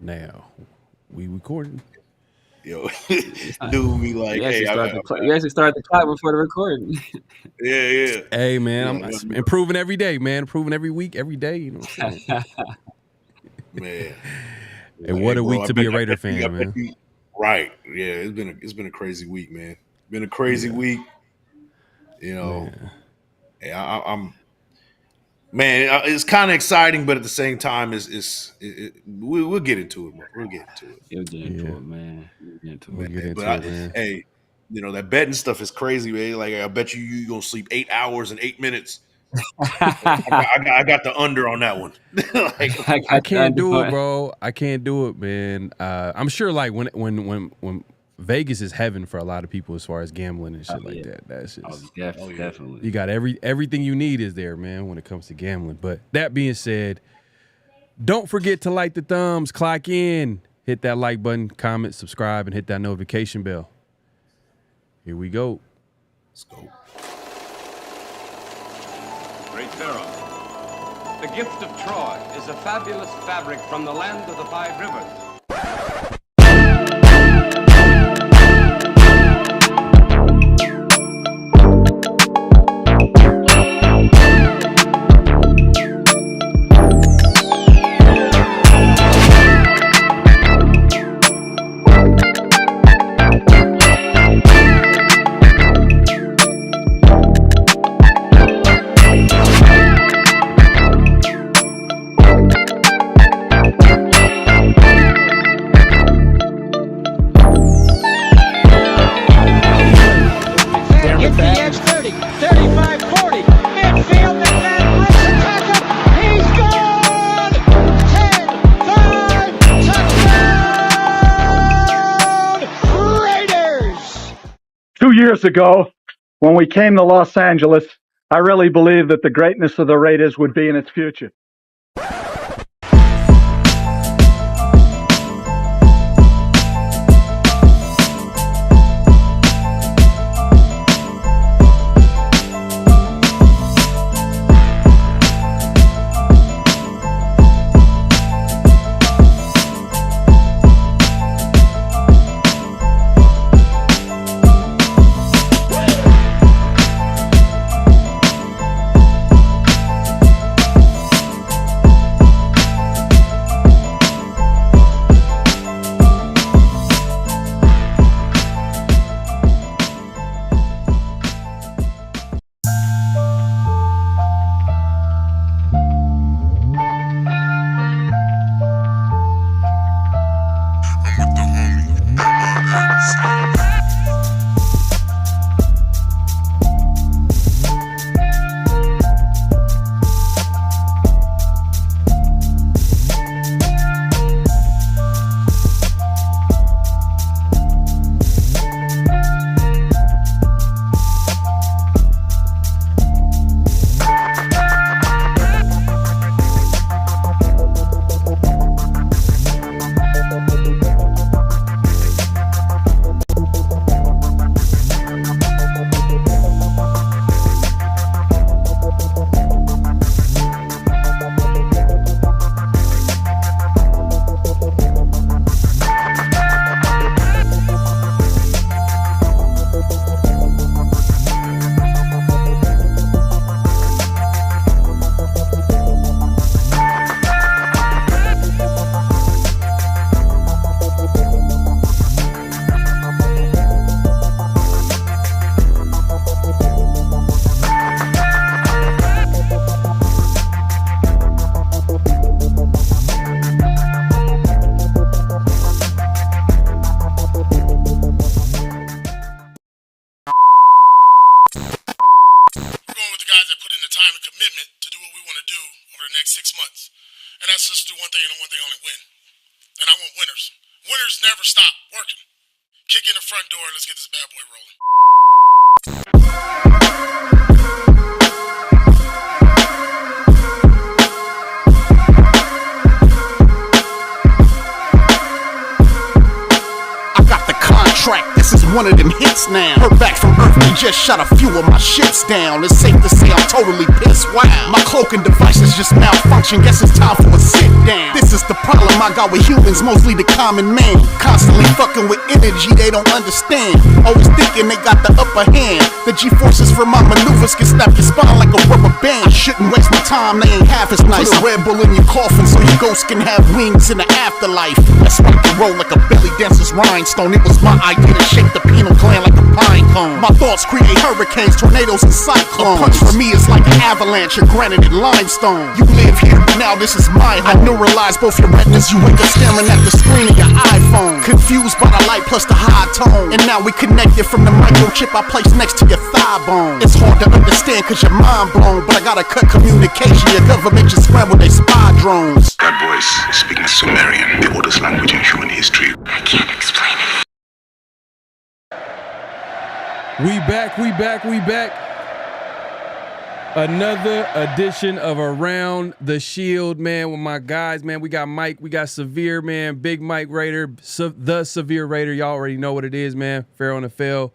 Now, we recording. Yo, dude be like, you hey, actually start the clock before the recording. Yeah. Hey, man, I'm improving every day, man. Improving every week, every day. You know what I'm saying? Man. And what a week to be a Raider fan, man. Right. Yeah, it's been a crazy week, man. Been a crazy week. You know, hey, I'm man, it's kind of exciting, but at the same time, we'll get into it, man. We'll get into it. You'll get into it, man. Hey, you know, that betting stuff is crazy, man. Like, I bet you're going to sleep 8 hours and 8 minutes. I got the under on that one. I can't do it, bro. I can't do it, man. I'm sure, like, when Vegas is heaven for a lot of people as far as gambling and shit like that. That's just definitely. You got everything you need is there, man, when it comes to gambling. But that being said, don't forget to like the thumbs, clock in, hit that like button, comment, subscribe, and hit that notification bell. Here we go. Let's go. Great Pharaoh, the gift of Troy is a fabulous fabric from the land of the 5 rivers. Years ago, when we came to Los Angeles, I really believed that the greatness of the Raiders would be in its future. This is one of them hits now. Heard back from Earth, they just shot a few of my ships down. It's safe to say I'm totally pissed. Wow, my cloaking devices just malfunction. Guess it's time for a sit down. This is the problem I got with humans, mostly the common man. Constantly fucking with energy they don't understand. Always thinking they got the upper hand. The G-forces from my maneuvers can snap your spine like a rubber band. I shouldn't waste my time, they ain't half as nice. Put a Red Bull in your coffin so your ghost can have wings in the afterlife. Let's rock and roll like a belly dancer's rhinestone. It was my idea to shake the pineal gland like a pine cone. My thoughts create hurricanes, tornadoes, and cyclones. A punch for me is like an avalanche of granite and limestone. You live here, but now this is my home. I neuralize both your retinas, you wake up staring at the screen of your iPhone. Confused by the light plus the high tone. And now we connected from the microchip I placed next to your thigh bone. It's hard to understand cause your mind blown, but I gotta cut communication. Your government just scrambled their spy drones. That voice is speaking Sumerian, the oldest language in human history. I can't explain it. We back. Another edition of Around the Shield, man, with my guys, man. We got Mike, we got Severe, man, BigMike Raider, the Severe Raider. Y'all already know what it is, man. PharoahNFL.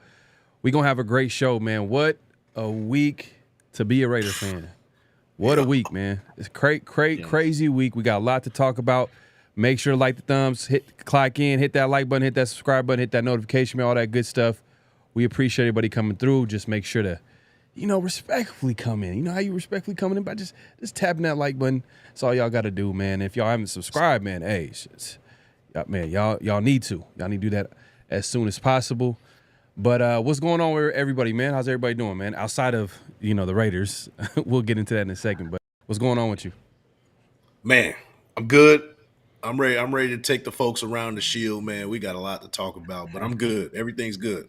We gonna have a great show, man. What a week to be a Raider fan. What a week, man. It's crazy week. We got a lot to talk about. Make sure to like the thumbs, clock in, hit that like button, hit that subscribe button, hit that notification, man, all that good stuff. We appreciate everybody coming through. Just make sure to, respectfully come in. You know how you respectfully come in by just tapping that like button. That's all y'all got to do, man. If y'all haven't subscribed, man, hey, man, y'all need to. Y'all need to do that as soon as possible. But what's going on with everybody, man? How's everybody doing, man? Outside of, the Raiders. We'll get into that in a second. But what's going on with you? Man, I'm good. I'm ready to take the folks around the shield, man. We got a lot to talk about, but I'm good. Everything's good.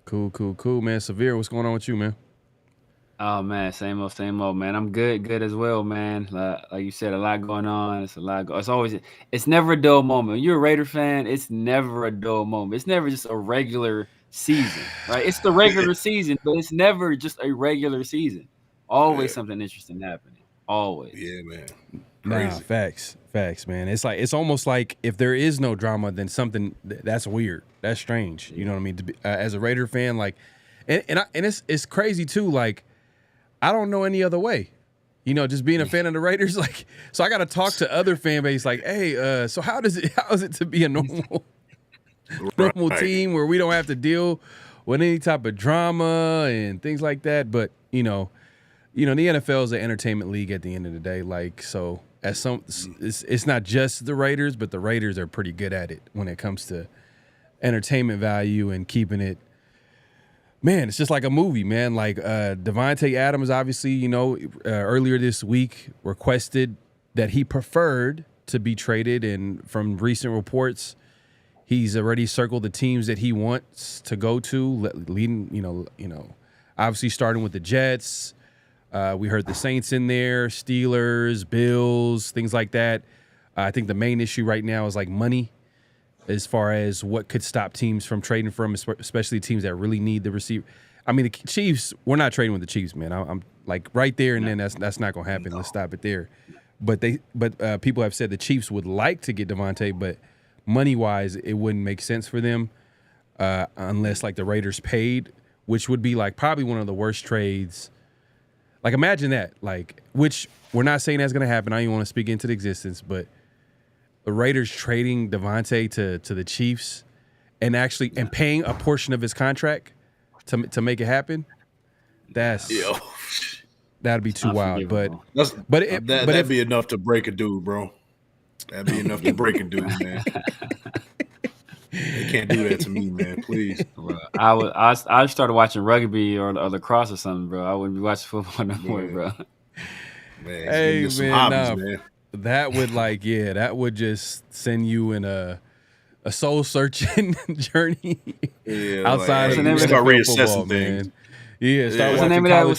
Cool, man. Severe, what's going on with you, man? Oh man, same old, man. I'm good as well, man. Like you said, a lot going on. It's never a dull moment. When you're a Raider fan, it's never a dull moment. It's never just a regular season, right? It's the regular season, but it's never just a regular season. Always something interesting happening. Always. Yeah, man. Crazy. Nah, facts, man. It's almost like if there is no drama, then something that's weird. That's strange. You know what I mean? To be, as a Raider fan, like, and it's crazy too. Like, I don't know any other way. Just being a fan of the Raiders, like, so I got to talk to other fan base, like, hey, so how is it to be a normal team where we don't have to deal with any type of drama and things like that? But the NFL is an entertainment league at the end of the day, like, so. It's not just the Raiders, but the Raiders are pretty good at it when it comes to entertainment value and keeping it. Man, it's just like a movie, man. Like Davante Adams, obviously, earlier this week requested that he preferred to be traded, and from recent reports, he's already circled the teams that he wants to go to, leading, obviously starting with the Jets. We heard the Saints in there, Steelers, Bills, things like that. I think the main issue right now is like money, as far as what could stop teams from trading for him, especially teams that really need the receiver. I mean, the Chiefs, we're not trading with the Chiefs, man. I'm like right there, and then that's not going to happen. Let's stop it there. But people have said the Chiefs would like to get Davante, but money-wise, it wouldn't make sense for them unless like the Raiders paid, which would be like probably one of the worst trades. Like, imagine that, like, which we're not saying that's going to happen. I don't even want to speak into the existence, but the Raiders trading Davante to the Chiefs and paying a portion of his contract to make it happen, that'd be too wild. But that'd be enough to break a dude, bro. That'd be enough to break a dude, man. They can't do that to me, man. Please. Bro, I started watching rugby or lacrosse or something, bro. I wouldn't be watching football no more, bro. Man, hey, man, man. That would that would just send you in a soul searching journey outside of start reassessing things. Man. Yeah, what's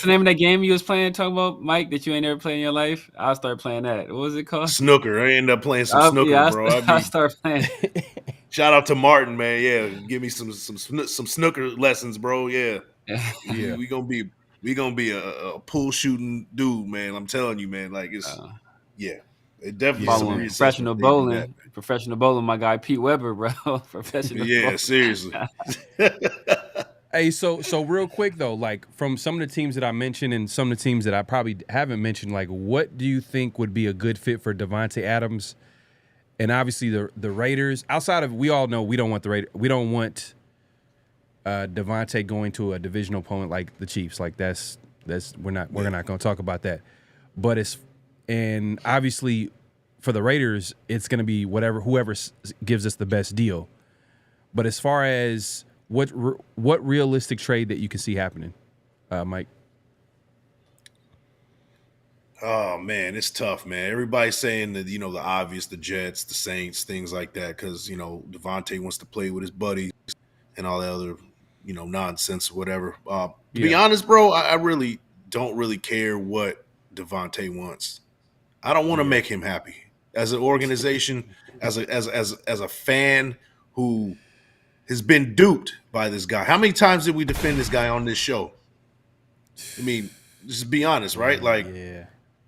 the name of that game you was playing? Talking about, Mike, that you ain't never played in your life. I'll start playing that. What was it called? Snooker. I ended up playing some snooker, bro. I start playing. Shout out to Martin, man. Yeah, give me some snooker lessons, bro. Yeah. We gonna be a pool shooting dude, man. I'm telling you, man. Like it's It definitely some Following reassessment they do that. professional bowling, my guy Pete Weber, bro. Professional Yeah, bowling. seriously. Hey, so real quick though, like from some of the teams that I mentioned and some of the teams that I probably haven't mentioned, like what do you think would be a good fit for Davante Adams? And obviously the Raiders. Outside of, we all know we don't want the Raiders. We don't want Davante going to a divisional opponent like the Chiefs. Like that's we're not going to talk about that. But and obviously for the Raiders, it's going to be whoever gives us the best deal. But as far as what realistic trade that you can see happening, Mike? Oh man, it's tough, man. Everybody's saying that, the obvious, the Jets, the Saints, things like that, because Davante wants to play with his buddies and all that other, nonsense or whatever. To be honest, bro, I really don't really care what Davante wants. I don't want to make him happy. As an organization, as a fan who has been duped by this guy. How many times did we defend this guy on this show? I mean, just be honest, right? Like,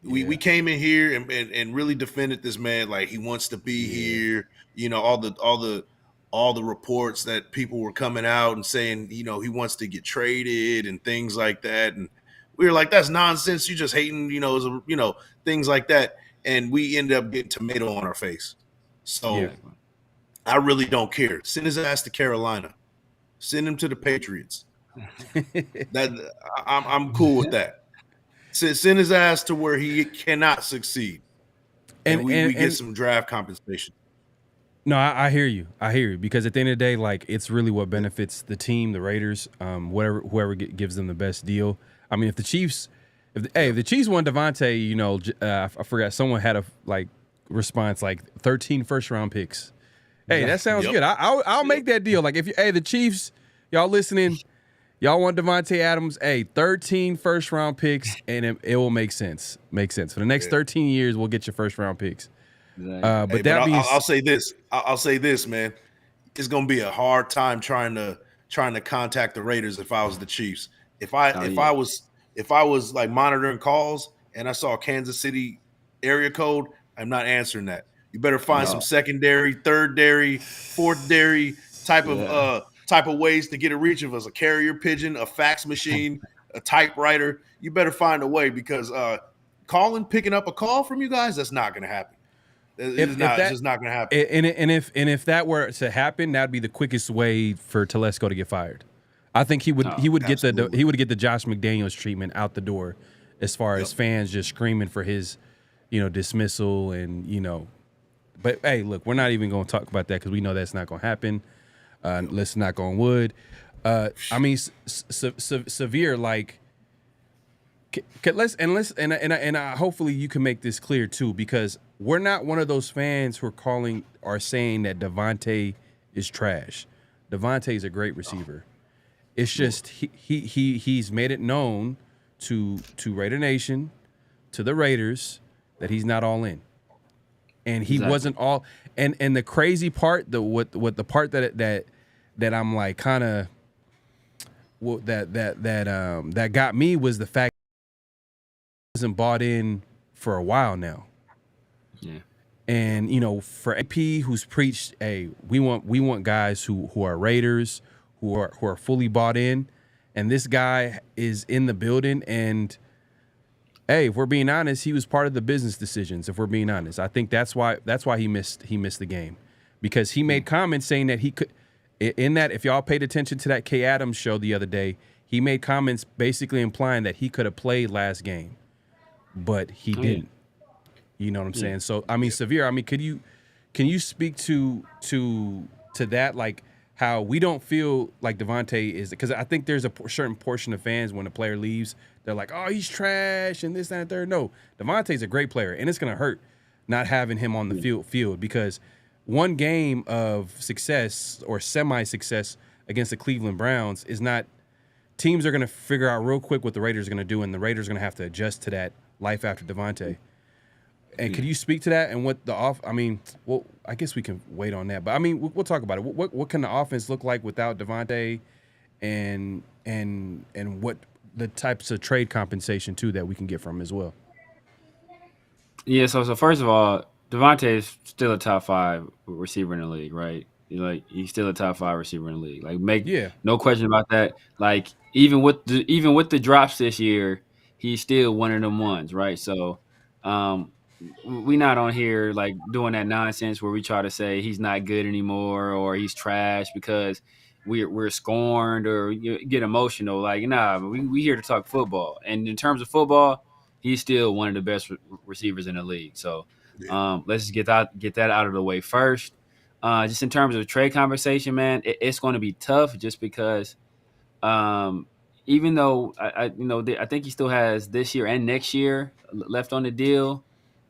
we came in here and really defended this man. Like, he wants to be here. All the reports that people were coming out and saying, he wants to get traded and things like that. And we were like, that's nonsense. You just hating, things like that. And we ended up getting tomato on our face. So I really don't care. Send his ass to Carolina. Send him to the Patriots. I'm cool with that. Send his ass to where he cannot succeed, and we get some draft compensation. No, I hear you. I hear you, because at the end of the day, like, it's really what benefits the team, the Raiders, whoever gives them the best deal. I mean, if the Chiefs want Davante, I forgot, someone had a response like 13 first-round picks. Hey, that sounds good. I'll make that deal. Like, the Chiefs, y'all listening, y'all want Davante Adams, 13 first-round picks, and it will make sense. Make sense. For the next 13 years, we'll get your first-round picks. Exactly. I'll say this. I'll say this, man. It's gonna be a hard time trying to contact the Raiders if I was the Chiefs. If I was like monitoring calls and I saw Kansas City area code, I'm not answering that. You better find some secondary, third-dary, fourth-dary type of ways to get a reach of us. A carrier pigeon, a fax machine, a typewriter. You better find a way, because picking up a call from you guys, that's not going to happen. It's just not going to happen. And if that were to happen, that'd be the quickest way for Telesco to get fired. I think he would get the Josh McDaniels treatment out the door, as far as fans just screaming for his, dismissal and But hey, look, we're not even going to talk about that, because we know that's not going to happen. Let's knock on wood. I mean, severe, like. Hopefully you can make this clear too, because we're not one of those fans who are saying that Davante is trash. Davante is a great receiver. It's just he's made it known to Raider Nation, to the Raiders, that he's not all in, and he wasn't all. And the crazy part, the part that I'm like kind of that got me was the fact wasn't bought in for a while now. Yeah. And for AP, who's preached, hey, we want guys who are Raiders, who are fully bought in, and this guy is in the building, and hey, if we're being honest, he was part of the business decisions, if we're being honest. I think that's why he missed the game, because he made comments saying that he could, in that, if y'all paid attention to that K Adams show the other day, he made comments basically implying that he could have played last game, but he didn't. You know what I'm saying? So I mean, Severe, I mean, can you speak to that, like how we don't feel like Davante is, because I think there's a certain portion of fans, when a player leaves, they're like, oh, he's trash and this, that, and third. No, Davante's a great player, and it's gonna hurt not having him on the field, because one game of success or semi-success against the Cleveland Browns is not. Teams are gonna figure out real quick what the Raiders are gonna do, and the Raiders are gonna have to adjust to that life after Davante. And could you speak to that and what I mean, well, I guess we can wait on that, but I mean, we'll talk about it. What can the offense look like without Davante, and what the types of trade compensation too that we can get from him as well? Yeah, so first of all, Davante is still a top 5 receiver in the league, right? He's still a top 5 receiver in the league. Like, make Yeah. no question about that. Like, even with the drops this year, he's still one of them ones, right? So, um, we not on here like doing that nonsense where we try to say he's not good anymore or he's trash because we're scorned or get emotional. Like, nah, we here to talk football. And in terms of football, he's still one of the best receivers in the league. So let's just get that out of the way first. Just in terms of trade conversation, man, it's going to be tough just because um, even though I think he still has this year and next year left on the deal.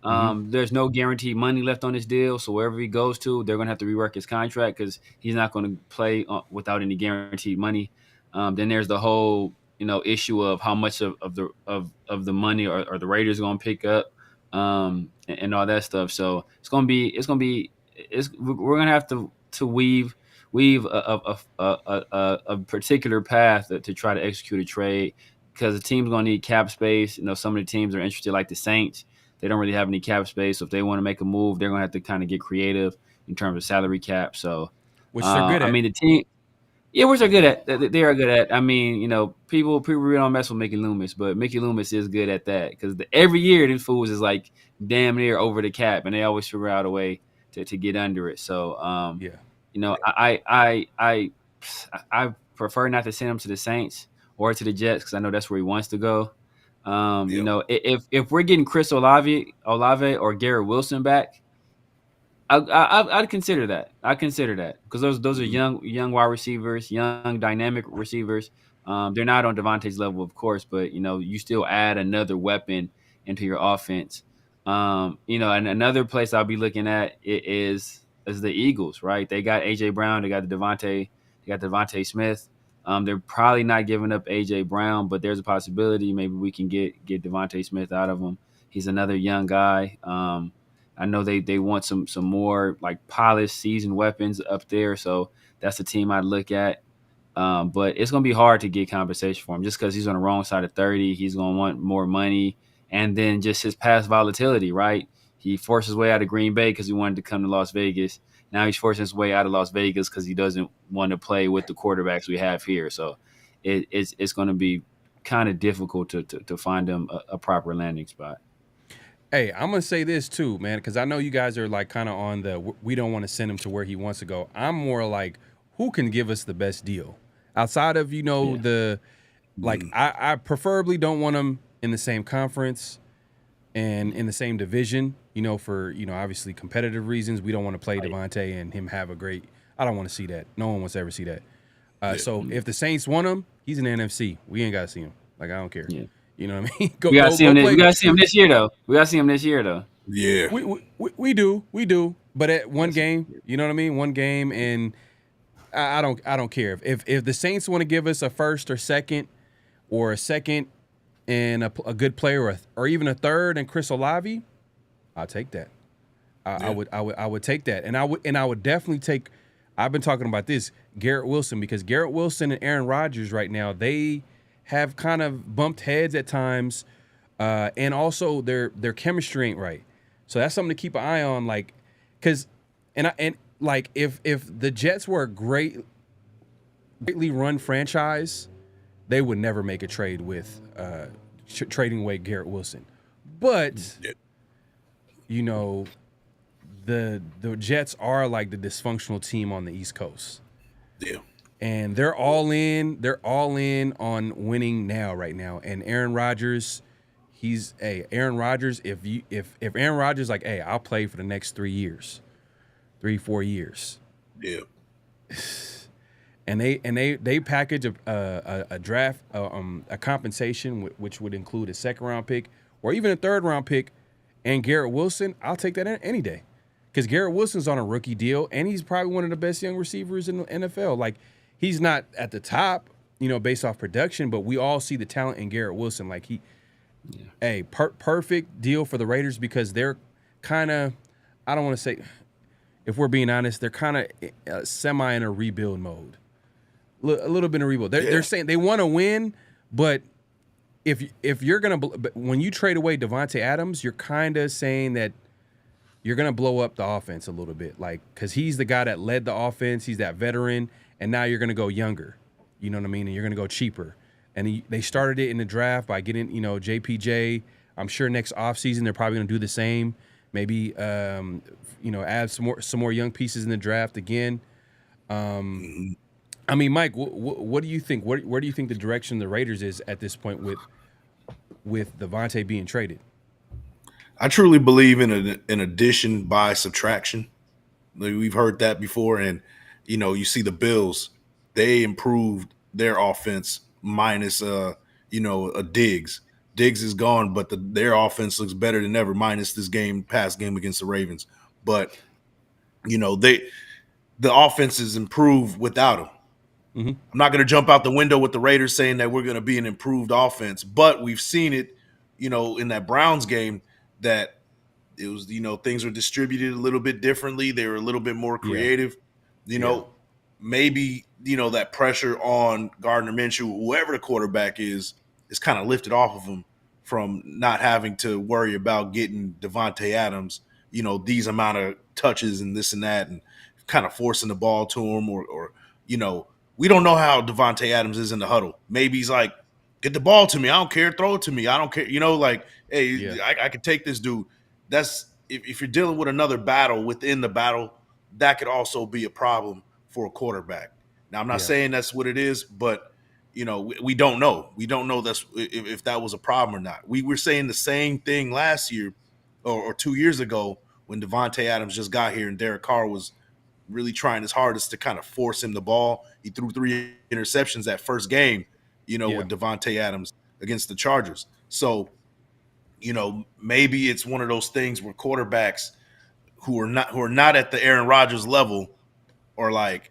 There's no guaranteed money left on this deal, so wherever he goes to, they're going to have to rework his contract because he's not going to play without any guaranteed money. Then there's the whole issue of how much of the money are the Raiders going to pick up, and all that stuff. So we're going to have to weave a particular path to try to execute a trade because the team's going to need cap space. Some of the teams are interested, like the Saints. They don't really have any cap space. So if they want to make a move, they're going to have to kind of get creative in terms of salary cap. So, Which they're good at. I mean, the team, yeah, which they're good at. They are good at. I mean, people really don't mess with Mickey Loomis, but Mickey Loomis is good at that because every year these fools is like damn near over the cap, and they always figure out a way to get under it. So, Yeah. I prefer not to send him to the Saints or to the Jets because I know that's where he wants to go. If we're getting Chris Olave or Garrett Wilson back, I'd consider that. I consider that because those are young wide receivers, young dynamic receivers. They're not on Davante's level, of course, but you still add another weapon into your offense. And another place I'll be looking at is the Eagles, right? They got AJ Brown, they got Devontae Smith. They're probably not giving up AJ Brown, but there's a possibility maybe we can get Devontae Smith out of him. He's another young guy. I know they want some more like polished, seasoned weapons up there, so that's the team I'd look at. But it's going to be hard to get compensation for him just because he's on the wrong side of 30. He's going to want more money, and then just his past volatility, right? He forced his way out of Green Bay because he wanted to come to Las Vegas. Now he's forcing his way out of Las Vegas because he doesn't want to play with the quarterbacks we have here. So it's going to be kind of difficult to find him a proper landing spot. Hey, I'm going to say this too, man, because I know you guys are like kind of on we don't want to send him to where he wants to go. I'm more like, who can give us the best deal? Outside of, I preferably don't want him in the same conference and in the same division, for, obviously competitive reasons. We don't want to play Davante and him have a great – I don't want to see that. No one wants to ever see that. So if the Saints want him, he's in the NFC. We ain't got to see him. Like, I don't care. Yeah. You know what I mean? We got to see him this year, though. Yeah. We do. But at one game, you know what I mean? One game, and I don't care. If the Saints want to give us a first or second and a good player or even a third and Chris Olave, I'll take that. I would take that. And I would definitely take – I've been talking about this, Garrett Wilson, because Garrett Wilson and Aaron Rodgers right now, they have kind of bumped heads at times, and also their chemistry ain't right. So that's something to keep an eye on, like, because if the Jets were a greatly run franchise, they would never make a trade with trading away Garrett Wilson. But the Jets are like the dysfunctional team on the East Coast. Yeah. And they're all in. They're all in on winning right now. And Aaron Rodgers, Aaron Rodgers. If Aaron Rodgers like, hey, I'll play for the next 4 years. Yeah. And they package a draft, a compensation which would include a second round pick or even a third round pick, and Garrett Wilson. I'll take that any day, because Garrett Wilson's on a rookie deal, and he's probably one of the best young receivers in the NFL. Like, he's not at the top, based off production, but we all see the talent in Garrett Wilson. Like, perfect deal for the Raiders because they're kind of, I don't want to say, if we're being honest, they're kind of semi in a rebuild mode. A little bit of rebuild. They're saying they want to win, but if you're gonna, but when you trade away Davante Adams, you're kind of saying that you're gonna blow up the offense a little bit, like because he's the guy that led the offense, he's that veteran, and now you're gonna go younger, you know what I mean, and you're gonna go cheaper. And they started it in the draft by getting, JPJ. I'm sure next offseason they're probably gonna do the same. Maybe add some more young pieces in the draft again. I mean, Mike, what do you think? Where do you think the direction of the Raiders is at this point with Davante being traded? I truly believe in an addition by subtraction. Like, we've heard that before, and you see the Bills, they improved their offense minus a Diggs. Diggs is gone, but their offense looks better than ever minus this past game against the Ravens. But the offense is improved without him. Mm-hmm. I'm not going to jump out the window with the Raiders saying that we're going to be an improved offense, but we've seen it, in that Browns game that it was, things were distributed a little bit differently. They were a little bit more creative. Maybe, that pressure on Gardner Minshew, whoever the quarterback is kind of lifted off of him from not having to worry about getting Davante Adams, these amount of touches and this and that, and kind of forcing the ball to him or we don't know how Davante Adams is in the huddle. Maybe he's like, get the ball to me. I don't care. Throw it to me. I don't care. Hey, I could take this dude. That's if you're dealing with another battle within the battle, that could also be a problem for a quarterback. Now, I'm not saying that's what it is, but, we don't know. We don't know if that was a problem or not. We were saying the same thing last year or 2 years ago when Davante Adams just got here and Derek Carr was really trying his hardest to kind of force him the ball. He threw 3 interceptions that first game, with Davante Adams against the Chargers. So, maybe it's one of those things where quarterbacks who are not at the Aaron Rodgers level are like,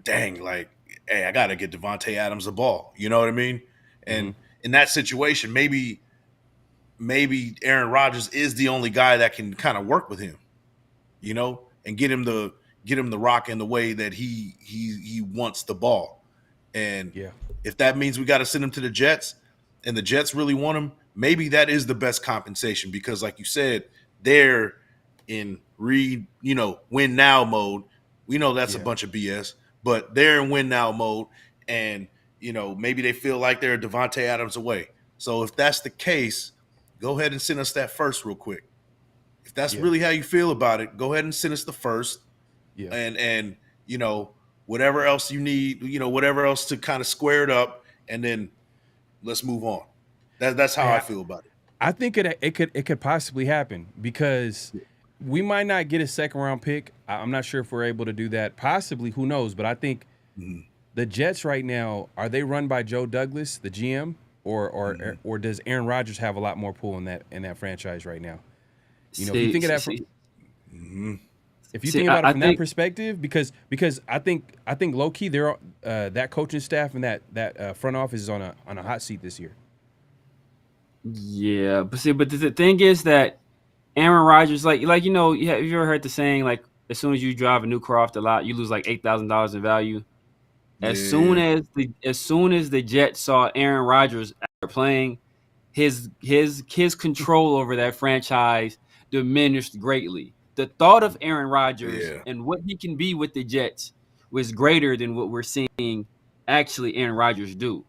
dang, like, hey, I got to get Davante Adams the ball. You know what I mean? And in that situation, maybe Aaron Rodgers is the only guy that can kind of work with him, and get him the rock in the way that he wants the ball. And if that means we got to send him to the Jets and the Jets really want him, maybe that is the best compensation because, like you said, they're in win now mode. We know that's a bunch of BS, but they're in win now mode. And, maybe they feel like they're Davante Adams away. So if that's the case, go ahead and send us that first real quick. If that's really how you feel about it, go ahead and send us the first. Yeah. And whatever else you need, whatever else to kind of square it up, and then let's move on. That's how I feel about it. I think it could possibly happen because we might not get a second round pick. I'm not sure if we're able to do that. Possibly, who knows? But I think the Jets right now, are they run by Joe Douglas, the GM, or does Aaron Rodgers have a lot more pull in that franchise right now? If you think of that if you think about it from that perspective, because I think low key they're that coaching staff and that front office is on a hot seat this year. Yeah, but the thing is that Aaron Rodgers, have you ever heard the saying, like, as soon as you drive a new car off the lot, you lose like $8,000 in value. As soon as the Jets saw Aaron Rodgers playing, his control over that franchise diminished greatly. The thought of Aaron Rodgers and what he can be with the Jets was greater than what we're seeing actually Aaron Rodgers do.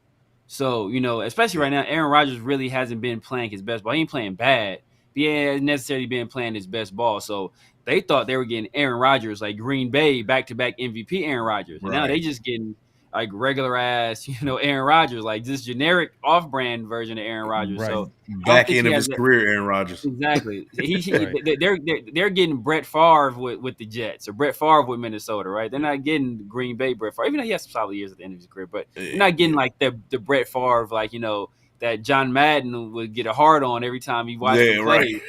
So, especially right now, Aaron Rodgers really hasn't been playing his best ball. He ain't playing bad. He ain't necessarily been playing his best ball. So they thought they were getting Aaron Rodgers, like Green Bay, back-to-back MVP Aaron Rodgers. And now they just getting like regular ass, Aaron Rodgers, like this generic off-brand version of Aaron Rodgers. Right. So back end of his career, Aaron Rodgers. Exactly. They're getting Brett Favre with the Jets or Brett Favre with Minnesota, right? They're not getting Green Bay Brett Favre, even though he has some solid years at the end of his career, but they're not getting like the Brett Favre, like, that John Madden would get a hard on every time he watched him play. Right.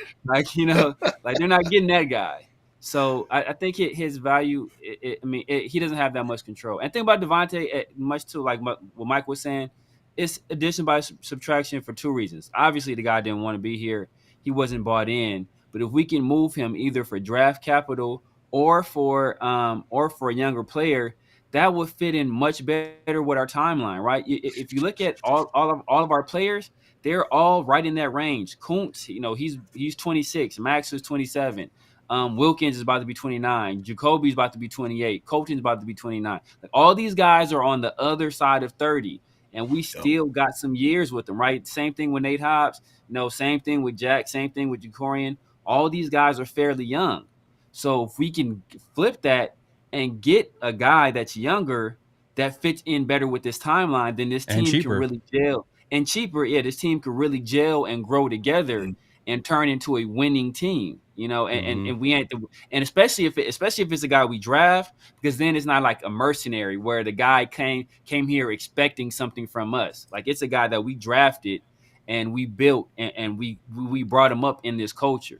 Like, they're not getting that guy. So I think his value, he doesn't have that much control. And think about Davante, much too, like what Mike was saying, it's addition by subtraction for 2 reasons. Obviously, the guy didn't want to be here. He wasn't bought in. But if we can move him either for draft capital or for a younger player, that would fit in much better with our timeline, right? If you look at all of our players, they're all right in that range. Kuntz, he's 26. Max is 27. Wilkins is about to be 29. Jacoby's about to be 28. Colton's about to be 29. Like, all these guys are on the other side of 30, and we still got some years with them, right? Same thing with Nate Hobbs. Same thing with Jack. Same thing with Jacorian. All these guys are fairly young. So if we can flip that and get a guy that's younger that fits in better with this timeline, then this team can really gel. And cheaper, this team could really gel and grow together and turn into a winning team. And we ain't and especially if it's a guy we draft, because then it's not like a mercenary where the guy came here expecting something from us. Like, it's a guy that we drafted and we built and we brought him up in this culture.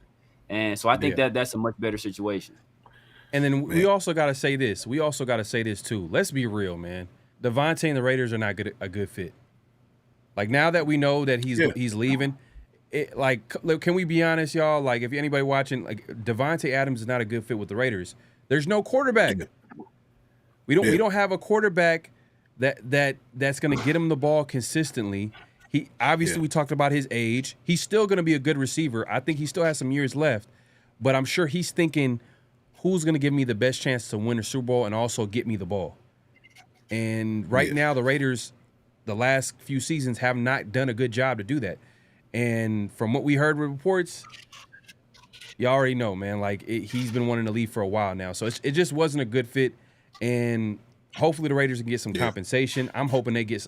And so I think that's a much better situation. And then we also got to say this. We also got to say this too. Let's be real, man. Davante and the Raiders are not a good fit. Like, now that we know that he's leaving, can we be honest, y'all? Like, if anybody watching, like, Davante Adams is not a good fit with the Raiders. There's no quarterback. We don't have a quarterback that's going to get him the ball consistently. He obviously, we talked about his age. He's still going to be a good receiver. I think he still has some years left, but I'm sure he's thinking, who's going to give me the best chance to win a Super Bowl and also get me the ball? And now the Raiders, the last few seasons, have not done a good job to do that. And from what we heard with reports, you already know, man, like, he's been wanting to leave for a while now. So it just wasn't a good fit. And hopefully the Raiders can get some compensation. I'm hoping they get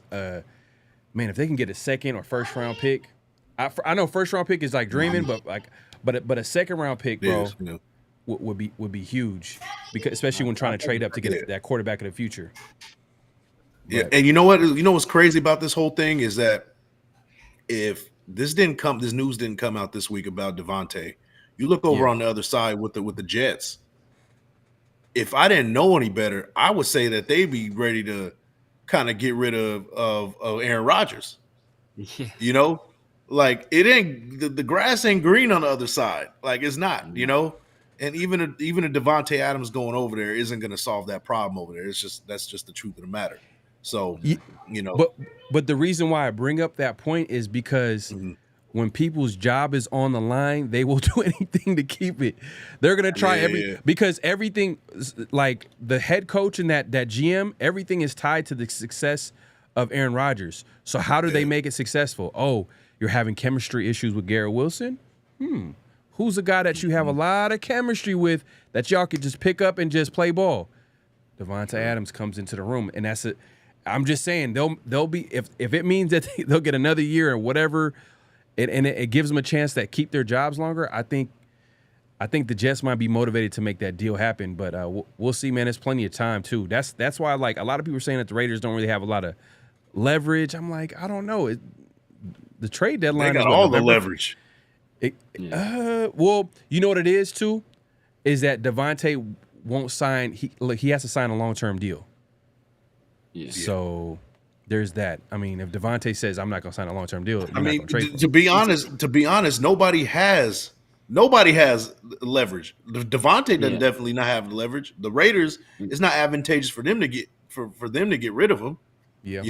if they can get a second or first round pick. I know first round pick is like dreaming, but a second round pick, bro, would be huge, because especially when trying to trade up to get that quarterback of the future. Yeah, and you know what? You know what's crazy about this whole thing is that if this news didn't come out this week about Davante, you look over on the other side with the Jets. If I didn't know any better, I would say that they'd be ready to kind of get rid of Aaron Rodgers. Yeah. Like, it ain't the grass ain't green on the other side. Like, it's not, And even a Davante Adams going over there isn't going to solve that problem over there. That's just the truth of the matter. So, But the reason why I bring up that point is because when people's job is on the line, they will do anything to keep it. They're going to try because everything, like the head coach and that GM, everything is tied to the success of Aaron Rodgers. So how do they make it successful? Oh, you're having chemistry issues with Garrett Wilson? Who's a guy that you have a lot of chemistry with that y'all could just pick up and just play ball? Davante Adams comes into the room, and that's it. I'm just saying they'll be, if it means that they'll get another year or whatever, and it gives them a chance that keep their jobs longer. I think the Jets might be motivated to make that deal happen, but we'll see, man. There's plenty of time too. That's why, like, a lot of people are saying that the Raiders don't really have a lot of leverage. I'm like, I don't know. The trade deadline, they got all the leverage. Well, you know what it is too, is that Davante won't sign. He has to sign a long-term deal. Yeah. So there's that. I mean, if Davante says I'm not going to sign a long-term deal, to be honest, nobody has leverage. Davante doesn't definitely not have leverage. The Raiders, it's not advantageous for them to get rid of him. Yeah.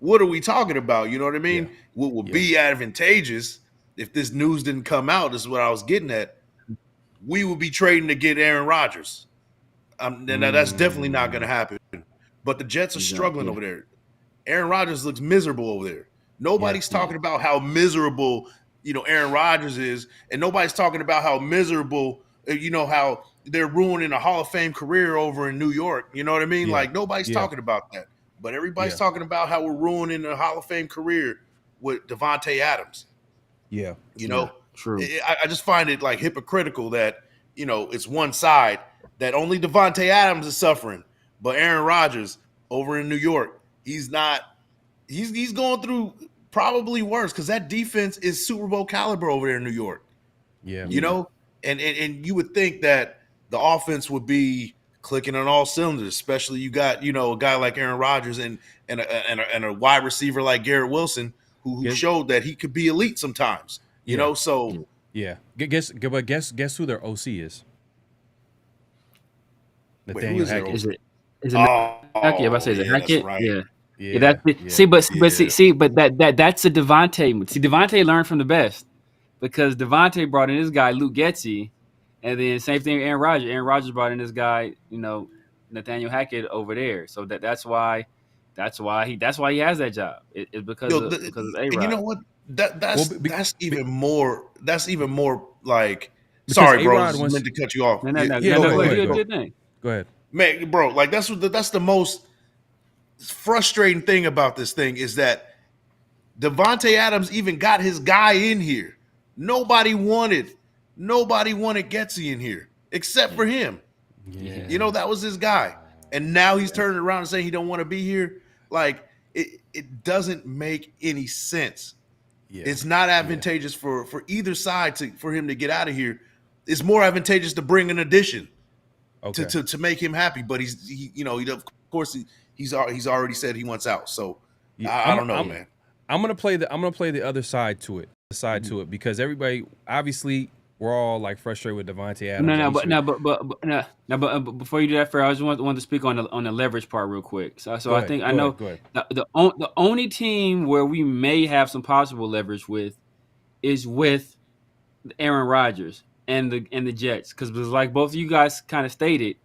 What are we talking about? You know what I mean? What would be advantageous if this news didn't come out, this is what I was getting at. We would be trading to get Aaron Rodgers. And that's definitely not going to happen. But the Jets are struggling over there. Aaron Rodgers looks miserable over there. Nobody's talking about how miserable, Aaron Rodgers is, and nobody's talking about how miserable, how they're ruining a Hall of Fame career over in New York. You know what I mean? Like, nobody's talking about that. But everybody's talking about how we're ruining a Hall of Fame career with Davante Adams. Yeah. True. I just find it like hypocritical that, it's one side that only Davante Adams is suffering, but Aaron Rodgers over in New York, he's not. He's going through probably worse because that defense is Super Bowl caliber over there in New York. Yeah. And you would think that the offense would be clicking on all cylinders, especially you got, a guy like Aaron Rodgers and a wide receiver like Garrett Wilson who showed that he could be elite sometimes. So guess who their OC is? Nathaniel Hackett. Is it Hackett? If I say, is it Hackett? Right. Yeah. Yeah, that's it. yeah. See, but that's a Davante. See, Davante learned from the best because Davante brought in this guy Luke Getsy, and then same thing with Aaron Rodgers. Aaron Rodgers brought in this guy, Nathaniel Hackett over there. So that's why he has that job. It's because of A-Rod. And you know what? That's even more like. Because Sorry, bro. A-Rod I wants- meant to cut you off. No, go ahead. Go ahead. Man, bro, like that's the most frustrating thing about this thing is that Davante Adams even got his guy in here. Nobody wanted Getsy in here except for him. Yeah. That was his guy. And now he's turning around and saying he don't want to be here. Like it doesn't make any sense. Yeah. It's not advantageous for either side for him to get out of here. It's more advantageous to bring an addition to make him happy. But of course he's already said he wants out. So I don't know, man. I'm gonna play the other side to it, because everybody, obviously we're all like frustrated with Davante Adams. But before you do that, Pharaoh, I just wanted to speak on the leverage part real quick. So Go I ahead, think go I know ahead. the only team where we may have some possible leverage with is with Aaron Rodgers and the Jets, because like both of you guys kind of stated,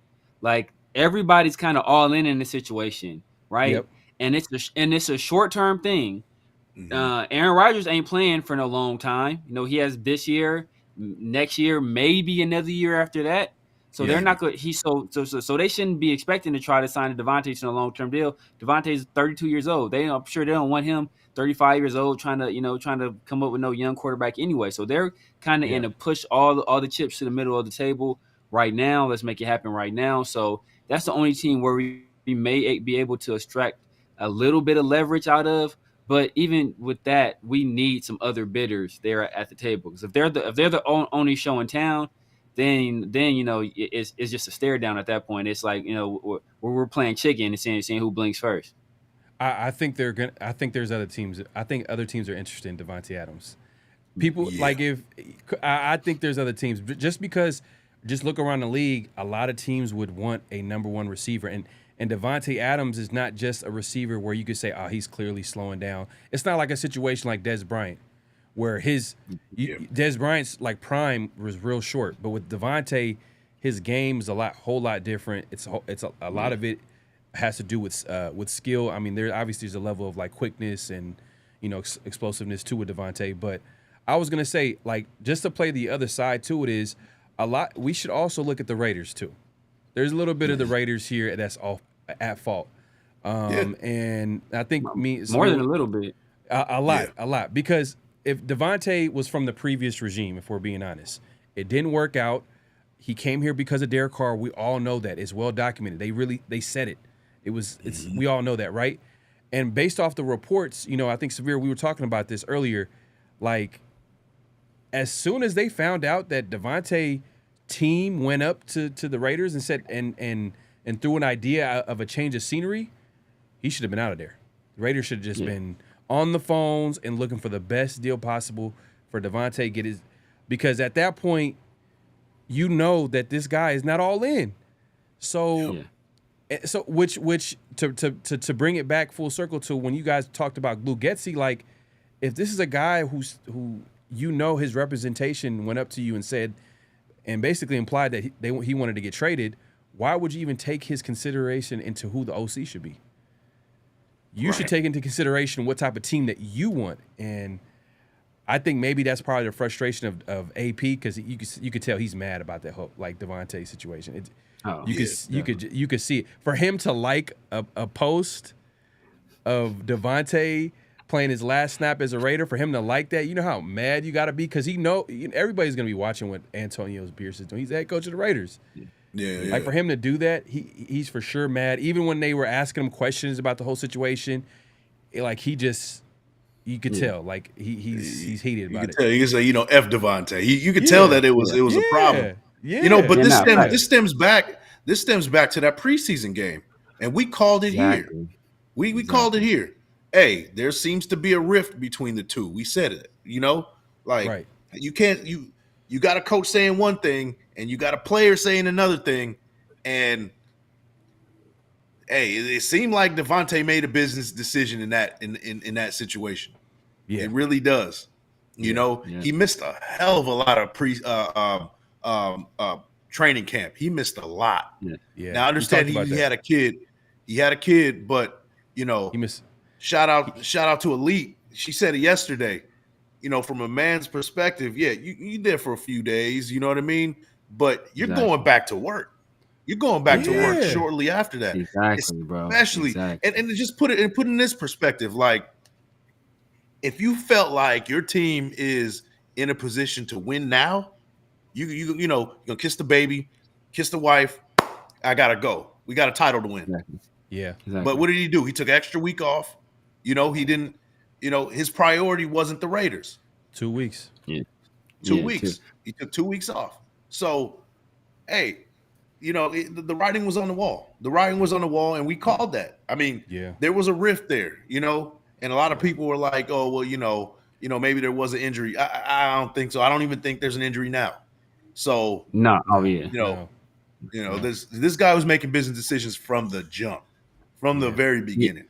like everybody's kind of all in the situation, right? Yep. And it's a short term thing. Mm-hmm. Aaron Rodgers ain't playing for no long time. He has this year, next year, maybe another year after that. So they're not good. So they shouldn't be expecting to try to sign Davante to a long term deal. Davante's 32 years old. I'm sure they don't want him 35 years old trying to come up with no young quarterback anyway. So they're kind of in to push all the chips to the middle of the table right now. Let's make it happen right now. So that's the only team where we may be able to extract a little bit of leverage out of. But even with that, we need some other bidders there at the table, because if they're the only show in town, then it's just a stare down at that point. It's like we're playing chicken and seeing who blinks first. I think there's other teams. I think other teams are interested in Davante Adams. People I think there's other teams, just because just look around the league. A lot of teams would want a number one receiver, and Davante Adams is not just a receiver where you could say, oh, he's clearly slowing down. It's not like a situation like Dez Bryant, where Dez Bryant's like prime was real short, but with Davante, his game is whole lot different. It's a lot of it has to do with skill. I mean, there's a level of like quickness and explosiveness too with Davante. But I was gonna say, like, just to play the other side to it is a lot. We should also look at the Raiders too. There's a little bit of the Raiders here that's all at fault. And I think more than a little bit. A lot. Because if Davante was from the previous regime, if we're being honest, it didn't work out. He came here because of Derek Carr. We all know that. It's well documented. They said it. We all know that, right? And based off the reports, I think Severe, we were talking about this earlier, like as soon as they found out that Davante team went up to the Raiders and said and threw an idea of a change of scenery, he should have been out of there. The Raiders should have just been on the phones and looking for the best deal possible for Davante because at that point that this guy is not all in. So which to bring it back full circle to when you guys talked about Luke Getsy, like if this is a guy who his representation went up to you and said and basically implied that he wanted to get traded, why would you even take his consideration into who the OC should be? You should take into consideration what type of team that you want. And I think maybe that's probably the frustration of AP, because you could tell he's mad about that whole like Davante situation. You could see it. For him to like a post of Davante playing his last snap as a Raider, for him to like that, you know how mad you got to be, because everybody's going to be watching what Antonio Pierce is doing. He's the head coach of the Raiders. Like for him to do that, he's for sure mad. Even when they were asking him questions about the whole situation, like you could tell, like he's heated about it. You can say, F Davante. You could tell that it was a problem. But this stems back to that preseason game, and we called it here. We called it here. Hey, there seems to be a rift between the two. We said it. You can't you got a coach saying one thing and you got a player saying another thing, and hey, it seemed like Davante made a business decision in that situation. Yeah. It really does. You know, he missed a hell of a lot of training camp. He missed a lot. Yeah. Now I understand he had a kid. He had a kid, but you know, he missed. Shout out to Elite. She said it yesterday. You know, from a man's perspective, yeah, you there for a few days. You know what I mean? But you're going back to work. You're going back to work shortly after that. Exactly, bro. Especially, and just put in this perspective, like if you felt like your team is in a position to win now, you know, you're gonna kiss the baby, kiss the wife. I gotta go. We got a title to win. Exactly. Yeah. Exactly. But what did he do? He took extra week off. You know, he didn't. You know, his priority wasn't the Raiders. 2 weeks. Yeah. 2 weeks. He took 2 weeks off. So, hey, you know, the writing was on the wall. The writing was on the wall, and we called that. I mean, there was a rift there, you know, and a lot of people were like, oh, well, you know, maybe there was an injury. I don't think so. I don't even think there's an injury now. So, no, you know, this guy was making business decisions from the jump, from the very beginning.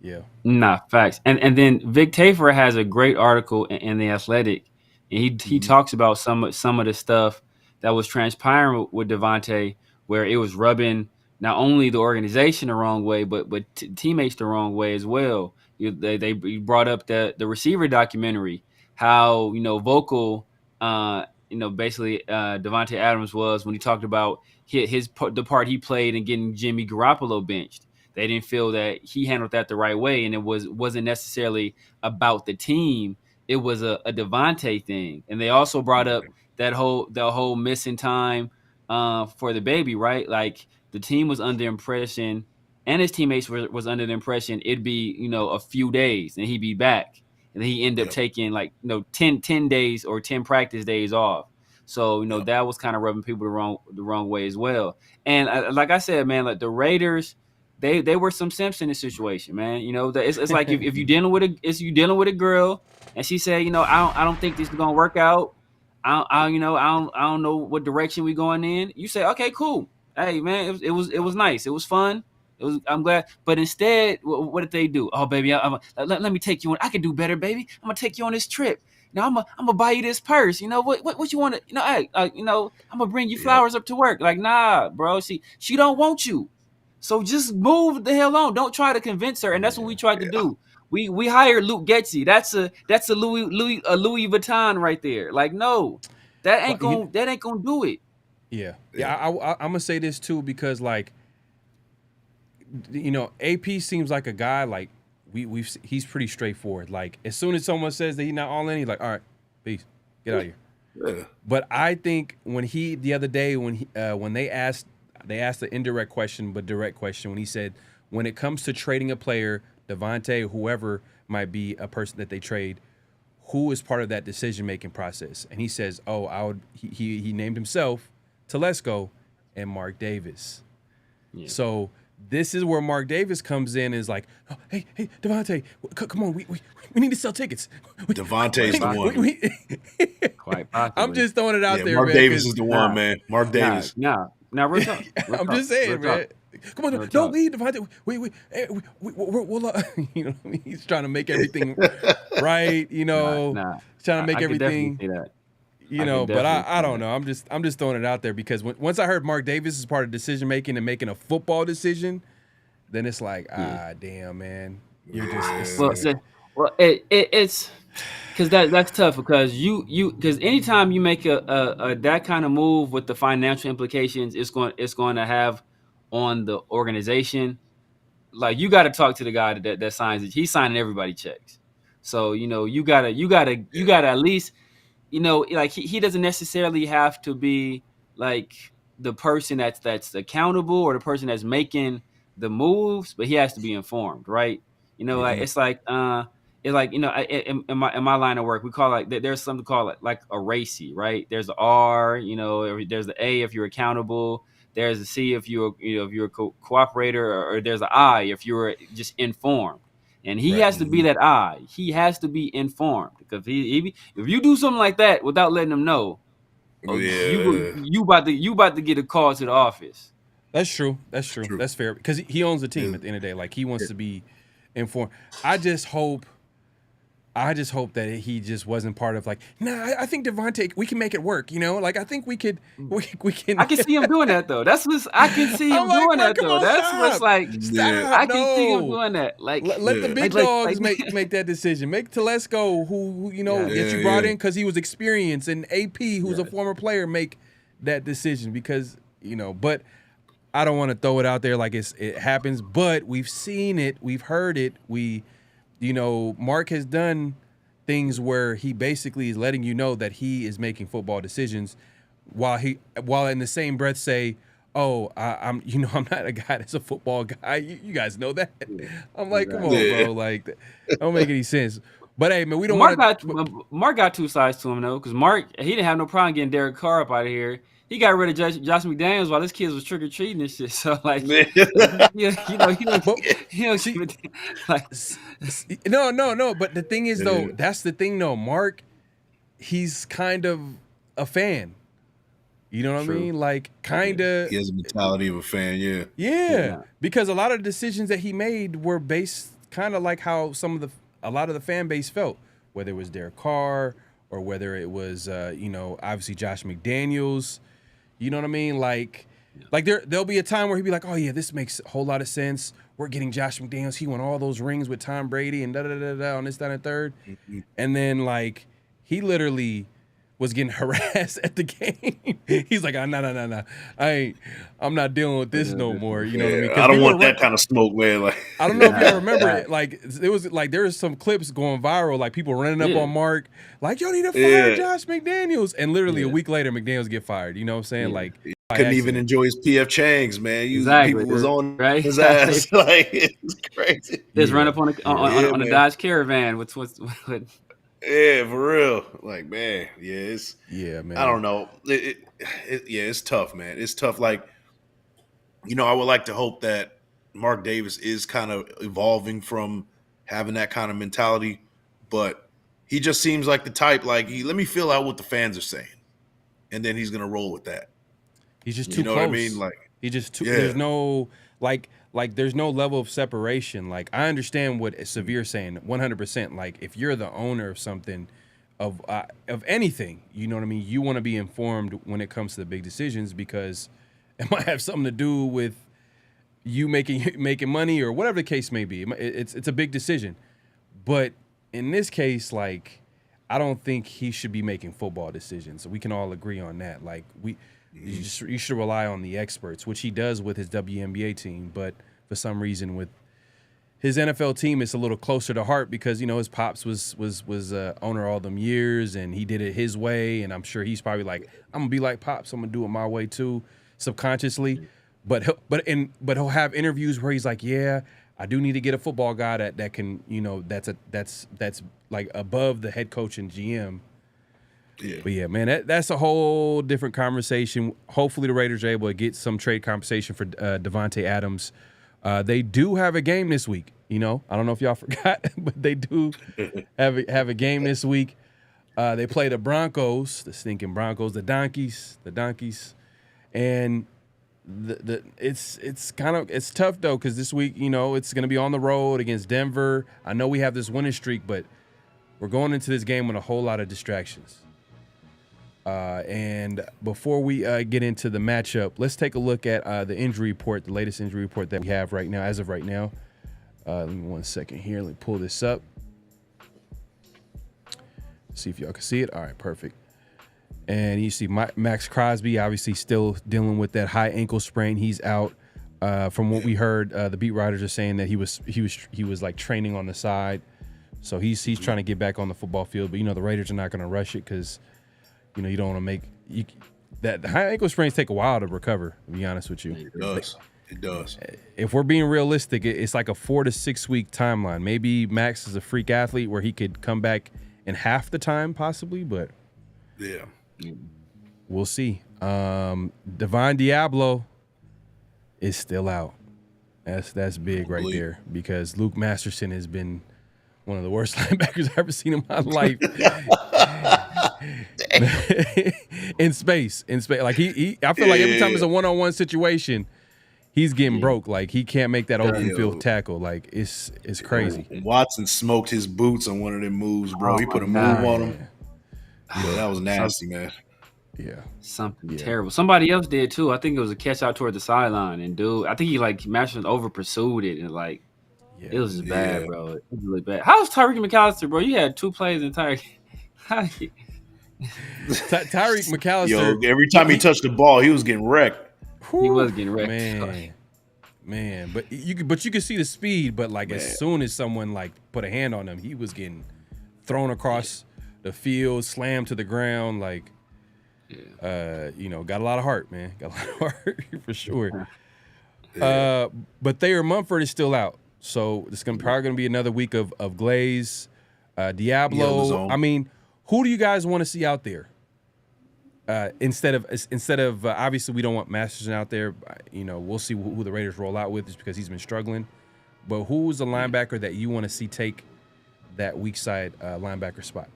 Yeah. Nah, facts. And then Vic Tafur has a great article in The Athletic, and he talks about some of the stuff that was transpiring with Davante, where it was rubbing not only the organization the wrong way, but teammates the wrong way as well. They brought up the receiver documentary, how, you know, vocal, you know, basically Davante Adams was when he talked about the part he played in getting Jimmy Garoppolo benched. They didn't feel that he handled that the right way, and it wasn't necessarily about the team. It was a Davante thing, and they also brought up that whole missing time for the baby, right? Like the team was under the impression, and his teammates was under the impression it'd be, you know, a few days and he'd be back, and then he ended up taking like, you know, 10 days or 10 practice days off. So, you know, that was kind of rubbing people the wrong way as well. And like I said, man, like the Raiders. They were some Simpson in this situation, man. You know, it's like if you're dealing with a girl and she said, you know, I don't think this is gonna work out. I don't know what direction we going in. You say, okay, cool. Hey, man, it was nice. It was fun. I'm glad. But instead, what did they do? Oh, baby, let me take you on. I can do better, baby. I'm gonna take you on this trip. Now I'm gonna buy you this purse. You know what you want to? You know, hey, you know, I'm gonna bring you flowers up to work. Like, nah, bro. She don't want you. So just move the hell on. Don't try to convince her, and that's what we tried to do. We hired Luke Getzey. That's a Louis Vuitton right there. Like, no, that ain't gonna do it. Yeah. I'm gonna say this too, because like, you know, AP seems like a guy like he's pretty straightforward. Like as soon as someone says that he's not all in, he's like, all right, peace, get out of here. Yeah. But I think when the other day when they asked the indirect question but direct question, when he said, when it comes to trading a player, Davante, whoever might be a person that they trade, who is part of that decision-making process? And he says, he named himself, Telesco, and Mark Davis. Yeah. So this is where Mark Davis comes in and is like, oh, hey, Davante, come on, we need to sell tickets. Davante's the one. Quite possibly. I'm just throwing it out there, Mark man. Davis is the one, man. Mark Davis. Now, real talk. I'm just saying, man. Come on, don't leave, Davante. We'll you know, he's trying to make everything right. You know, trying to make everything. You know, but I don't know. I'm just throwing it out there because once I heard Mark Davis is part of decision making and making a football decision, then it's like, damn, man, you're just. It's because that's tough because because anytime you make a that kind of move with the financial implications it's going to have on the organization, like you got to talk to the guy that signs it. He's signing everybody checks, so you know you gotta at least, you know, like he doesn't necessarily have to be like the person that's accountable or the person that's making the moves, but he has to be informed, right? You know, like it's like you know, in my line of work, we call there's something called like a RACI, right? There's the R, you know, there's the A if you're accountable, there's the C if you're a cooperator, or there's the I if you're just informed. And he has to be that I. He has to be informed because if you do something like that without letting him know, you about to get a call to the office. That's true. That's true. That's fair because he owns the team at the end of the day. Like he wants to be informed. I just hope that he just wasn't part of like, nah, I think Davante, we can make it work, you know? Like I think we can. I can see him doing that though. That's what I can see him doing that though. That's what's like. I can see him doing that. Like let the big dogs make that decision. Make Telesco, who you know that you brought in because he was experienced, and AP, who's a former player, make that decision because you know. But I don't want to throw it out there like it happens. But we've seen it, we've heard it. You know, Mark has done things where he basically is letting you know that he is making football decisions while in the same breath say, oh, I'm not a guy that's a football guy. You guys know that. I'm like, come on, bro. Like, that don't make any sense. But hey, man, we don't Mark got two sides to him though, because Mark, he didn't have no problem getting Derek Carr up out of here. He got rid of Josh McDaniels while his kids was trick or treating and shit. So like, no. But the thing is though, that's the thing though. Mark, he's kind of a fan. You know what I mean? Like, kind of. He has a mentality of a fan. Yeah, because a lot of the decisions that he made were based kind of like how a lot of the fan base felt, whether it was Derek Carr or whether it was obviously Josh McDaniels. You know what I mean? Like there'll be a time where he'll be like, oh yeah, this makes a whole lot of sense. We're getting Josh McDaniels. He won all those rings with Tom Brady and da-da-da-da on this, that, and third. Mm-hmm. And then like he literally was getting harassed at the game. He's like, no. I'm not dealing with this no more. You know what I mean? I don't want that kind of smoke, man. Like, I don't know if y'all remember it. Like, it was like there was some clips going viral, like people running up on Mark, like, y'all need to fire Josh McDaniels. And literally a week later, McDaniels get fired. You know what I'm saying? Like, couldn't even enjoy his PF Changs, man. People was on his ass. Like, it's crazy. Just run up on the Dodge Caravan with yeah, for real. Like, man, man. I don't know. It's tough, man. It's tough. Like, I would like to hope that Mark Davis is kind of evolving from having that kind of mentality, but he just seems like the type, like, let me feel out what the fans are saying, and then he's gonna roll with that. He's just too close. What I mean? Like, he just too. There's no there's no level of separation. Like, I understand what Severe's saying 100%. Like, if you're the owner of something, of anything, you know what I mean? You want to be informed when it comes to the big decisions because it might have something to do with you making money or whatever the case may be. It's a big decision. But in this case, like, I don't think he should be making football decisions. So we can all agree on that. Like, you should rely on the experts, which he does with his WNBA team. But for some reason, with his NFL team, it's a little closer to heart because his pops was owner all them years, and he did it his way. And I'm sure he's probably like, I'm gonna be like Pops. I'm gonna do it my way too, subconsciously. But he'll have interviews where he's like, yeah, I do need to get a football guy that can that's like above the head coach and GM. Yeah. But yeah, man, that's a whole different conversation. Hopefully the Raiders are able to get some trade compensation for Davante Adams. They do have a game this week. I don't know if y'all forgot, but they do have a game this week. They play the Broncos, the stinking Broncos, the donkeys, and it's tough though because this week it's going to be on the road against Denver. I know we have this winning streak, but we're going into this game with a whole lot of distractions. And before we get into the matchup, let's take a look at the injury report, the latest injury report that we have right now, as of right now. Let me 1 second here. Let me pull this up. See if y'all can see it. All right, perfect. And you see Max Crosby obviously still dealing with that high ankle sprain. He's out. From what we heard, the beat writers are saying that he was like training on the side, so he's trying to get back on the football field. But the Raiders are not going to rush it because you don't want to make that high ankle sprains take a while to recover. To be honest with you, it does. If we're being realistic, it's like a 4 to 6 week timeline. Maybe Max is a freak athlete where he could come back in half the time, possibly, but yeah, we'll see. Divine Diablo is still out. That's big right there because Luke Masterson has been one of the worst linebackers I've ever seen in my life. in space. Like I feel like every time it's a one-on-one situation, he's getting broke. Like he can't make that open Yo. field tackle. Like it's crazy. Watson smoked his boots on one of them moves, bro. Oh he put a my move God. on him. Yeah, that was nasty, man. Yeah. Something terrible. Somebody else did too. I think it was a catch out toward the sideline, and dude, I think he like Masters over pursued it, and like it was just bad, Yeah. bro. It was really bad. How's Tyreek McAllister, bro? You had 2 plays the entire game. Tyreek McAllister. Yo, every time he touched the ball, he was getting wrecked. He was getting wrecked. Man, but you could see the speed. But like as soon as someone like put a hand on him, he was getting thrown across the field, slammed to the ground. Like, got a lot of heart, man. Got a lot of heart for sure. But Thayer Mumford is still out, so it's probably gonna be another week of Glaze, Diablo. I mean, who do you guys want to see out there? Instead of obviously we don't want Masterson out there. We'll see who the Raiders roll out with, just because he's been struggling. But who's the linebacker that you want to see take that weak side linebacker spot?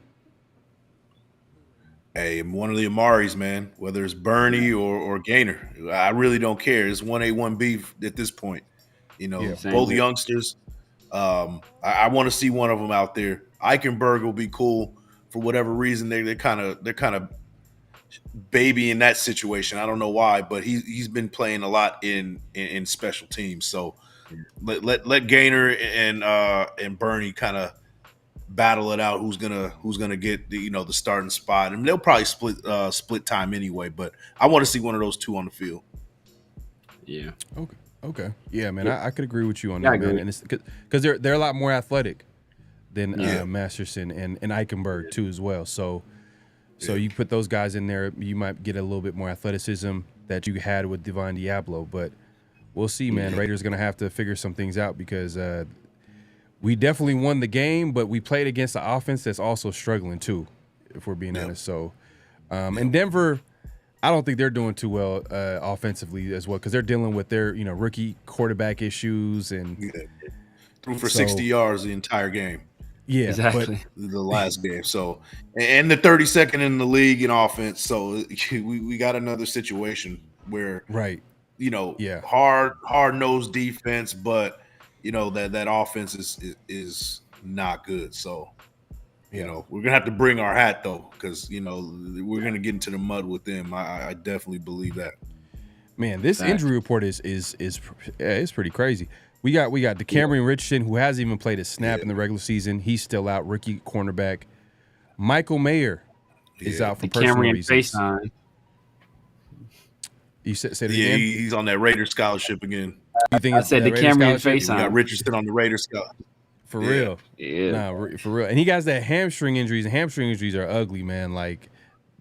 Hey, one of the Amaris, man. Whether it's Bernie or Gaynor, I really don't care. It's 1A, 1B at this point. Both youngsters. I want to see one of them out there. Eichenberg will be cool for whatever reason. They're kind of baby in that situation. I don't know why, but he's been playing a lot in special teams. So let Gaynor and Bernie kind of battle it out. Who's gonna get the starting spot, and they'll probably split time anyway. But I want to see one of those two on the field. Yeah. Okay. Yeah, man. I could agree with you on that, man. And it's because they're a lot more athletic than Masterson and Eichenberg too as well. So you put those guys in there, you might get a little bit more athleticism that you had with Divine Diablo. But we'll see, man. Raiders going to have to figure some things out, because we definitely won the game, but we played against the offense that's also struggling too, if we're being honest. So, and Denver, I don't think they're doing too well offensively as well, because they're dealing with their rookie quarterback issues and threw for 60 yards the entire game. Yeah, exactly. The last game. So, and the 32nd in the league in offense. So we got another situation where, hard nosed defense, but that offense is not good. So, we're gonna have to bring our hat though, because we're gonna get into the mud with them. I definitely believe that. Man, this injury report is pretty crazy. We got DeCamerion Richardson, who hasn't even played a snap in the regular season. He's still out. Rookie cornerback. Michael Mayer is out for personal reasons. You say it again? He's on that Raiders scholarship again. You think I said DeCamerion FaceTime. We got Richardson on the Raiders scholarship. For real. Yeah. Nah, for real. And he has that hamstring injuries, and hamstring injuries are ugly, man. Like,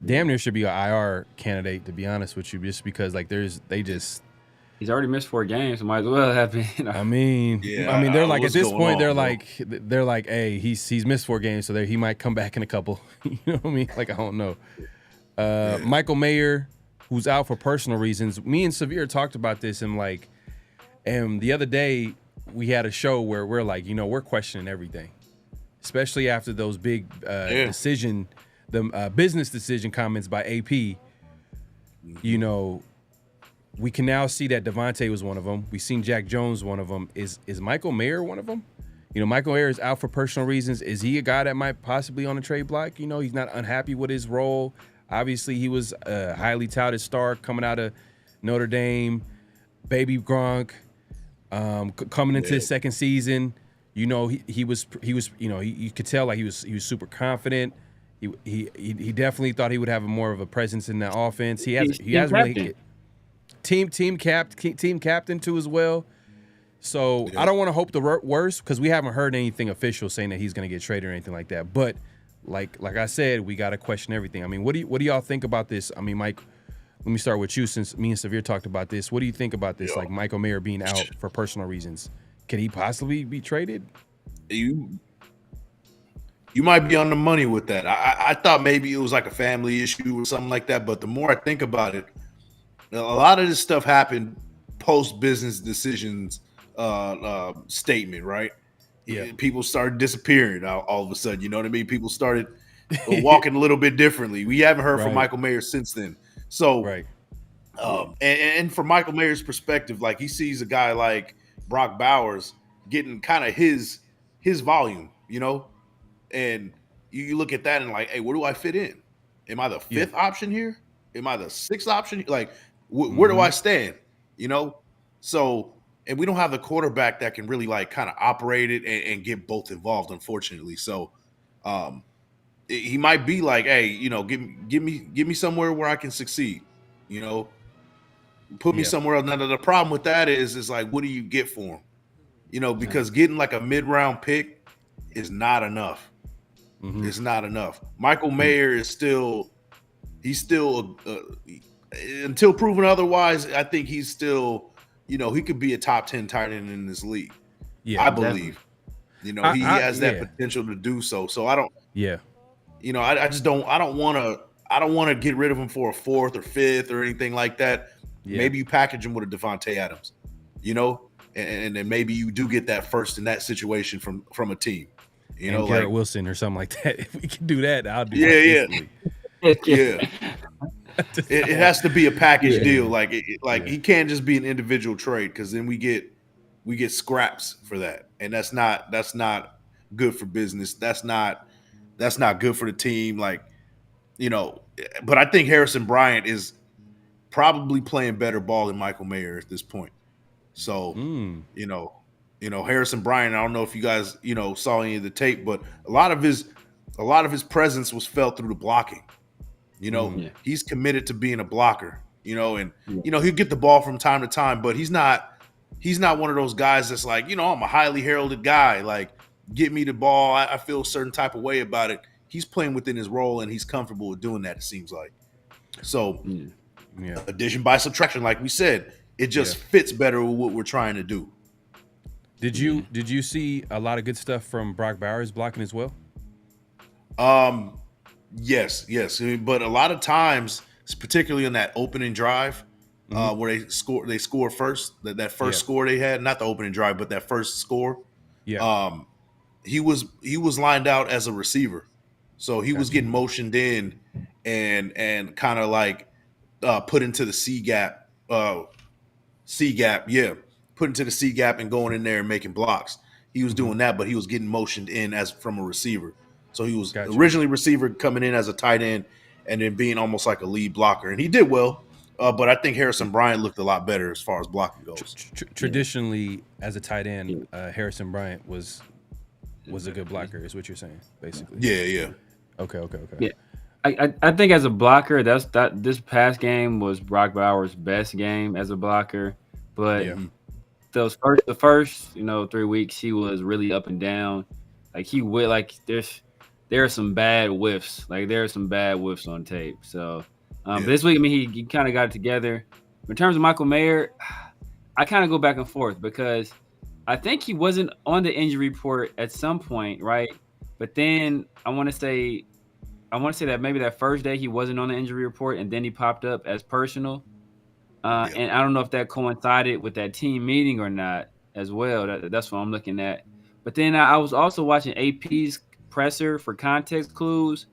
damn near should be an IR candidate, to be honest with you, just because he's already missed 4 games. So might as well have been. I mean, they're like, at this point, they're like, hey, he's missed 4 games, so he might come back in a couple. You know what I mean? Like, I don't know. Michael Mayer, who's out for personal reasons. Me and Severe talked about this, and the other day we had a show where we're like, we're questioning everything, especially after those big business decision comments by AP. We can now see that Davante was one of them. We've seen Jack Jones one of them. Is Michael Mayer one of them? Michael Mayer is out for personal reasons. Is he a guy that might possibly on the trade block? He's not unhappy with his role. Obviously, he was a highly touted star coming out of Notre Dame, baby Gronk, coming into his second season. He was you could tell like he was super confident. He definitely thought he would have more of a presence in the offense. He has really team captain too as well. So I don't want to hope the worst, because we haven't heard anything official saying that he's going to get traded or anything like that. But like I said, we got to question everything. I mean, what do y'all think about this? I mean, Mike, let me start with you, since me and Severe talked about this. What do you think about this? Like Michael Mayer being out for personal reasons, can he possibly be traded? You might be on the money with that. I thought maybe it was like a family issue or something like that. But the more I think about it, a lot of this stuff happened post business decisions statement, right? Yeah. People started disappearing all of a sudden. You know what I mean? People started walking a little bit differently. We haven't heard from Michael Mayer since then. So And from Michael Mayer's perspective, like he sees a guy like Brock Bowers getting kind of his volume, and you look at that and like, hey, where do I fit in? Am I the fifth option here? Am I the sixth option? Like, where do I stand? So, and we don't have the quarterback that can really like kind of operate it and get both involved, unfortunately. So, he might be like, hey, give me somewhere where I can succeed. Put me somewhere else. Now, the problem with that is like, what do you get for him? Because getting like a mid-round pick is not enough. It's not enough. Michael Mayer is still until proven otherwise, I think he's still, he could be a top 10 tight end in this league. Yeah, I believe. He has that potential to do so. So I don't. Yeah. I just don't. I don't want to get rid of him for a fourth or fifth or anything like that. Yeah. Maybe you package him with a Davante Adams, and then maybe you do get that first in that situation from a team. And Garrett Wilson or something like that. If we can do that, I'll do it. Yeah. It has to be a package deal. Like he can't just be an individual trade, because then we get scraps for that, and that's not good for business. That's not good for the team. But I think Harrison Bryant is probably playing better ball than Michael Mayer at this point. So Harrison Bryant, I don't know if you guys saw any of the tape, but a lot of his presence was felt through the blocking. He's committed to being a blocker, and he'll get the ball from time to time, but he's not one of those guys that's like, I'm a highly heralded guy. Like, get me the ball. I feel a certain type of way about it. He's playing within his role, and he's comfortable with doing that, it seems like. So, addition by subtraction, like we said, it just fits better with what we're trying to do. Did you see a lot of good stuff from Brock Bowers blocking as well? Yes. But a lot of times, particularly on that opening drive, where they score first, that first score they had, not the opening drive, but that first score. Yeah. He was lined out as a receiver, so he was getting motioned in and kind of like put into the C gap. Put into the C gap and going in there and making blocks. He was doing that, but he was getting motioned in as from a receiver. So he was originally receiver coming in as a tight end and then being almost like a lead blocker. And he did well, but I think Harrison Bryant looked a lot better as far as blocking goes. Traditionally, as a tight end, Harrison Bryant was a good blocker, is what you're saying, basically. Yeah. Okay. Yeah. I think as a blocker, this past game was Brock Bowers' best game as a blocker. But the first 3 weeks, he was really up and down. Like there are some bad whiffs. Like there are some bad whiffs on tape. So this week, I mean, he kind of got it together. In terms of Michael Mayer, I kind of go back and forth because I think he wasn't on the injury report at some point, right? But then I want to say that maybe that first day he wasn't on the injury report, and then he popped up as personal. And I don't know if that coincided with that team meeting or not as well. That's what I'm looking at. But then I was also watching AP's presser for context clues.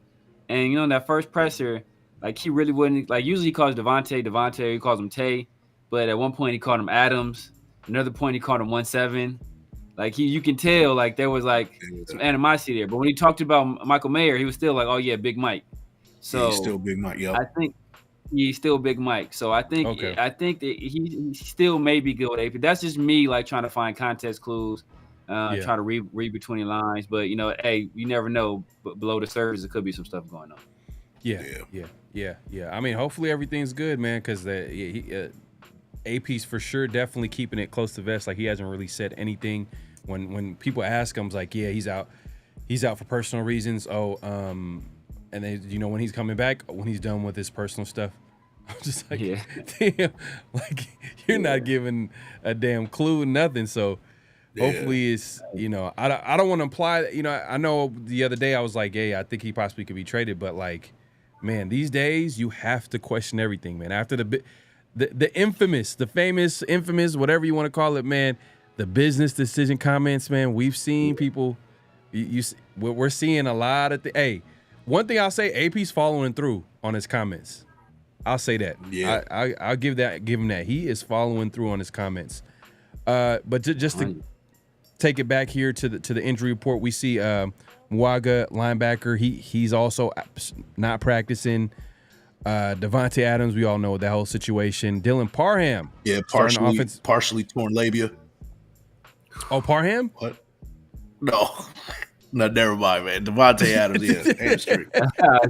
And, in that first presser, like he really wouldn't – like usually he calls Davante, he calls him Tay. But at one point he called him Adams. Another point he called him 1-7. Like you can tell like there was like some animosity there. But when he talked about Michael Mayer, he was still like, oh, yeah, Big Mike. So he's still Big Mike, I think he's still Big Mike. So I think that he still may be good with AP. That's just me like trying to find context clues, try to read between the lines. But hey, you never know. But below the surface, there could be some stuff going on. Yeah. I mean, hopefully everything's good, man. Because AP's for sure definitely keeping it close to vest. Like he hasn't really said anything. When people ask him, it's like, yeah, he's out for personal reasons. And then, when he's coming back, when he's done with his personal stuff, I'm just like, damn, like you're not giving a damn clue, nothing. So hopefully it's, I don't want to imply that, I know the other day I was like, hey, I think he possibly could be traded, but like, man, these days you have to question everything, man. After the famous, whatever you want to call it, man, the business decision comments, man, we've seen people, we're seeing a lot of Hey, one thing I'll say, AP's following through on his comments. I'll say that. Yeah. I'll give him that. He is following through on his comments. But just to take it back here to the injury report, we see Mwaga, linebacker. He's also not practicing. Davante Adams, we all know that whole situation. Dylan Parham. Yeah, partially torn labia. Oh, Parham? What? No. No, never mind, man. Davante Adams, yeah, hamstring.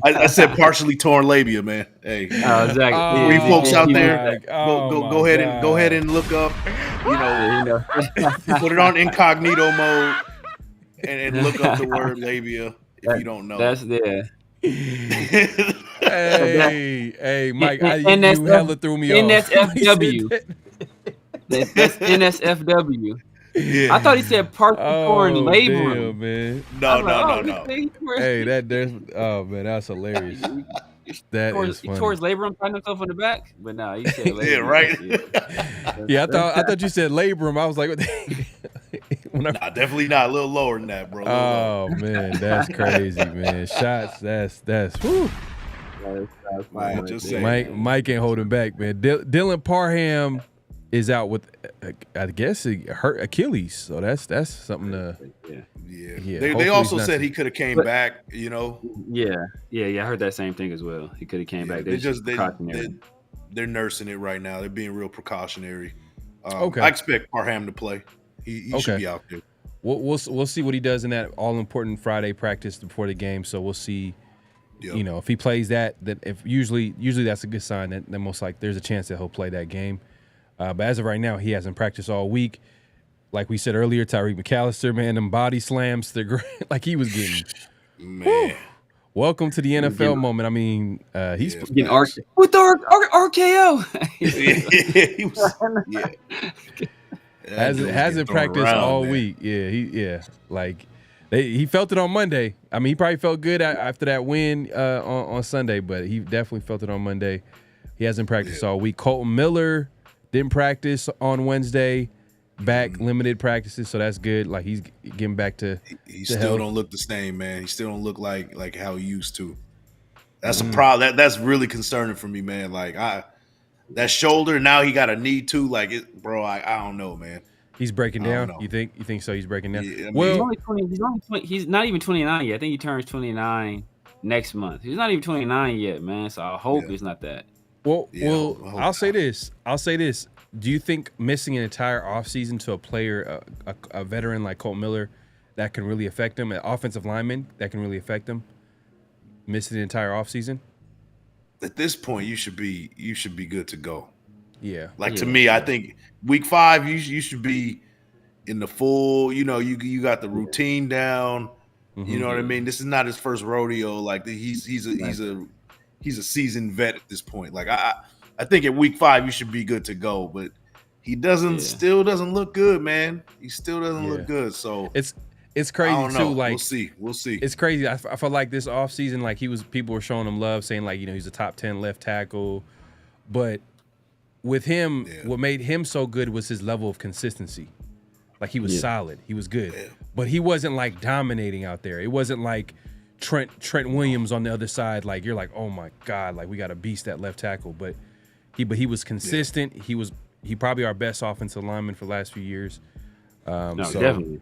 I said partially torn labia, man. Hey, exactly. you folks out there, go ahead and look up. Put it on incognito mode and look up the word labia if you don't know. That's there. Hey, Mike, you hella threw me off. NSFW. That's NSFW. Yeah. I thought he said partially torn labrum. Damn, man. No. Hey, that's hilarious. That is funny. He tore his labrum, tied himself in the back, but no, he said labrum. Yeah, right. Yeah, I thought you said labrum. I was like, nah, definitely not. A little lower than that, bro. Oh man, that's crazy, man. Shots, that's whew. Man, just saying. Mike ain't holding back, man. Dylan Parham is out with, I guess, hurt Achilles. So that's something to. Yeah. They also said he could have came back. Yeah. I heard that same thing as well. He could have came back. They're nursing it right now. They're being real precautionary. Okay. I expect Parham to play. He should be out there. We'll see what he does in that all important Friday practice before the game. So we'll see. Yep. If he plays that, then if usually that's a good sign that most like there's a chance that he'll play that game. But as of right now, he hasn't practiced all week. Like we said earlier, Tyree McAllister, man, them body slams, they're great. Like he was getting. Man. Whew. Welcome to the NFL moment. I mean, he's getting with the RKO. He was, hasn't practiced all week. Yeah, like he felt it on Monday. I mean, he probably felt good after that win on Sunday, but he definitely felt it on Monday. He hasn't practiced all week. Colton Miller didn't practice on Wednesday. Back limited practices, so that's good. Like he's getting back to. He still don't look the same, man. He still don't look like how he used to. That's a problem. That's really concerning for me, man. Like that shoulder. Now he got a knee too. Like it, bro. I don't know, man. He's breaking down. You think so? He's breaking down. Yeah, well, he's not even 29 yet. I think he turns 29 next month. He's not even 29 yet, man. So I hope it's not that. Well, I'll say this. Do you think missing an entire offseason to a player, a veteran like Colt Miller, that can really affect him, an offensive lineman that can really affect him, missing the entire offseason? At this point, you should be good to go. Yeah. To me, I think week 5, you should be in the full. You got the routine down. Mm-hmm. You know what I mean? This is not his first rodeo. Like he's a seasoned vet at this point. Like I think at week 5 you should be good to go, but he still doesn't look good, man. He still doesn't look good. So it's crazy I don't know. too. Like we'll see. It's crazy. I felt like this offseason, like people were showing him love, saying like he's a top 10 left tackle, but with him, what made him so good was his level of consistency. Like he was solid, he was good, but he wasn't like dominating out there. It wasn't like Trent Williams on the other side. Like you're like, oh my god, like we got a beast at left tackle, but he was consistent. Yeah. He probably our best offensive lineman for the last few years. Definitely,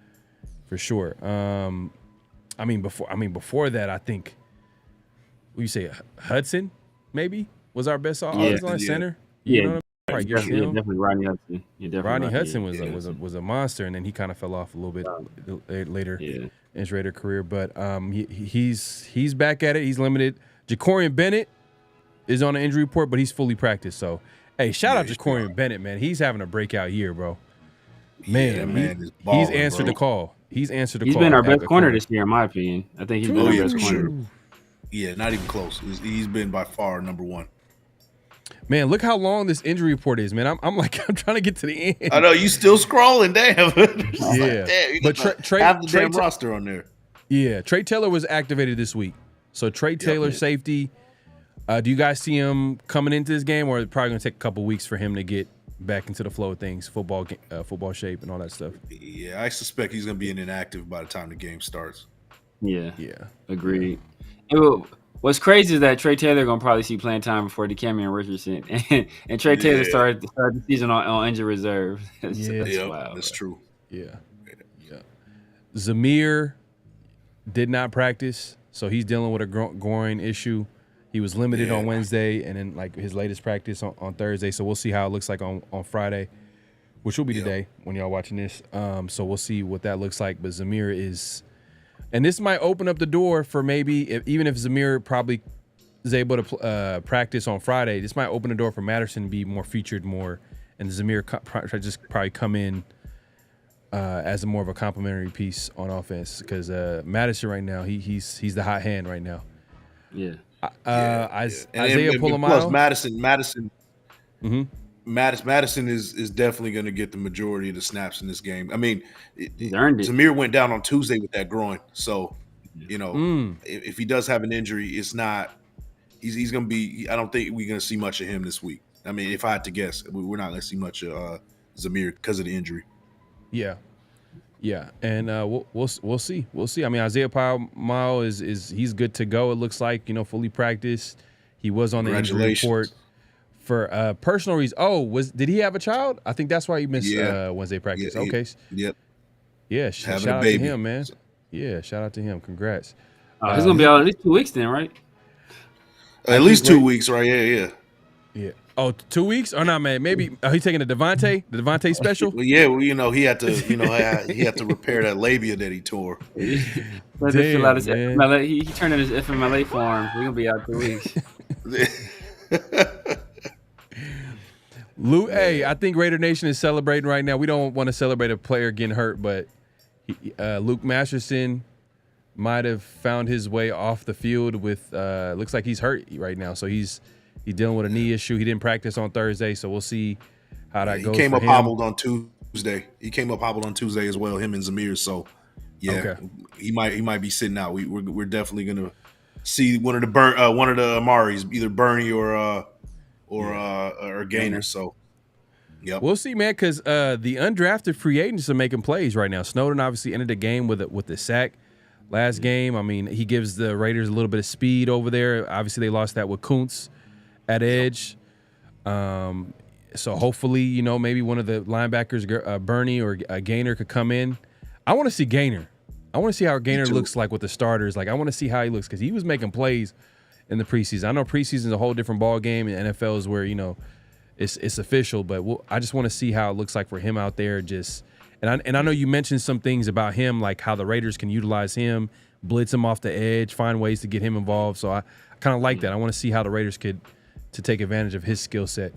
for sure. Before that, I think you say Hudson maybe was our best offensive line center. You know what I mean? Definitely Rodney Hudson. Rodney Hudson was a monster, and then he kind of fell off a little bit later in his Raider career. But he's back at it. He's limited. Jacorian Bennett is on the injury report, but he's fully practiced. So, hey, shout out to Jacorian Bennett, man. He's having a breakout year, bro. Man, he's answered the call. He's answered the call. He's been our best corner this year, in my opinion. I think he's been our best corner. Sure. Yeah, not even close. He's been by far number 1. Man, look how long this injury report is, man. I'm trying to get to the end. I know you still scrolling, damn. But Trey have the damn roster on there. Yeah, Trey Taylor was activated this week. So Trey Taylor, safety. Do you guys see him coming into this game, or it's probably going to take a couple weeks for him to get back into the flow of things, football shape, and all that stuff? Yeah, I suspect he's going to be inactive by the time the game starts. Yeah. Agreed. Yeah. What's crazy is that Trey Taylor gonna probably see playing time before DeCamerion Richardson, and Trey Taylor started the season on injured reserve. That's wild. That's true. Yeah. Zamir did not practice, so he's dealing with a groin issue. He was limited on Wednesday, and then like his latest practice on Thursday. So we'll see how it looks like on Friday, which will be today when y'all watching this. So we'll see what that looks like. But Zamir is, and this might open up the door for maybe even if Zamir probably is able to practice on Friday, this might open the door for Madison to be more featured more, and Zamir just probably come in as more of a complimentary piece on offense because Madison right now he's the hot hand right now. Yeah. Isaiah Polamalu. Plus Madison is definitely going to get the majority of the snaps in this game. I mean, Zamir went down on Tuesday with that groin, so if he does have an injury, it's not. He's going to be. I don't think we're going to see much of him this week. I mean, if I had to guess, we're not going to see much of Zamir because of the injury. Yeah, and we'll see. We'll see. I mean, Isaiah Polamalu is he's good to go. It looks like fully practiced. He was on the injury report for personal reasons. Did he have a child? I think that's why he missed Wednesday practice. Okay. Yep. Yeah, shout out to him, man. Yeah, shout out to him. Congrats. He's gonna be out at least 2 weeks then, right? At least 2 weeks, right? Yeah. Oh, 2 weeks? Or not, man? Maybe he's taking the Davante special. Well, he had to, he had to repair that labia that he tore. He turned in his FMLA form. We're gonna be out 2 weeks. I think Raider Nation is celebrating right now. We don't want to celebrate a player getting hurt, but Luke Masterson might have found his way off the field with. Looks like he's hurt right now, so he's dealing with a knee issue. He didn't practice on Thursday, so we'll see how that goes. He came up hobbled on Tuesday. He came up hobbled on Tuesday as well, him and Zamir. So, he might be sitting out. We're definitely gonna see one of the Amaris, either Bernie or Gainer. So, we'll see, man. Because the undrafted free agents are making plays right now. Snowden obviously ended the game with the sack last game. I mean, he gives the Raiders a little bit of speed over there. Obviously, they lost that with Kuntz at edge. So hopefully, maybe one of the linebackers, Bernie or Gainer, could come in. I want to see Gainer. I want to see how Gainer looks like with the starters. Like, I want to see how he looks because he was making plays in the preseason. I know preseason is a whole different ball game, and NFL is where it's official. But I just want to see how it looks like for him out there. And I know you mentioned some things about him, like how the Raiders can utilize him, blitz him off the edge, find ways to get him involved. So I kind of like that. I want to see how the Raiders could to take advantage of his skill set.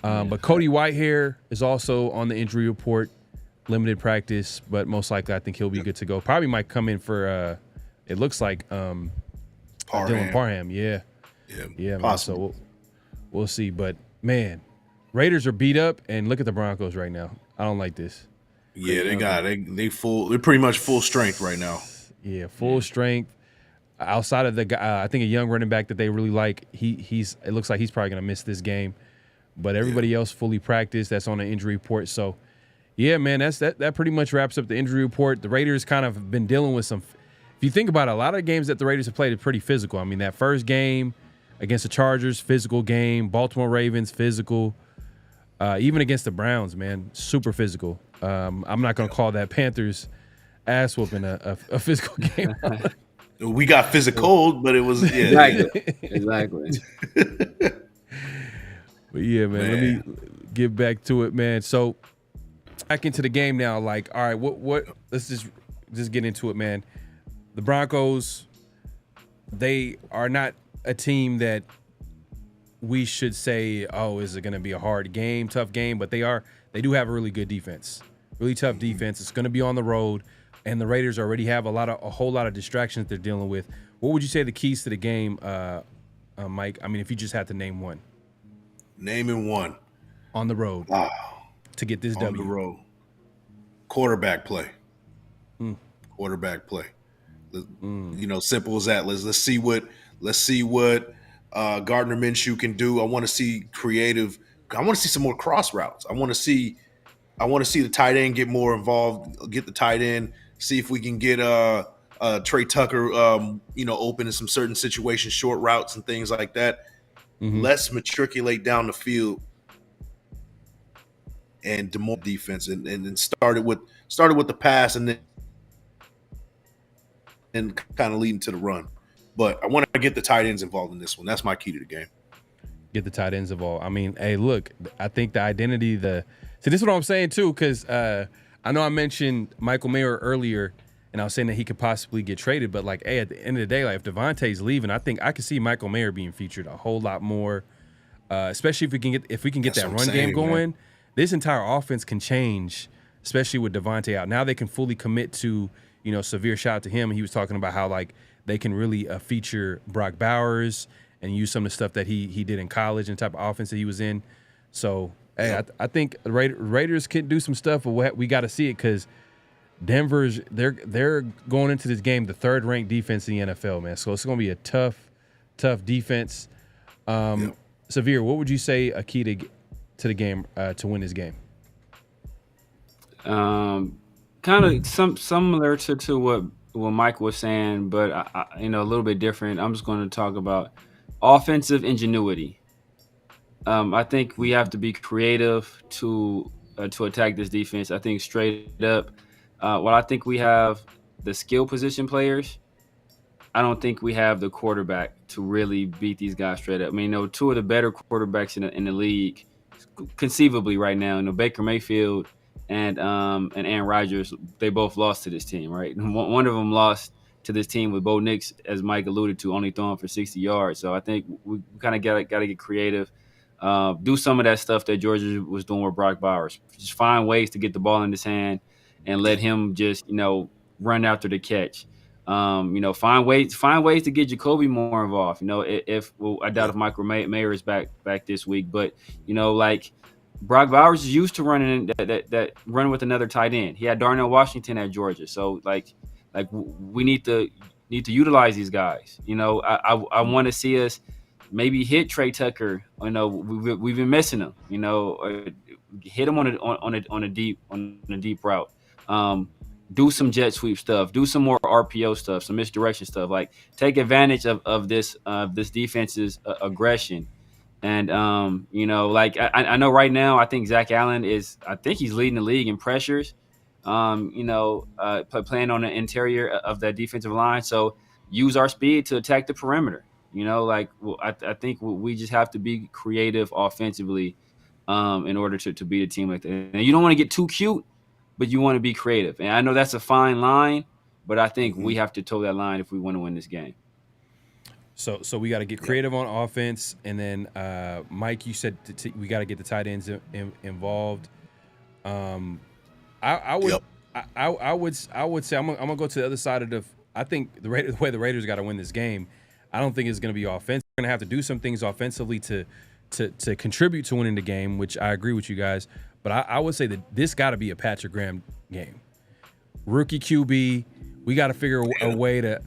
But Cody Whitehair is also on the injury report, limited practice, but most likely I think he'll be good to go. Probably might come in for it looks like Dylan Parham. Yeah, man. So we'll see. But man, Raiders are beat up, and look at the Broncos right now. I don't like this. Yeah, they're pretty much full strength right now. Yeah, full strength. Outside of the guy, I think a young running back that they really like, it looks like he's probably going to miss this game. But everybody else fully practiced. That's on the injury report. So, yeah, man, that pretty much wraps up the injury report. The Raiders kind of been dealing with some. If you think about it, a lot of the games that the Raiders have played are pretty physical. I mean, that first game against the Chargers, physical game. Baltimore Ravens, physical. Even against the Browns, man, super physical. I'm not going to call that Panthers ass whooping a physical game. We got physical, but it was exactly. But yeah, man, let me get back to it, man. So back into the game now. Like, all right, what? Let's just get into it, man. The Broncos, they are not a team that we should say, oh, is it going to be a hard game, tough game? But they do have a really good defense, really tough defense. It's going to be on the road. And the Raiders already have a whole lot of distractions they're dealing with. What would you say the keys to the game, Mike? I mean, if you just had to name one. Naming one. On the road. Wow. To get this W. On the road. Quarterback play. Quarterback play. Simple as that. Let's see what Gardner Minshew can do. I want to see creative. I want to see some more cross routes. I want to see the tight end get more involved. Get the tight end. See if we can get Trey Tucker, open in some certain situations, short routes and things like that. Let's matriculate down the field and demoralize defense, and started with the pass, and then kind of leading to the run. But I want to get the tight ends involved in this one. That's my key to the game. Get the tight ends involved. I mean, hey, look, I think the identity, so this is what I'm saying too, because I know I mentioned Michael Mayer earlier, and I was saying that he could possibly get traded, but like, hey, at the end of the day, like if Davante's leaving, I think I could see Michael Mayer being featured a whole lot more, especially if we can get that run game going. Man. This entire offense can change, especially with Davante out. Now they can fully commit to, severe shout out to him. He was talking about how like they can really feature Brock Bowers and use some of the stuff that he did in college and the type of offense that he was in. So, hey, I think the Raiders can do some stuff, but we got to see it because Denver's they're going into this game the third ranked defense in the NFL, man. So it's going to be a tough defense. Severe, what would you say a key to the game to win this game? Kind of similar to what Mike was saying, but a little bit different. I'm just going to talk about offensive ingenuity. I think we have to be creative to attack this defense. I think straight up, while I think we have the skill position players, I don't think we have the quarterback to really beat these guys straight up. I mean, two of the better quarterbacks in the league, conceivably right now, Baker Mayfield and Aaron Rodgers, they both lost to this team, right? One of them lost to this team with Bo Nix, as Mike alluded to, only throwing for 60 yards. So I think we kind of got to get creative, do some of that stuff that Georgia was doing with Brock Bowers. Just find ways to get the ball in his hand and let him just, run after the catch. Find ways to get Jacoby more involved. I doubt if Michael Mayer is back this week, but Brock Bowers is used to running that running with another tight end. He had Darnell Washington at Georgia, so we need to utilize these guys. I want to see us maybe hit Trey Tucker. We've been missing him. Hit him on a deep route. Do some jet sweep stuff. Do some more RPO stuff. Some misdirection stuff. Like take advantage of this defense's aggression. And I know right now I think Zach Allen he's leading the league in pressures. Playing on the interior of that defensive line. So use our speed to attack the perimeter. I think we just have to be creative offensively in order to beat a team like that. And you don't want to get too cute, but you want to be creative. And I know that's a fine line, but I think we have to toe that line if we want to win this game. So we got to get creative on offense, and then Mike, you said we got to get the tight ends involved. I would say I'm gonna go to the other side of the. I think the way the Raiders got to win this game, I don't think it's gonna be offensive. We're gonna have to do some things offensively to contribute to winning the game, which I agree with you guys. But I would say that this got to be a Patrick Graham game. Rookie QB, we got to figure a way to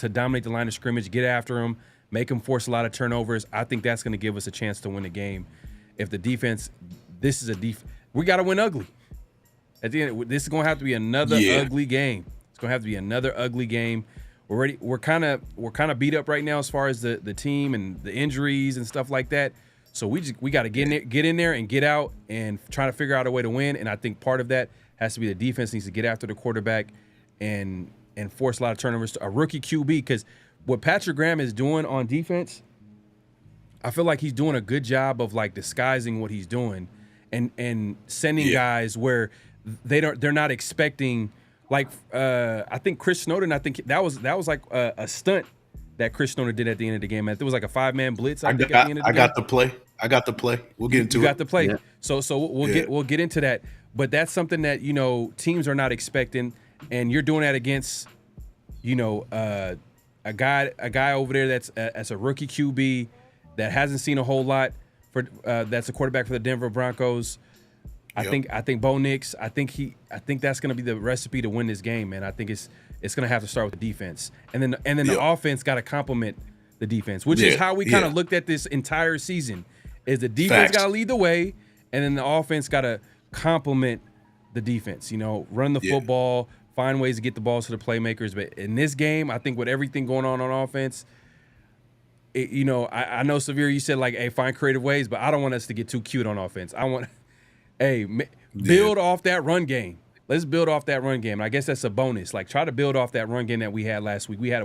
dominate the line of scrimmage, get after him, make him force a lot of turnovers. I think that's going to give us a chance to win the game. If the defense, we got to win ugly. At the end, this is going to have to be another ugly game. It's going to have to be another ugly game. We're kind of beat up right now as far as the team and the injuries and stuff like that. So we got to get in there and get out and try to figure out a way to win. And I think part of that has to be the defense needs to get after the quarterback and force a lot of turnovers to a rookie QB, because what Patrick Graham is doing on defense, I feel like he's doing a good job of disguising what he's doing and sending guys where they're not expecting. I think Chris Snowden, I think that was like a stunt that Chris Snowden did at the end of the game. There was like a 5-man blitz. I got the play. We'll get into it. You got the play. Yeah. So we'll get into that. But that's something that teams are not expecting, and you're doing that against a guy over there that's a rookie QB that hasn't seen a whole lot for that's a quarterback for the Denver Broncos. I think Bo Nix. I think that's going to be the recipe to win this game, man. I think it's going to have to start with the defense, and then the offense got to complement the defense, which is how we kind of looked at this entire season. Is the defense got to lead the way, and then the offense got to complement the defense. Run the football, find ways to get the balls to the playmakers. But in this game, I think with everything going on offense, I know, Severe, you said, like, hey, find creative ways, but I don't want us to get too cute on offense. I want, build off that run game. Let's build off that run game. And I guess that's a bonus. Like, try to build off that run game that we had last week. We had,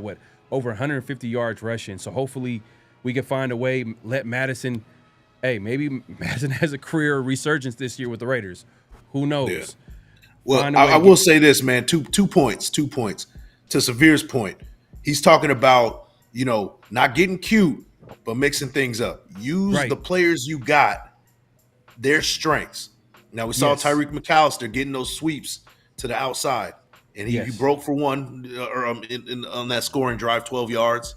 over 150 yards rushing. So hopefully we can find a way, let Madison, maybe Madison has a career resurgence this year with the Raiders. Who knows? Yeah. Well, I will say this, man, two points. To Severe's point, he's talking about, not getting cute, but mixing things up. Use the players you got, their strengths. Now, we saw Tyreek McAllister getting those sweeps to the outside, and he broke for one on that scoring drive, 12 yards.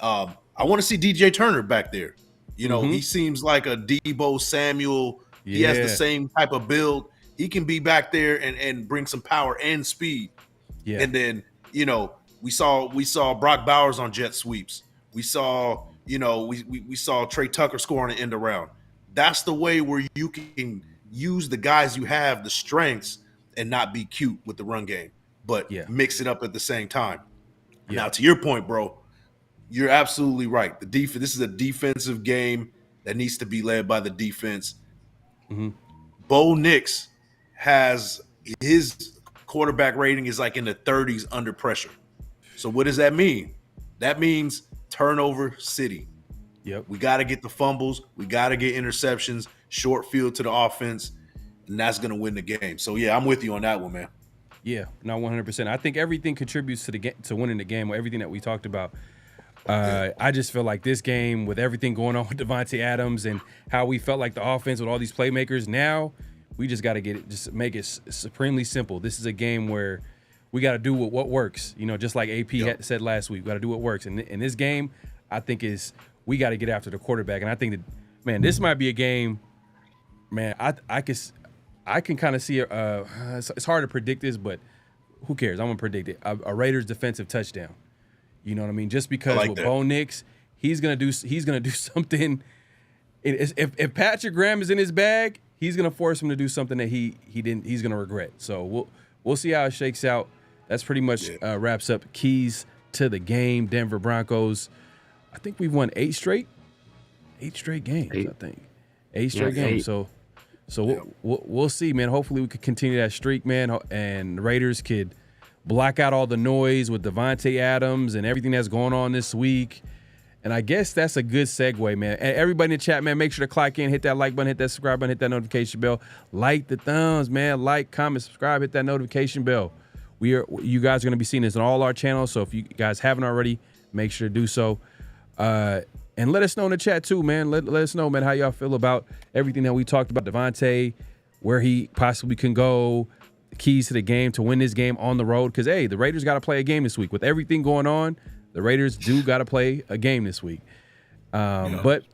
I want to see DJ Turner back there. He seems like a Debo Samuel. Yeah. He has the same type of build. He can be back there and bring some power and speed. Yeah. And then, we saw Brock Bowers on jet sweeps. We saw, we saw Trey Tucker score on the end around. That's the way where you can use the guys you have, the strengths, and not be cute with the run game, but mix it up at the same time. Yeah. Now, to your point, bro, you're absolutely right. This is a defensive game that needs to be led by the defense. Mm-hmm. Bo Nix has his quarterback rating is like in the 30s under pressure. So what does that mean? That means turnover city. Yep. We got to get the fumbles. We got to get interceptions, short field to the offense, and that's going to win the game. So, yeah, I'm with you on that one, man. Yeah, no, 100%. I think everything contributes to winning the game, or everything that we talked about. I just feel like this game, with everything going on with Davante Adams and how we felt like the offense with all these playmakers, now we just got to make it supremely simple. This is a game where we got to do what works. Just like AP said last week, we got to do what works. And in this game, I think we got to get after the quarterback. And I think that, man, this might be a game, man, I can kind of see it. It's hard to predict this, but who cares? I'm going to predict it. A Raiders defensive touchdown. You know what I mean? Just because with Bo Nix, he's gonna do something. If Patrick Graham is in his bag, he's gonna force him to do something that he didn't. He's gonna regret. So we'll see how it shakes out. That's pretty much wraps up keys to the game. Denver Broncos. I think we've won 8 straight games. I think 8 straight games. So we'll see, man. Hopefully we could continue that streak, man, and the Raiders could block out all the noise with Davante Adams and everything that's going on this week. And I guess that's a good segue, man. And everybody in the chat, man, make sure to clock in, hit that like button, hit that subscribe button, hit that notification bell. Like the thumbs, man. Like, comment, subscribe, hit that notification bell. You guys are going to be seeing this on all our channels, so if you guys haven't already, make sure to do so. And let us know in the chat too, man. Let us know, man, how y'all feel about everything that we talked about. Davante, where he possibly can go, keys to the game to win this game on the road. Because, hey, the Raiders got to play a game this week. With everything going on, the Raiders do got to play a game this week. But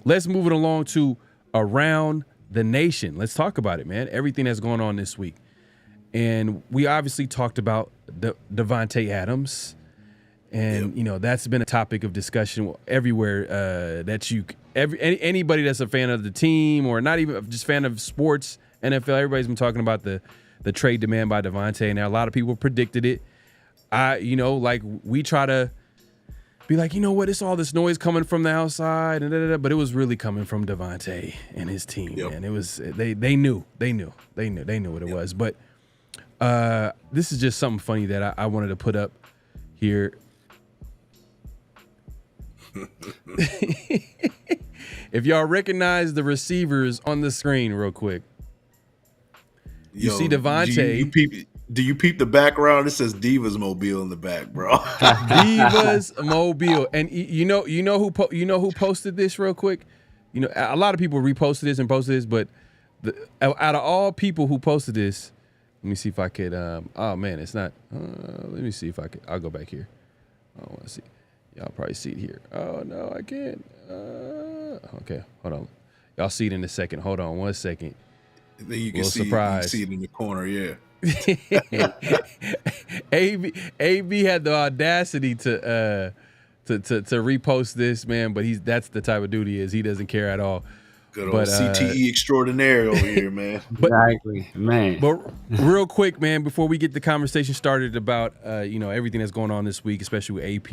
let's move it along to Around the Nation. Let's talk about it, man. Everything that's going on this week. And we obviously talked about Davante Adams. And, that's been a topic of discussion everywhere anybody that's a fan of the team or not even just fan of sports, NFL, everybody's been talking about the trade demand by Davante, and a lot of people predicted it. We try to be like, it's all this noise coming from the outside, but it was really coming from Davante and his team, man. It was they knew what it was. But this is just something funny that I wanted to put up here. If y'all recognize the receivers on the screen real quick. You see Davante. Do you peep the background? It says Diva's Mobile in the back, bro. Diva's Mobile, and you know who posted this real quick. A lot of people reposted this and posted this, but out of all people who posted this, let me see if I could. Oh man, it's not. Let me see if I could. I'll go back here. I want to see. Y'all probably see it here. Oh no, I can't. Okay, hold on. Y'all see it in a second. Hold on 1 second. Then you can see it in the corner, yeah. AB had the audacity to repost this, man, but that's the type of dude he is. He doesn't care at all. Good old But, CTE extraordinaire over here, man. Exactly, man. But real quick, man, before we get the conversation started about everything that's going on this week, especially with AP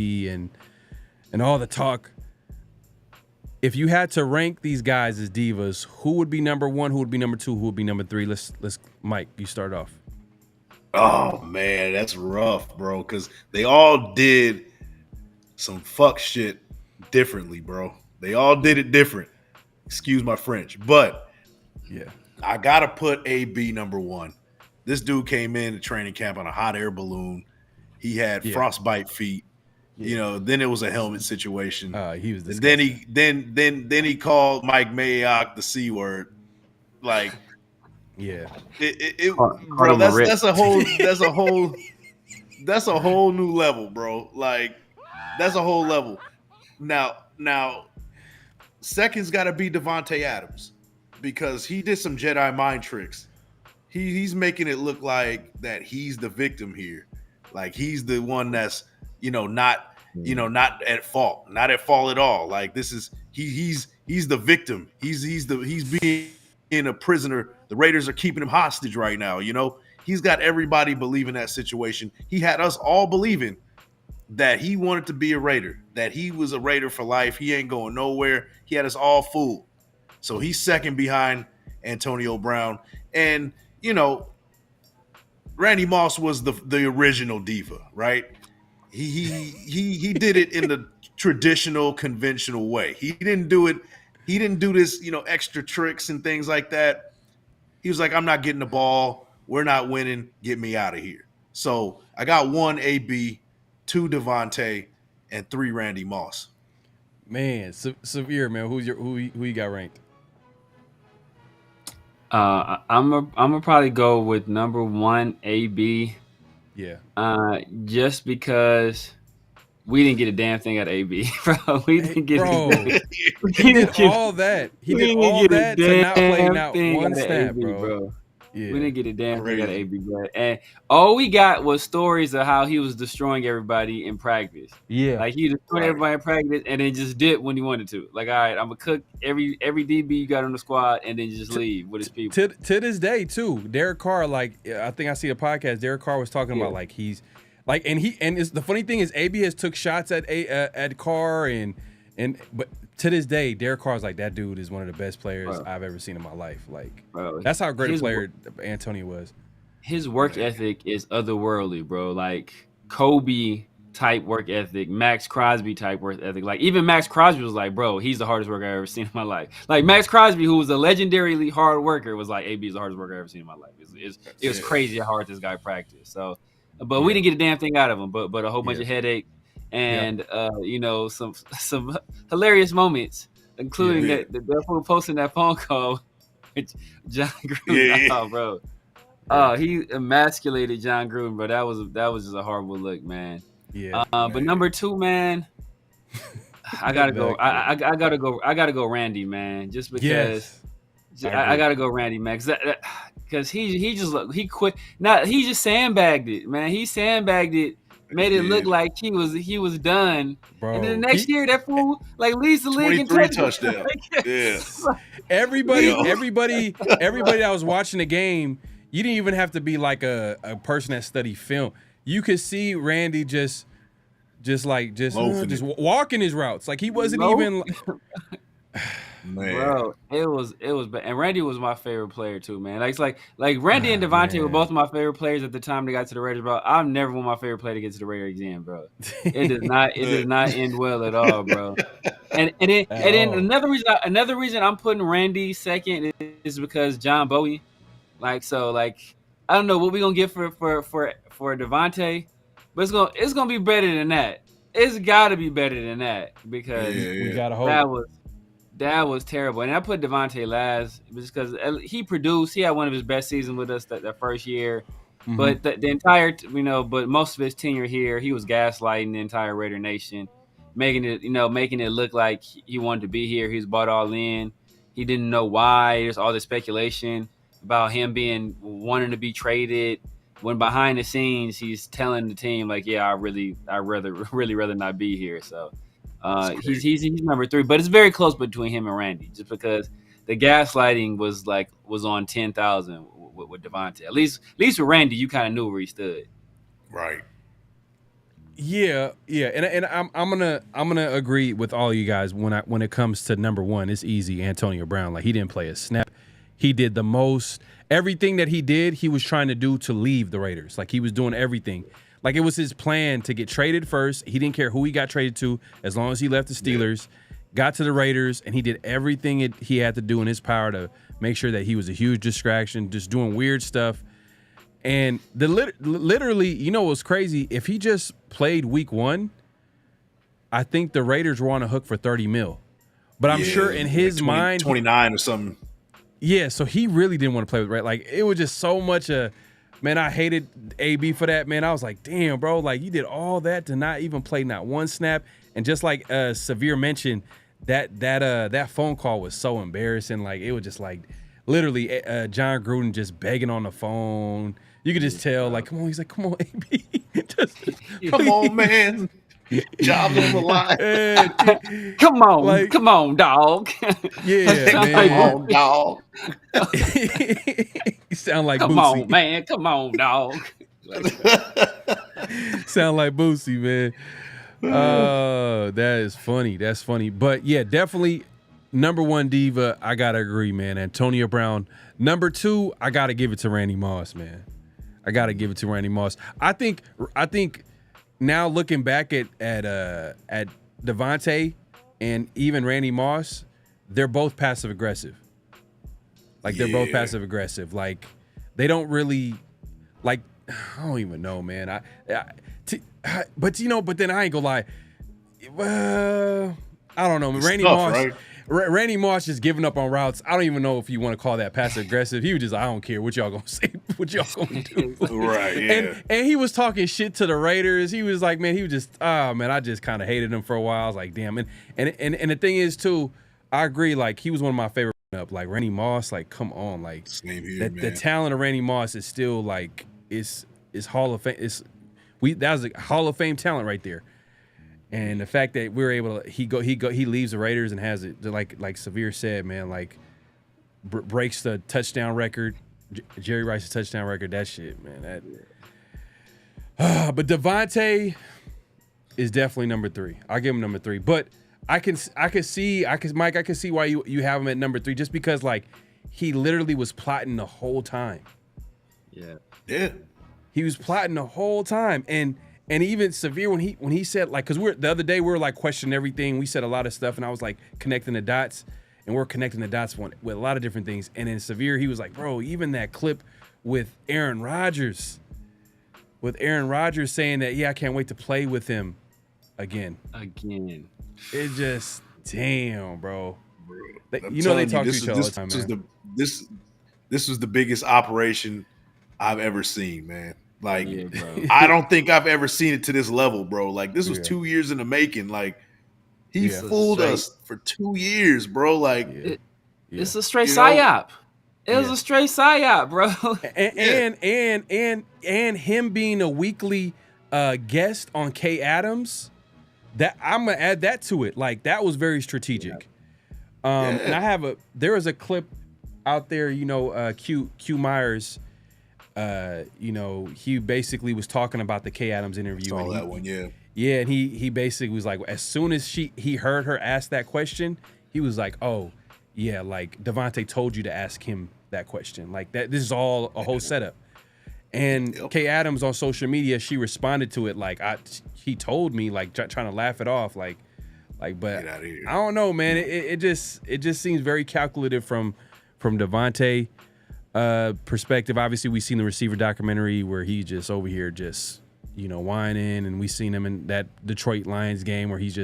and all the talk. If you had to rank these guys as divas, who would be number one? Who would be number two? Who would be number three? Let's Mike, you start off. Oh man, that's rough, bro. Because they all did some fuck shit differently, bro. They all did it different. Excuse my French, but yeah, I gotta put AB number one. This dude came in to training camp on a hot air balloon. He had frostbite feet. Yeah. Then it was a helmet situation. He was disgusting. Then he called Mike Mayock the C word. Like, yeah, bro, that's a whole new level, bro. Like, that's a whole level. Now, second's got to be Davante Adams because he did some Jedi mind tricks. He's making it look like that he's the victim here, like he's the one that's not at fault, not at fault at all. Like this is he's the victim. He's being a prisoner. The Raiders are keeping him hostage right now. He's got everybody believing that situation. He had us all believing that he wanted to be a Raider, that he was a Raider for life. He ain't going nowhere. He had us all fooled. So he's second behind Antonio Brown. And, Randy Moss was the original diva, right? He did it in the traditional, conventional way. He didn't do this, extra tricks and things like that. He was like, I'm not getting the ball. We're not winning. Get me out of here. So I got 1 AB, 2 Davante, and 3 Randy Moss. Man, severe, man. Who you got ranked? I'm gonna probably go with number 1 AB. Yeah. Just because we didn't get a damn thing out of AB, bro. We didn't get he did all that. He did all that to not play not one snap, bro. Yeah. We didn't get a damn thing out of AB, bro. And all we got was stories of how he was destroying everybody in practice. Yeah. Like he destroyed everybody in practice and then just did when he wanted to. Like, all right, I'm gonna cook every DB you got on the squad and then just leave with his people. To this day, too, Derek Carr, like I think I see a podcast, Derek Carr was talking about like he's like and it's the funny thing is AB has took shots at Carr but to this day, Derek Carr's like, that dude is one of the best players I've ever seen in my life. Like, that's how great a player Antonio was. His work ethic is otherworldly, bro. Like Kobe type work ethic, Max Crosby type work ethic. Like even Max Crosby was like, bro, he's the hardest worker I've ever seen in my life. Like Max Crosby, who was a legendarily hard worker, was like, AB is the hardest worker I've ever seen in my life. It was crazy how hard this guy practiced. So, but we didn't get a damn thing out of him, but a whole bunch of headache. And some hilarious moments, including that fool posting that phone call with John Gruden. Oh, bro. He emasculated John Gruden, bro. That was just a horrible look, man. Yeah. But number 2, man, I gotta go. I gotta go Randy, man. Just because I gotta go Randy, man. Because he quit. He just sandbagged it, man. He sandbagged it. Made it look like he was done, bro. And then the next year that fool leads the league in touchdowns. Everybody that was watching the game, you didn't even have to be like a person that studied film. You could see Randy just walking his routes. Like he wasn't even. Man. Bro, it was bad. And Randy was my favorite player too, man. Like Randy and Davante were both my favorite players at the time they got to the Raiders, bro. I've never want my favorite player to get to the Raiders again, bro. It does not end well at all, bro. And then another reason I'm putting Randy second is because John Bowie. I don't know what we're gonna get for Davante, but it's gonna be better than that. It's gotta be better than that because we gotta hope. That was terrible. And I put Davante last just because he produced. He had one of his best seasons with us that first year. Mm-hmm. But the entire, but most of his tenure here, he was gaslighting the entire Raider Nation, making it look like he wanted to be here. He was bought all in. He didn't know why. There's all this speculation about him wanting to be traded. When behind the scenes, he's telling the team I'd rather not be here. So. He's number 3, but it's very close between him and Randy, just because the gaslighting was on 10,000 with Davante. At least with Randy, you kind of knew where he stood. Right. Yeah, and I'm gonna agree with all you guys when it comes to number one. It's easy. Antonio Brown, like he didn't play a snap. He did the most. Everything that he did, he was trying to do to leave the Raiders. Like he was doing everything. Like it was his plan to get traded first. He didn't care who he got traded to, as long as he left the Steelers, got to the Raiders, and he did everything he had to do in his power to make sure that he was a huge distraction, just doing weird stuff. And literally, you know what's crazy? If he just played week one, I think the Raiders were on a hook for $30 million. But I'm sure in his mind, 29 or something. Yeah, so he really didn't want to play with Ray. Like it was just so much. Man, I hated AB for that. Man, I was like, damn, bro, like you did all that to not even play not one snap. And just like Severe mentioned, that phone call was so embarrassing. Like it was just like literally John Gruden just begging on the phone. You could just tell, like, come on. He's like, come on, AB, come on, man. Jobs on the line. Come on, dog. Yeah, come on, dog. You sound like come Boosie. On, man. Come on, dog. Sound like Boosie, man. That is funny. That's funny. But yeah, definitely number one Diva. I gotta agree, man. Antonio Brown. Number two, I gotta give it to Randy Moss, man. I gotta give it to Randy Moss. I think. Now looking back at Davante and even Randy Moss, they're both passive aggressive. Like they're both passive aggressive. Like they don't really like. I don't even know, man. But then I ain't gonna lie. I don't know. Randy Moss. Right? Randy Moss just giving up on routes. I don't even know if you want to call that passive aggressive. He was just, I don't care what y'all gonna say, what y'all gonna do. Right, yeah. And he was talking shit to the Raiders. He was like, man, he was just, I just kind of hated him for a while. I was like, damn. And the thing is too, I agree. Like he was one of my favorite up. Like Randy Moss, like come on, like same here, the talent of Randy Moss is still like is Hall of Fame. That was a Hall of Fame talent right there. And the fact that we're able to, he leaves the Raiders and has it like Severe said, man, like breaks the touchdown record, Jerry Rice's touchdown record. That shit, man. But Davante is definitely number three. I'll give him number three. But I can see why you have him at number three, just because like he literally was plotting the whole time. Yeah. He was plotting the whole time, and even Severe when he said, like, because the other day we were like questioning everything. We said a lot of stuff, and I was like connecting the dots, and we're connecting the dots with a lot of different things. And then Severe, he was like, bro, even that clip with Aaron Rodgers saying that, yeah, I can't wait to play with him again. It just, damn, bro. You know they talk to each other all the time, man. This was the biggest operation I've ever seen, man. Like, I don't think I've ever seen it to this level, bro. Like, this was 2 years in the making. Like, he fooled us for 2 years, bro. Like, it's a straight psyop. It was a straight psyop, bro. And him being a weekly guest on K Adams, that I'm gonna add that to it. Like, that was very strategic. And there was a clip out there, Q Myers. He basically was talking about the K Adams interview. Saw that one, yeah. Yeah, and he basically was like, as soon as he heard her ask that question, he was like, oh, yeah, like Davante told you to ask him that question. Like that, this is all a whole setup. And K Adams on social media, she responded to it like, he told me, like trying to laugh it off, but I don't know, man. It just seems very calculative from Davante. Perspective. Obviously, we've seen the receiver documentary where he's just over here just, whining, and we've seen him in that Detroit Lions game where the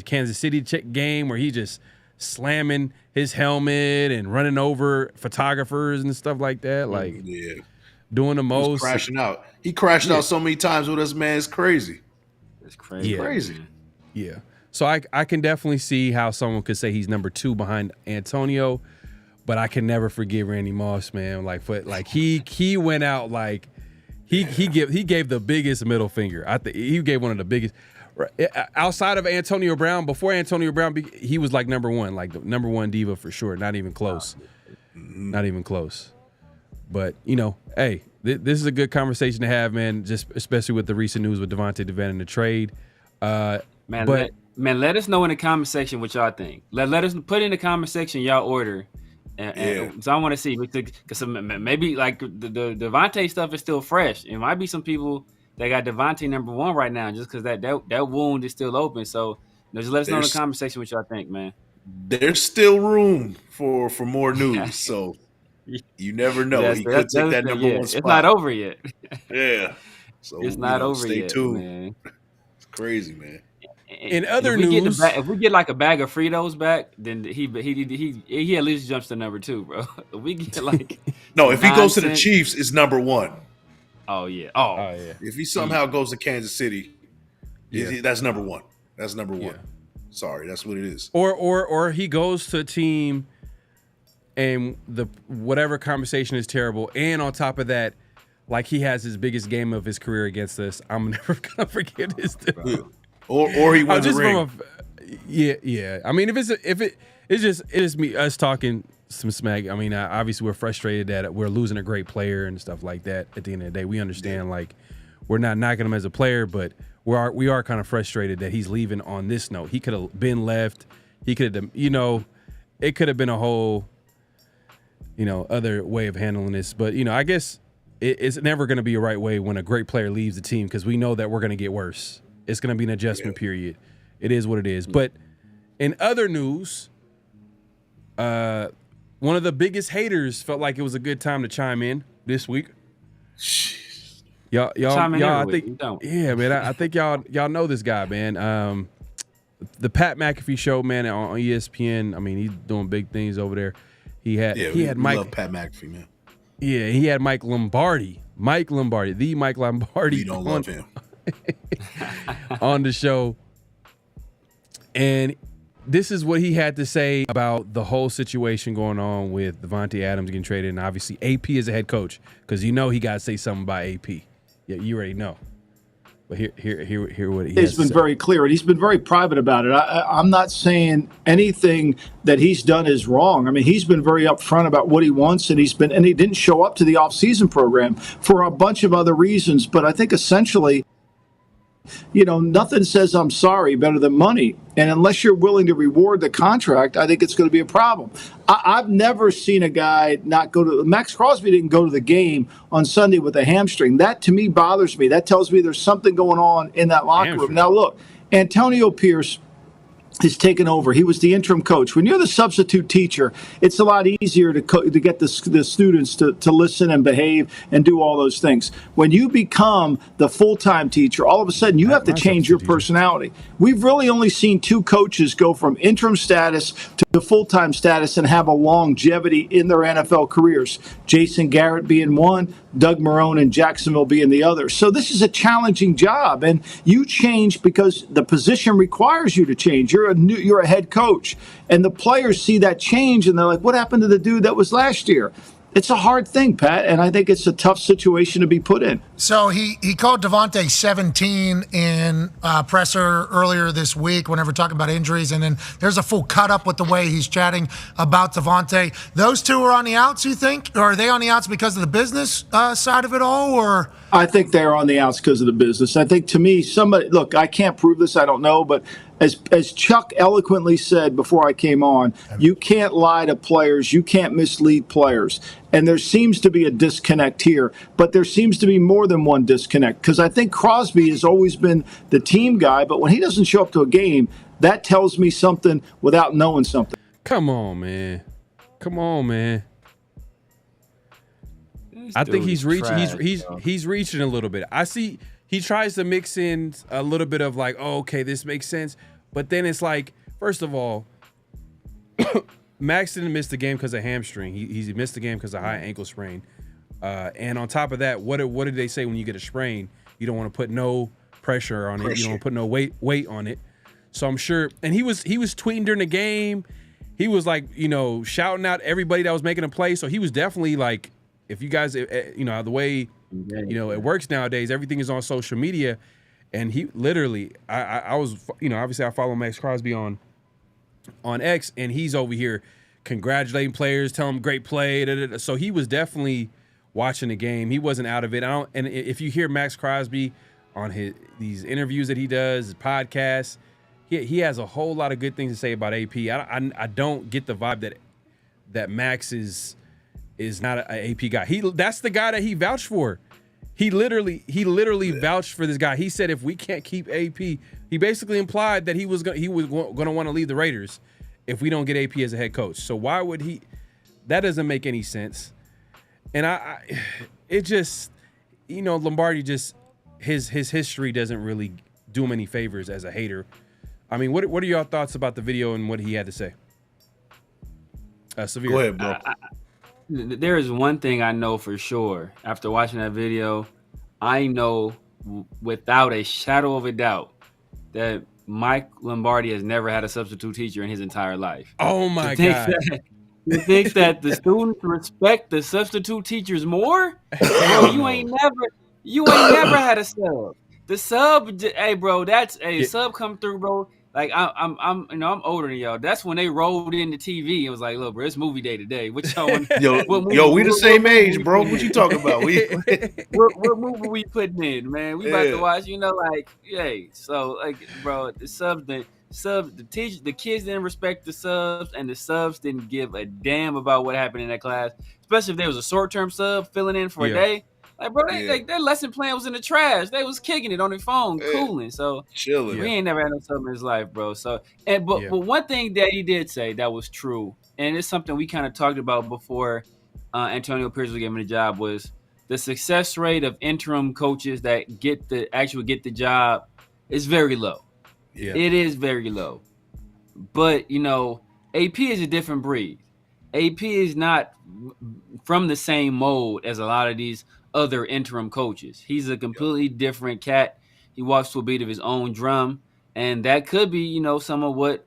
Kansas City game where he's just slamming his helmet and running over photographers and stuff like that. Like, doing the most. Crashing out. He crashed out so many times with us, man. It's crazy. It's crazy. Yeah. Crazy. Yeah. So I can definitely see how someone could say he's number two behind Antonio. But I can never forgive Randy Moss, man. He went out like he gave the biggest middle finger. I think he gave one of the biggest. Outside of Antonio Brown, before Antonio Brown, he was like number one, like the number one diva for sure. Not even close. Not even close. But, hey, this is a good conversation to have, man, just especially with the recent news with Davante Adams and the trade. Let us know in the comment section what y'all think. Let us put in the comment section y'all order. And so I want to see, because maybe like the Davante stuff is still fresh. It might be some people that got Davante number one right now just because that wound is still open. So just let us know in the comment section what y'all think, man. There's still room for more news, so you never know. He could take that number one spot. It's not over yet. Yeah. So it's not over stay yet, tuned. Man. It's crazy, man. In other news, if we get like a bag of Fritos back, then he at least jumps to number two, bro. If we get like no, if he goes to the Chiefs, it's number one. Oh yeah. If he somehow goes to Kansas City, that's number one. That's number one. Yeah. Sorry, that's what it is. Or he goes to a team, and the whatever conversation is terrible, and on top of that, like he has his biggest game of his career against us. I'm never gonna forget his. Or he wins a ring. Yeah. I mean, it's just us talking some smack. I mean, obviously we're frustrated that we're losing a great player and stuff like that. At the end of the day, we understand like we're not knocking him as a player, but we are kind of frustrated that he's leaving on this note. He could have been left. He could have, it could have been a whole, other way of handling this. But I guess it's never going to be a right way when a great player leaves the team because we know that we're going to get worse. It's going to be an adjustment period. It is what it is. But in other news, one of the biggest haters felt like it was a good time to chime in this week. Y'all, I think, yeah, man. I think y'all know this guy, man. The Pat McAfee show, man, on ESPN. I mean, he's doing big things over there. He had Mike. Love Pat McAfee, man. Yeah, he had Mike Lombardi. Mike Lombardi. You don't love him. On the show, and this is what he had to say about the whole situation going on with Davante Adams getting traded, and obviously AP is a head coach because he got to say something about AP. Yeah, you already know. But here what he's been very clear, and he's been very private about it. I'm not saying anything that he's done is wrong. I mean, he's been very upfront about what he wants, and he didn't show up to the off-season program for a bunch of other reasons. But I think essentially, nothing says I'm sorry better than money. And unless you're willing to reward the contract, I think it's going to be a problem. I've never seen a guy not go to – Max Crosby didn't go to the game on Sunday with a hamstring. That, to me, bothers me. That tells me there's something going on in that locker room. Now, look, Antonio Pierce is taken over. He was the interim coach. When you're the substitute teacher, it's a lot easier to get the students to listen and behave and do all those things. When you become the full-time teacher, all of a sudden you have to change your personality. We've really only seen two coaches go from interim status to full-time status and have a longevity in their NFL careers. Jason Garrett being one, Doug Marrone in Jacksonville being the other. So this is a challenging job, and you change because the position requires you to change. You're a head coach, and the players see that change, and they're like, what happened to the dude that was last year? It's a hard thing, Pat, and I think it's a tough situation to be put in. So he called Davante 17 in presser earlier this week whenever talking about injuries, and then there's a full cut-up with the way he's chatting about Davante. Those two are on the outs, you think? Or are they on the outs because of the business side of it all, or...? I think they're on the outs because of the business. I think, to me, somebody – look, I can't prove this. I don't know, but as Chuck eloquently said before I came on, you can't lie to players. You can't mislead players. And there seems to be a disconnect here, but there seems to be more than one disconnect because I think Crosby has always been the team guy, but when he doesn't show up to a game, that tells me something without knowing something. Come on, man. I think he's reaching. He's reaching a little bit. I see he tries to mix in a little bit of like, oh, okay, this makes sense, but then it's like, first of all, Max didn't miss the game because of hamstring. He missed the game because of high ankle sprain. And on top of that, what did they say when you get a sprain? You don't want to put no pressure on it. You don't want to put no weight on it. So I'm sure. And he was tweeting during the game. He was like, shouting out everybody that was making a play. So he was definitely like, if you guys, the way, it works nowadays, everything is on social media. And he literally, I was, obviously I follow Max Crosby on X, and he's over here congratulating players, telling them great play. So he was definitely watching the game. He wasn't out of it. And if you hear Max Crosby on these interviews that he does, his podcasts, he has a whole lot of good things to say about AP. I don't get the vibe that Max is not an AP guy. That's the guy that he vouched for. He literally vouched for this guy. He said if we can't keep AP, he basically implied that he was going to want to leave the Raiders if we don't get AP as a head coach. So why would he? That doesn't make any sense. And it just, Lombardi just his history doesn't really do him any favors as a hater. I mean, what are your thoughts about the video and what he had to say? Severe. Go ahead, bro. There is one thing I know for sure. After watching that video, I know without a shadow of a doubt that Mike Lombardi has never had a substitute teacher in his entire life. Oh my God. You think that the students respect the substitute teachers more? Bro, you ain't never had a sub. The sub, hey bro, that's sub come through, bro. Like I'm older than y'all. That's when they rolled in the TV. It was like, look, bro, it's movie day today. What y'all want? We the same age, bro. What you talking about? What movie we putting in, man? We about to watch. So like, bro, the subs, the teacher, the kids didn't respect the subs, and the subs didn't give a damn about what happened in that class. Especially if there was a short-term sub filling in for a day. Like, bro, their lesson plan was in the trash. They was kicking it on their phone, cooling. So chilling. We ain't never had no sub in his life, bro. So, but one thing that he did say that was true, and it's something we kind of talked about before Antonio Pierce was given the job, was the success rate of interim coaches that get the job is very low. Yeah. It is very low. But, AP is a different breed. AP is not from the same mold as a lot of these other interim coaches. He's a completely different cat. He walks to a beat of his own drum, and that could be, some of what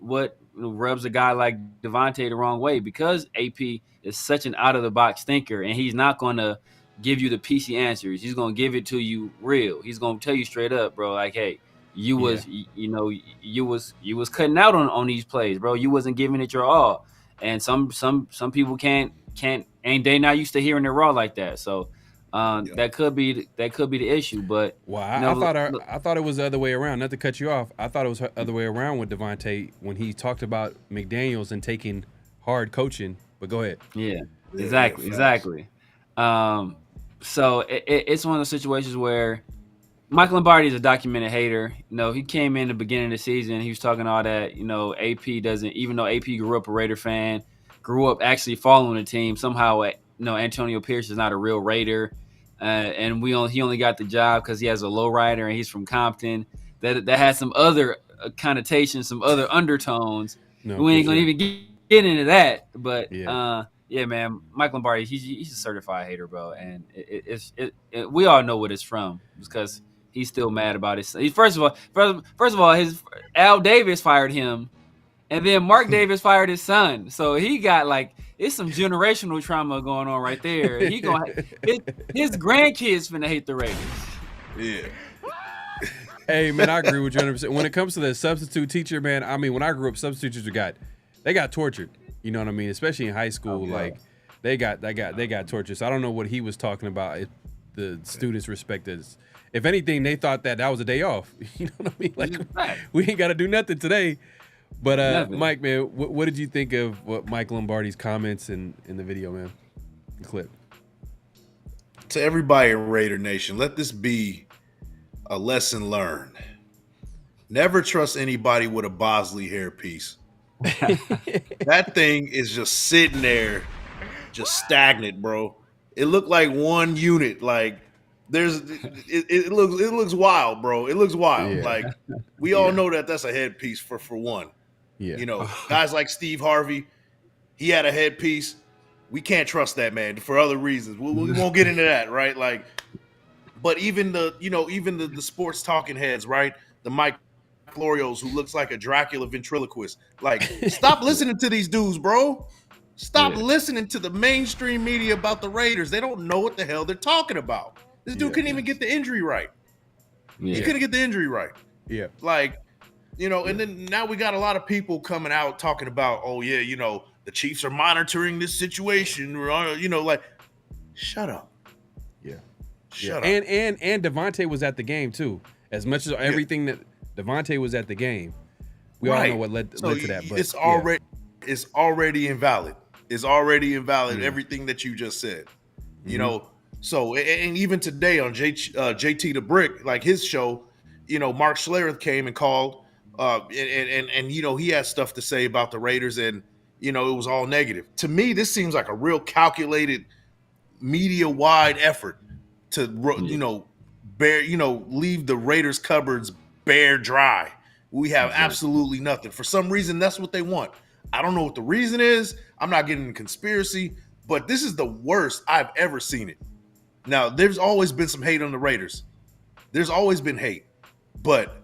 rubs a guy like Davante the wrong way, because AP is such an out of the box thinker, and he's not going to give you the PC answers. He's going to give it to you real. He's going to tell you straight up, bro. Like, hey, you was cutting out on these plays, bro. You wasn't giving it your all, and some people ain't they not used to hearing it raw like that. So. That could be the issue, but I thought it was the other way around. Not to cut you off, I thought it was the other way around with Davante when he talked about McDaniels and taking hard coaching. But go ahead. Yeah, exactly. So it's one of those situations where Mike Lombardi is a documented hater. He came in the beginning of the season. He was talking all that. AP doesn't, even though AP grew up a Raider fan, grew up actually following the team somehow. Antonio Pierce is not a real Raider. And he only got the job because he has a low rider and he's from Compton. That has some other connotations, some other undertones. We ain't gonna even get into that. But man, Mike Lombardi, he's a certified hater, bro. And we all know what it's from because he's still mad about it. First of all, his Al Davis fired him, and then Mark Davis fired his son. So he got it's some generational trauma going on right there. His grandkids finna hate the Raiders. Yeah. Hey man, I agree with you 100%. When it comes to the substitute teacher, man, I mean, when I grew up, substitute teachers got tortured. You know what I mean? Especially in high school, they got tortured. So I don't know what he was talking about. The students respected us. If anything, they thought that was a day off. You know what I mean? We ain't got to do nothing today. But Mike, man, what did you think of what Mike Lombardi's comments in the video, man? The clip. To everybody in Raider Nation, let this be a lesson learned. Never trust anybody with a Bosley hairpiece. That thing is just sitting there, just stagnant, bro. It looked like one unit. Like it looks wild, bro. It looks wild. Yeah. Like we all know that's a headpiece for one. Yeah. Guys like Steve Harvey, he had a headpiece. We can't trust that man for other reasons. We won't get into that, right? Like, but even the sports talking heads, right? The Mike Florios, who looks like a Dracula ventriloquist. Like, stop listening to these dudes, bro. Stop listening to the mainstream media about the Raiders. They don't know what the hell they're talking about. This dude couldn't even get the injury right. He couldn't get the injury right. Yeah. Like, and then now we got a lot of people coming out talking about, oh yeah, the Chiefs are monitoring this situation, or like, shut up. Yeah. Shut up. And Davante was at the game too. As much as everything that Davante was at the game, we all know what led to that. But it's already invalid. It's already invalid. Everything that you just said. So and even today on JT the Brick, like his show, Mark Schlereth came and called, and he had stuff to say about the Raiders, and it was all negative. To me, this seems like a real calculated, media-wide effort to leave the Raiders cupboards bare dry. We have absolutely nothing. For some reason, that's what they want. I don't know what the reason is. I'm not getting into conspiracy, but this is the worst I've ever seen it. Now, there's always been some hate on the Raiders. There's always been hate. But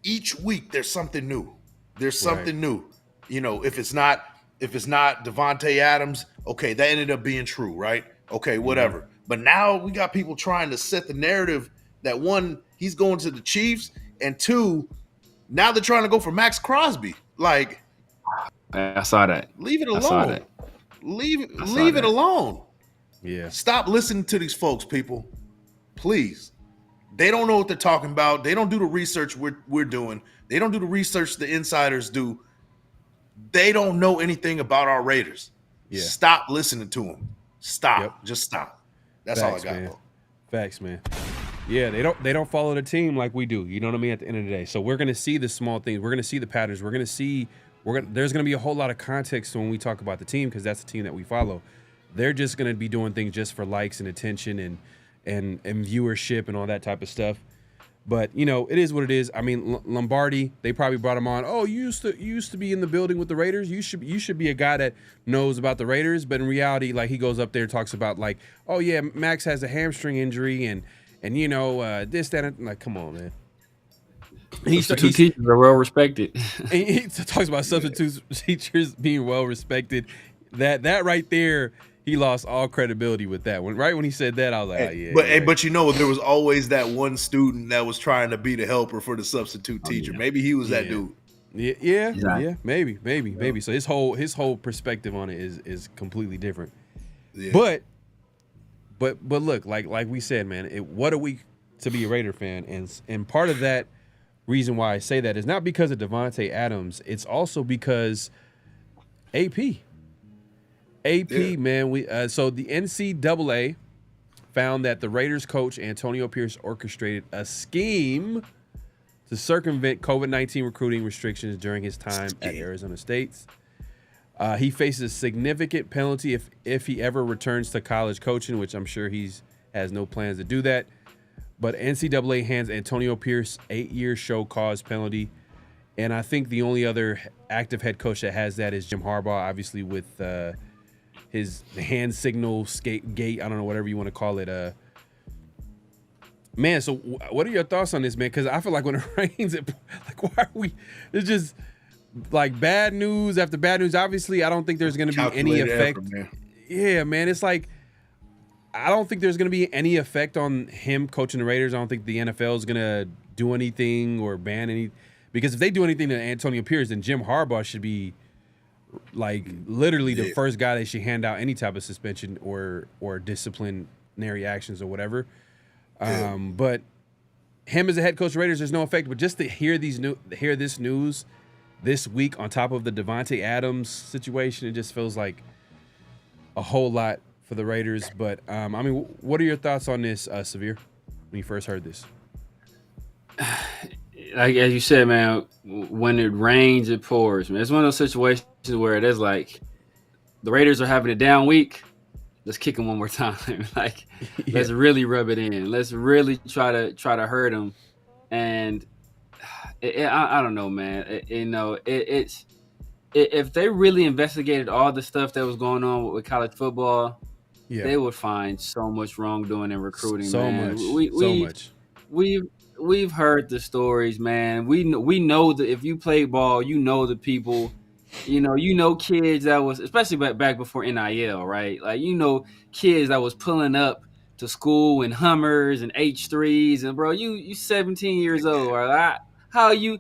each week there's something new. There's something new. If it's not Davante Adams, okay, that ended up being true, right? Okay, whatever. But now we got people trying to set the narrative that, one, he's going to the Chiefs, and two, now they're trying to go for Max Crosby. Like, I saw that. Leave it alone. I saw that. Leave it alone. Yeah. Stop listening to these folks, people. Please. They don't know what they're talking about. They don't do the research we're doing. They don't do the research the insiders do. They don't know anything about our Raiders. Yeah. Stop listening to them. Stop. Yep. Just stop. That's Facts, all I got, man. though. Facts, man. Yeah, they don't follow the team like we do. You know what I mean? At the end of the day, so we're gonna see the small things. We're gonna see the patterns. There's gonna be a whole lot of context when we talk about the team, because that's the team that we follow. They're just gonna be doing things just for likes and attention and viewership and all that type of stuff. But it is what it is. I mean, Lombardi, they probably brought him on. Oh, you used to be in the building with the Raiders. You should be a guy that knows about the Raiders. But in reality, like, he goes up there and talks about, like, oh yeah, Max has a hamstring injury and this, that, and, like, come on, man. Substitute teachers are well respected. He talks about substitute teachers being well respected. That right there, he lost all credibility with that one. Right when he said that, I was like, But there was always that one student that was trying to be the helper for the substitute teacher. Maybe he was that dude. Yeah, maybe. So his whole perspective on it is completely different. Yeah. But look, like we said, man, what a week to be a Raider fan, and part of that reason why I say that is not because of Davante Adams. It's also because AP, man. So the NCAA found that the Raiders coach Antonio Pierce orchestrated a scheme to circumvent COVID-19 recruiting restrictions during his time at Arizona State. He faces a significant penalty if he ever returns to college coaching, which I'm sure has no plans to do that. But NCAA hands Antonio Pierce 8-year show cause penalty. And I think the only other active head coach that has that is Jim Harbaugh, obviously with his hand signal gate, I don't know, whatever you want to call it. Man, so what are your thoughts on this, man? Because I feel like when it rains, why are we? It's just like bad news after bad news. Obviously, I don't think there's going to be any effect. Yeah, man, it's like I don't think there's going to be any effect on him coaching the Raiders. I don't think the NFL is going to do anything or ban any. Because if they do anything to Antonio Pierce, then Jim Harbaugh should be like literally the first guy they should hand out any type of suspension or disciplinary actions or whatever. But him as a head coach of the Raiders, there's no effect. But just to hear this news this week on top of the Davante Adams situation, it just feels like a whole lot for the Raiders. But I mean, what are your thoughts on this, Severe, when you first heard this? Like as you said, man, when it rains, it pours, man. It's one of those situations where it is like the Raiders are having a down week. Let's kick them one more time. Let's really rub it in. Let's really try to hurt them. And I don't know, man. It's if they really investigated all the stuff that was going on with college football, they would find so much wrongdoing in recruiting. So much. We've heard the stories, man. We know that if you play ball, you know the people. You know kids that was, especially back before NIL, right? Like, kids that was pulling up to school in Hummers and H3s, and bro, you 17 years old. Or how you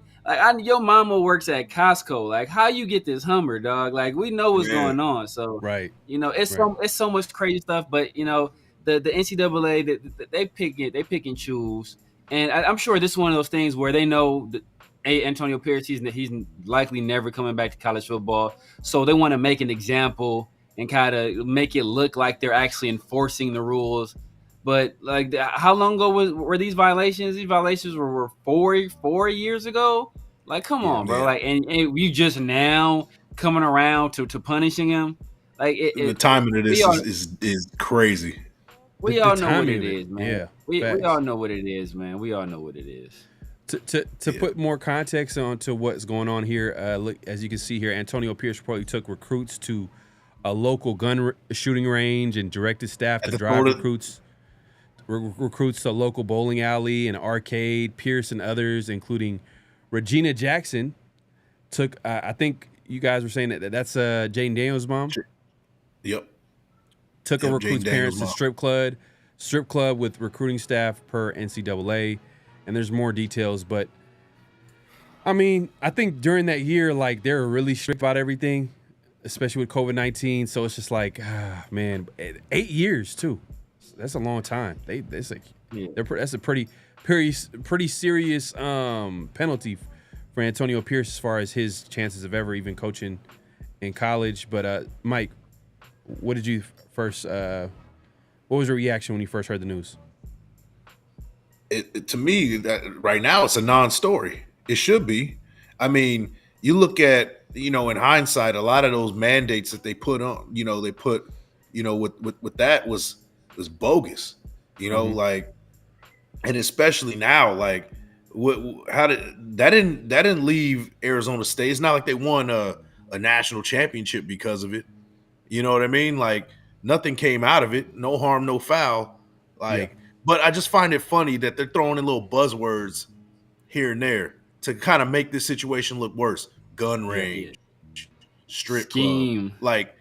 your mama works at Costco. Like, how you get this Hummer, dog? Like, we know what's going on. So right, it's so much crazy stuff. But the NCAA, they pick and choose. And I'm sure this is one of those things where they know that Antonio Pierce, he's likely never coming back to college football. So they want to make an example and kind of make it look like they're actually enforcing the rules. But like, how long ago were these violations? These violations were 4 years ago. Like, come on, bro. Like, and you just now coming around to punishing him. Like, the timing of this is crazy. We all know what it is, man. Yeah, we all know what it is, man. We all know what it is. To put more context onto what's going on here, look, as you can see here, Antonio Pierce reportedly took recruits to a local gun shooting range and directed staff to drive recruits to a local bowling alley and arcade. Pierce and others, including Regina Jackson, took. I think you guys were saying that's Jaden Daniels' mom. Yep. Took a recruit's parents to strip club with recruiting staff per NCAA. And there's more details, but I mean, I think during that year, like, they were really strict about everything, especially with COVID-19. So it's just like, man, 8 years too. That's a long time. That's a pretty serious penalty for Antonio Pierce as far as his chances of ever even coaching in college. But Mike, what did you first? What was your reaction when you first heard the news? To me, that right now it's a non-story. It should be. I mean, you look at, in hindsight, a lot of those mandates that they put on, with that was bogus. Like, and especially now, like, how did that didn't leave Arizona State? It's not like they won a national championship because of it. You know what I mean? Like, nothing came out of it. No harm, no foul. Like. Yeah. But I just find it funny that they're throwing in little buzzwords here and there to kind of make this situation look worse. Gun range, strip club, like,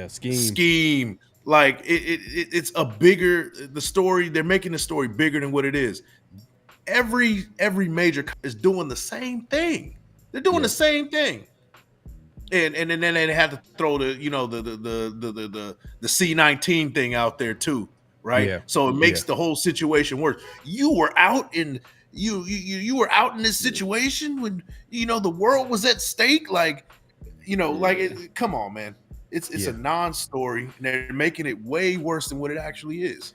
scheme. Like, it's a bigger the story. They're making the story bigger than what it is. Every major is doing the same thing. They're doing the same thing. And then they had to throw the C-19 thing out there too. Right, yeah. So it makes the whole situation worse. You were out in you were out in this situation when the world was at stake. Like, come on, man. It's a non-story, and they're making it way worse than what it actually is.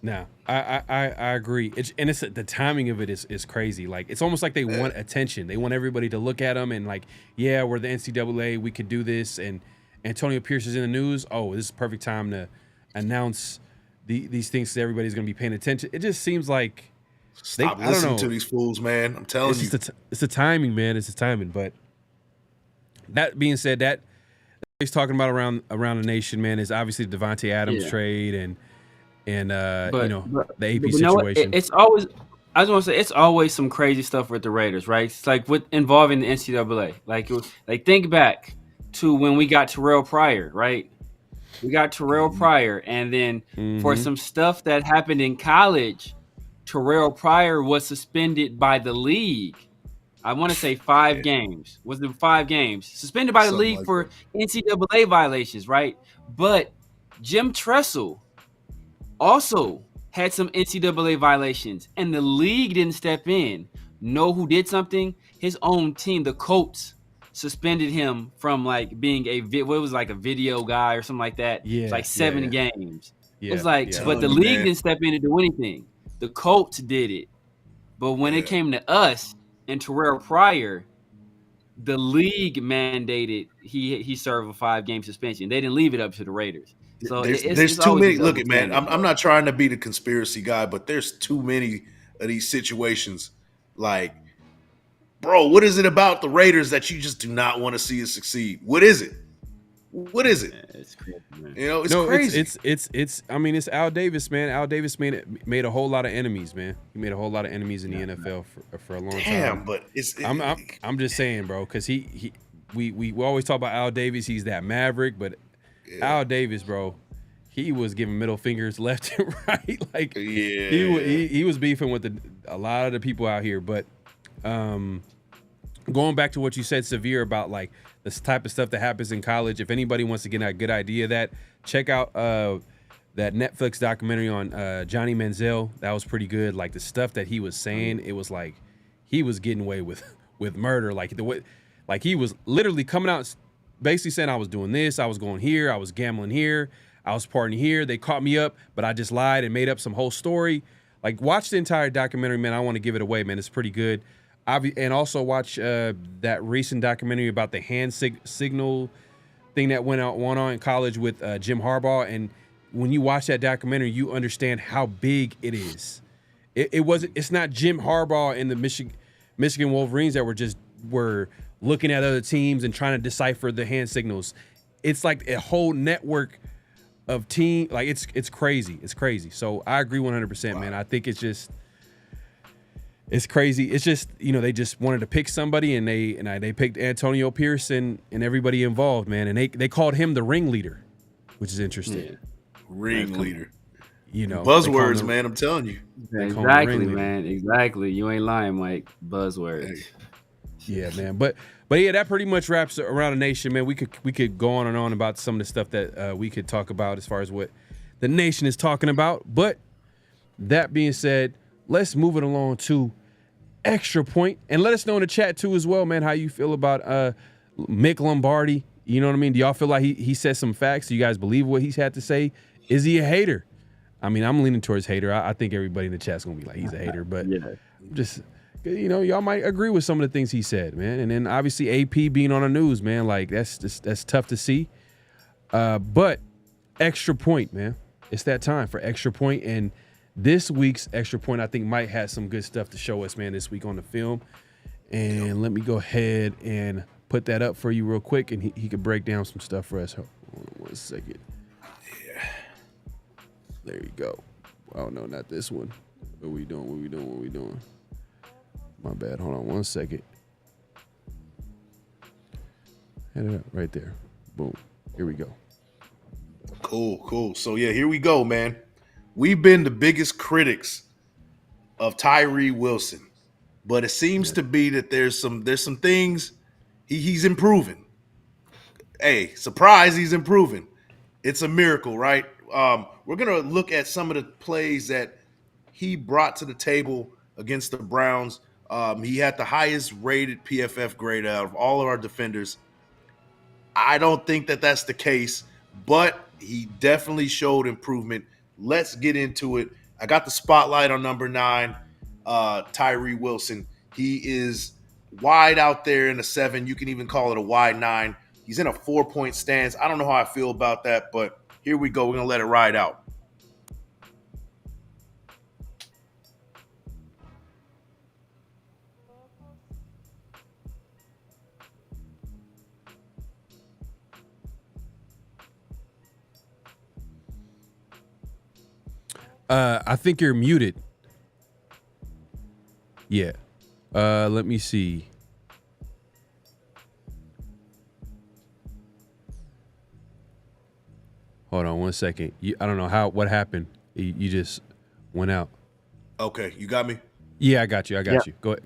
No, I agree. It's the timing of it is crazy. Like, it's almost like they want attention. They want everybody to look at them and like, yeah, we're the NCAA. We could do this. And Antonio Pierce is in the news. Oh, this is the perfect time to announce these things that everybody's going to be paying attention. It just seems like stop listening to these fools, man. I'm telling you. It's the timing, man. It's the timing. But that being said, that he's talking about around the nation, man, is obviously the Davante Adams trade and the AP situation. It's always, I just want to say, it's always some crazy stuff with the Raiders, right? It's like with involving the NCAA. Like think back to when we got Terrell Pryor, right? We got Terrell Pryor, and then for some stuff that happened in college, Terrell Pryor was suspended by the league. I want to say 5 games. Was it 5 games? Suspended by the league for NCAA violations, right? But Jim Tressel also had some NCAA violations, and the league didn't step in. Know who did something? His own team, the Colts, suspended him from like being a video guy or something like that. Yeah, it's like 7 games. Yeah, it was like, but the league didn't step in to do anything. The Colts did it. But when it came to us and Terrell Pryor, the league mandated he serve a 5-game suspension. They didn't leave it up to the Raiders. So there's too many. Look, man, I'm not trying to be the conspiracy guy, but there's too many of these situations. Like, bro, what is it about the Raiders that you just do not want to see it succeed? What is it? What is it? Yeah, it's crazy, man. It's crazy. It's I mean, it's Al Davis, man. Al Davis made a whole lot of enemies, man. He made a whole lot of enemies in the NFL for a long time. Damn, but I'm just saying, bro, because we always talk about Al Davis. He's that maverick, but Al Davis, bro, he was giving middle fingers left and right. Like Yeah. he was beefing with a lot of the people out here. But going back to what you said, Severe, about like this type of stuff that happens in college. If anybody wants to get a good idea of that, check out that Netflix documentary on Johnny Manziel. That was pretty good. Like the stuff that he was saying, it was like he was getting away with murder. Like the way, like he was literally coming out basically saying I was doing this, I was going here, I was gambling here, I was partying here. They caught me up, but I just lied and made up some whole story. Like watch the entire documentary, man. I want to give it away, man. It's pretty good. And also watch that recent documentary about the hand signal thing that went on in college with Jim Harbaugh. And when you watch that documentary, you understand how big it is. It's not Jim Harbaugh and the Michigan Wolverines that were looking at other teams and trying to decipher the hand signals. It's like a whole network of team. Like it's crazy. It's crazy. So I agree 100%, man. I think it's crazy. It's just, they just wanted to pick somebody and they picked Antonio Pierce and everybody involved, man. And they called him the ringleader, which is interesting. Yeah. Ringleader. Buzzwords, man. I'm telling you. Exactly, man. Exactly. You ain't lying, Mike. Buzzwords. Hey. Yeah, man. But yeah, that pretty much wraps Around the Nation, man. We could go on and on about some of the stuff that we could talk about as far as what the nation is talking about. But that being said, let's move it along to Extra Point. And let us know in the chat too as well, man, how you feel about Mick Lombardi. You know what I mean? Do y'all feel like he said some facts? Do you guys believe what he's had to say? Is he a hater? I mean, I'm leaning towards hater. I think everybody in the chat's going to be like, he's a hater. But just, y'all might agree with some of the things he said, man. And then obviously AP being on the news, man, like that's tough to see. But Extra Point, man. It's that time for Extra Point. And this week's Extra Point, I think, might have some good stuff to show us, man, this week on the film. And let me go ahead and put that up for you real quick, and he could break down some stuff for us. Hold on 1 second. Yeah. There you go. Oh, no, not this one. What we doing? My bad. Hold on 1 second. Head it up right there. Boom. Here we go. Cool. So, yeah, here we go, man. We've been the biggest critics of Tyree Wilson, but it seems to be that there's some things he's improving. Hey, surprise, he's improving. It's a miracle, right? We're going to look at some of the plays that he brought to the table against the Browns. He had the highest rated PFF grade out of all of our defenders. I don't think that that's the case, but he definitely showed improvement. Let's get into it. I got the spotlight on number 9, Tyree Wilson. He is wide out there in a 7. You can even call it a wide 9. He's in a 4-point stance. I don't know how I feel about that, but here we go. We're going to let it ride out. I think you're muted. Yeah. Let me see. Hold on 1 second. I don't know what happened. You just went out. Okay, you got me? Yeah, I got you. Go ahead.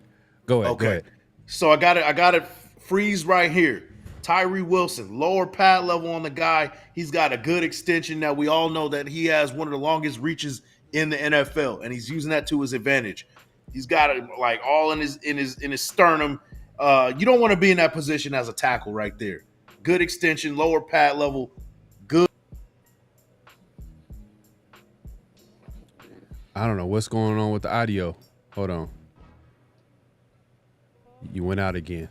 Okay. Go ahead. So I got it freeze right here. Tyree Wilson, lower pad level on the guy. He's got a good extension. Now we all know that he has one of the longest reaches in the NFL, and he's using that to his advantage. He's got it like all in his sternum. You don't want to be in that position as a tackle right there. Good extension, lower pad level. Good. I don't know what's going on with the audio. Hold on. You went out again.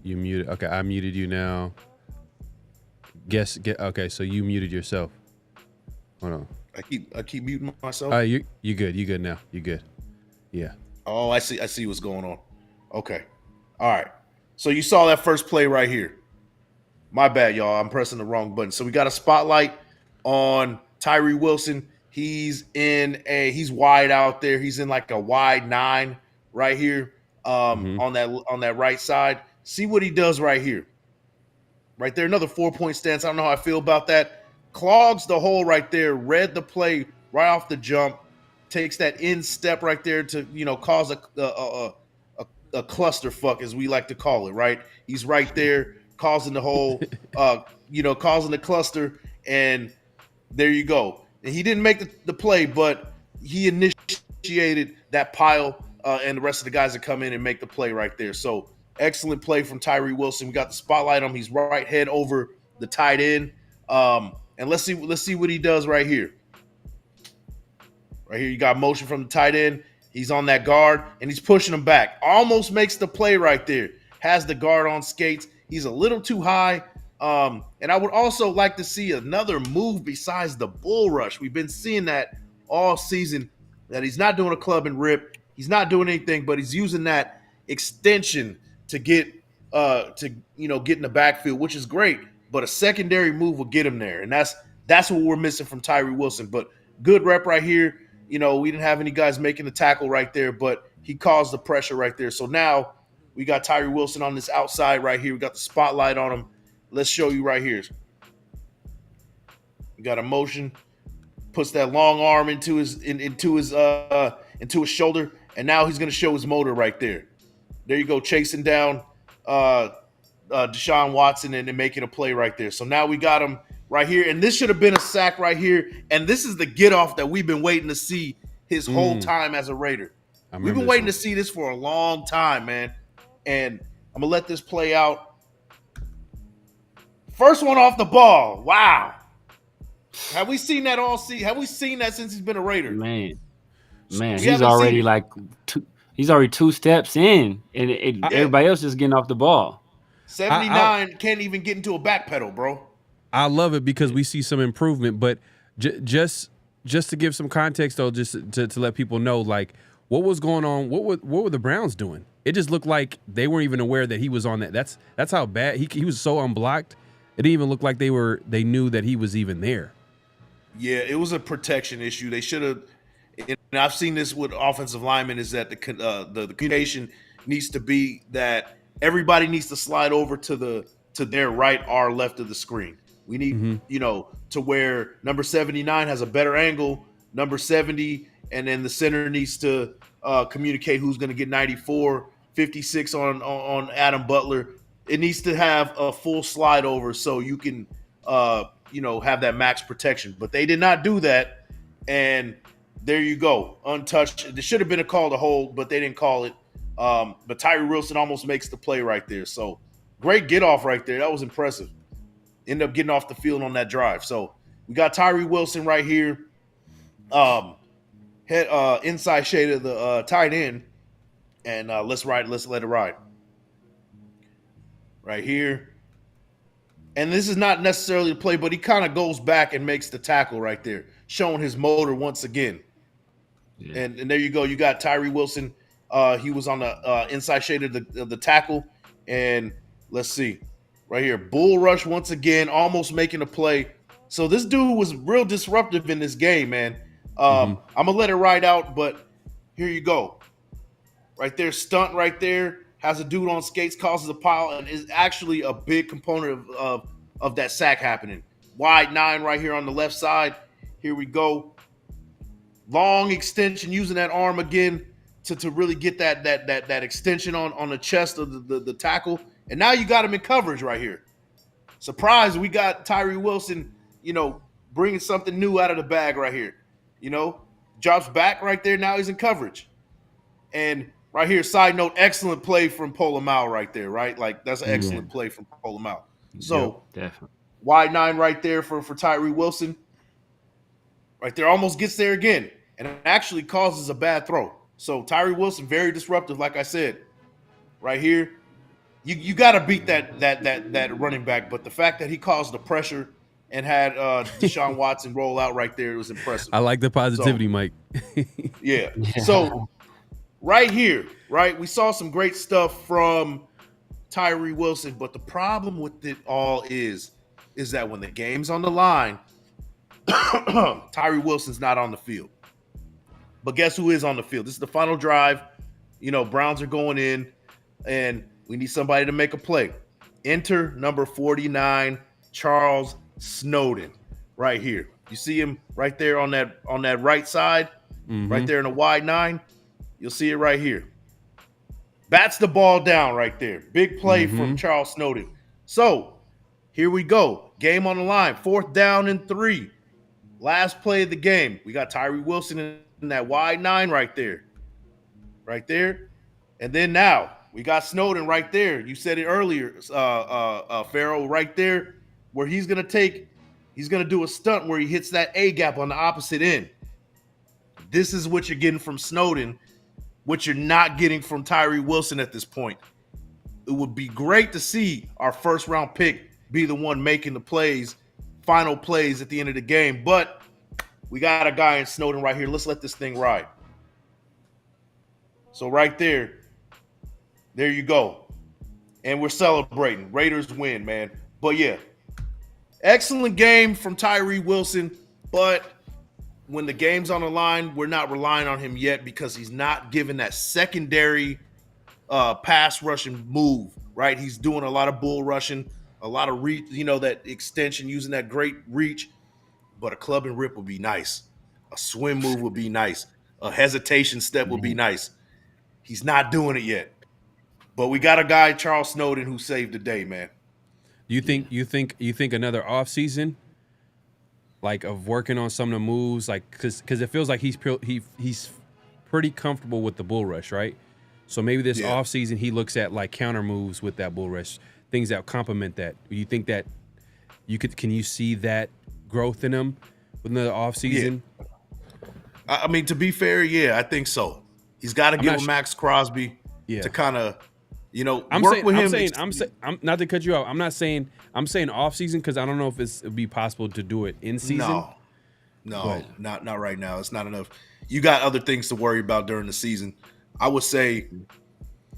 You muted. Okay, I muted you now. Okay, so you muted yourself. Hold on. I keep muting myself. You good. You good now. You good. Yeah. Oh, I see what's going on. Okay. All right. So you saw that first play right here. My bad, y'all. I'm pressing the wrong button. So we got a spotlight on Tyree Wilson. He's wide out there. He's in like a wide 9 right here. on that right side. See what he does right here. Right there, another 4-point stance. I don't know how I feel about that. Clogs the hole right there, read the play right off the jump, takes that in step right there to, cause a clusterfuck, as we like to call it, right? He's right there causing the whole, causing the cluster, and there you go. And he didn't make the play, but he initiated that pile, and the rest of the guys that come in and make the play right there. So excellent play from Tyree Wilson. We got the spotlight on him. He's right head over the tight end. And let's see what he does right here. Right here, you got motion from the tight end. He's on that guard, and he's pushing him back. Almost makes the play right there. Has the guard on skates. He's a little too high. And I would also like to see another move besides the bull rush. We've been seeing that all season, that he's not doing a club and rip. He's not doing anything, but he's using that extension to get get in the backfield, which is great. But a secondary move will get him there, and that's what we're missing from Tyree Wilson. But good rep right here. We didn't have any guys making the tackle right there, but he caused the pressure right there. So now we got Tyree Wilson on this outside right here. We got the spotlight on him. Let's show you right here. We got a motion, puts that long arm into his shoulder, and now he's going to show his motor right there. There you go, chasing down Deshaun Watson and making a play right there. So now we got him right here, and this should have been a sack right here. And this is the get off that we've been waiting to see his whole time as a Raider. We've been waiting to see this for a long time, man. And I'm gonna let this play out. First one off the ball. Wow. Have we seen that all season? Have we seen that since he's been a Raider? Man, he's already he's already 2 steps in, and everybody else is getting off the ball. 79 can't even get into a back pedal, bro. I love it because we see some improvement, but just to give some context, though, just to let people know, like, what was going on, what were the Browns doing? It just looked like they weren't even aware that he was on that. That's how bad he was, so unblocked. It didn't even look like they knew that he was even there. Yeah, it was a protection issue. They should have. And I've seen this with offensive linemen, is that the communication needs to be that everybody needs to slide over to their right or left of the screen. We need, to where number 79 has a better angle, number 70, and then the center needs to communicate who's going to get 94, 56 on Adam Butler. It needs to have a full slide over so you can, have that max protection. But they did not do that, and there you go, untouched. There should have been a call to hold, but they didn't call it. But Tyree Wilson almost makes the play right there. So great get off right there. That was impressive. Ended up getting off the field on that drive. So we got Tyree Wilson right here. Inside shade of the tight end. And let's let it ride. Right here. And this is not necessarily the play, but he kind of goes back and makes the tackle right there, showing his motor once again. Yeah. And there you go. You got Tyree Wilson. He was on the inside shade of the tackle. And let's see. Right here, bull rush once again, almost making a play. So this dude was real disruptive in this game, man. I'm going to let it ride out, but here you go. Right there, stunt right there. Has a dude on skates, causes a pile, and is actually a big component of that sack happening. Wide 9 right here on the left side. Here we go. Long extension, using that arm again to really get that extension on the chest of the tackle. And now you got him in coverage right here. Surprise, we got Tyree Wilson, bringing something new out of the bag right here. Drops back right there. Now he's in coverage. And right here, side note, excellent play from Polamalu right there, right? Like, that's an excellent play from Polamalu. So, definitely. Wide 9 right there for Tyree Wilson. Right there, almost gets there again. And it actually causes a bad throw. So, Tyree Wilson, very disruptive, like I said. Right here. You got to beat that running back, but the fact that he caused the pressure and had Deshaun Watson roll out right there, it was impressive. I like the positivity, Mike. Yeah. So right here, right, we saw some great stuff from Tyree Wilson, but the problem with it all is that when the game's on the line, Tyree Wilson's not on the field. But guess who is on the field? This is the final drive. Browns are going in, and we need somebody to make a play. Enter number 49, Charles Snowden, right here. You see him right there on that right side, right there in the wide 9. You'll see it right here. Bats the ball down right there. Big play from Charles Snowden. So here we go. Game on the line. 4th down and 3. Last play of the game. We got Tyree Wilson in that wide 9 right there. Right there. And then now we got Snowden right there. You said it earlier, Pharaoh, right there, where he's going to do a stunt where he hits that A gap on the opposite end. This is what you're getting from Snowden, what you're not getting from Tyree Wilson at this point. It would be great to see our first round pick be the one making the plays, final plays at the end of the game. But we got a guy in Snowden right here. Let's let this thing ride. So right there you go. And we're celebrating. Raiders win, man. But yeah, excellent game from Tyree Wilson. But when the game's on the line, we're not relying on him yet because he's not given that secondary pass rushing move, right? He's doing a lot of bull rushing, a lot of reach, that extension, using that great reach. But a club and rip would be nice. A swim move would be nice. A hesitation step would be nice. He's not doing it yet. But we got a guy, Charles Snowden, who saved the day, man. You think another offseason, like of working on some of the moves, like because it feels like he's pretty comfortable with the bull rush, right? So maybe this offseason he looks at like counter moves with that bull rush, things that complement that. Do you think that can you see that growth in him with another offseason? Yeah. I mean, to be fair, yeah, I think so. He's got to give him Max Crosby to kind of, work with him. I'm not to cut you off. I'm saying off season because I don't know if it'd be possible to do it in season. No, not right now. It's not enough. You got other things to worry about during the season. I would say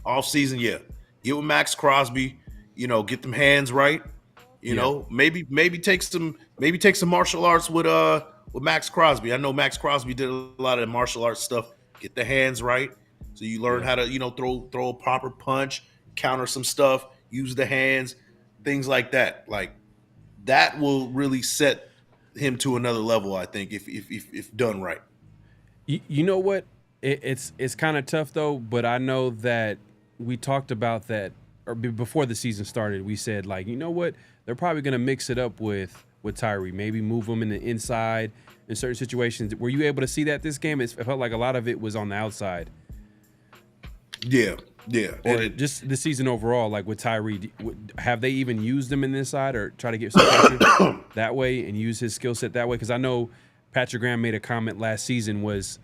off season, yeah. Get with Max Crosby, get them hands right. Maybe take some martial arts with Max Crosby. I know Max Crosby did a lot of martial arts stuff. Get the hands right. So you learn how to, throw a proper punch, counter some stuff, use the hands, things like that. Like that will really set him to another level, I think, if done right. You know what? It's kind of tough though, but I know that we talked about that or before the season started. We said like, you know what? They're probably going to mix it up with Tyree, maybe move him in the inside in certain situations. Were you able to see that this game? It felt like a lot of it was on the outside. Yeah. Or just the season overall, like with Tyree, have they even used him in the inside or try to get some pressure that way and use his skill set that way? Because I know Patrick Graham made a comment last season was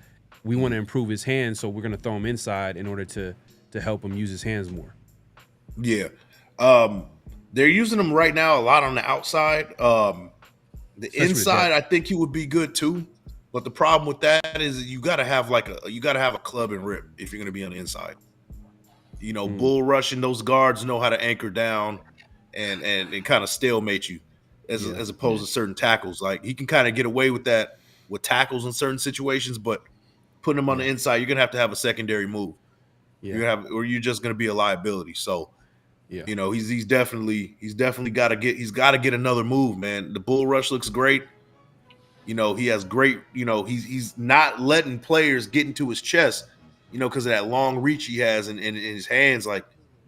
we want to improve his hands, so we're going to throw him inside in order to help him use his hands more. Yeah. They're using him right now a lot on the outside. The inside, I think he would be good too. But the problem with that is you got to have a club and rip if you're going to be on the inside. Bull rushing, those guards know how to anchor down and kind of stalemate you as opposed to certain tackles. Like he can kind of get away with that with tackles in certain situations, but putting him on the inside, you're going to have a secondary move. Yeah. Or you're just going to be a liability. So, he's definitely got to get another move, man. The bull rush looks great. He has great, he's not letting players get into his chest, because of that long reach he has in his hands. Like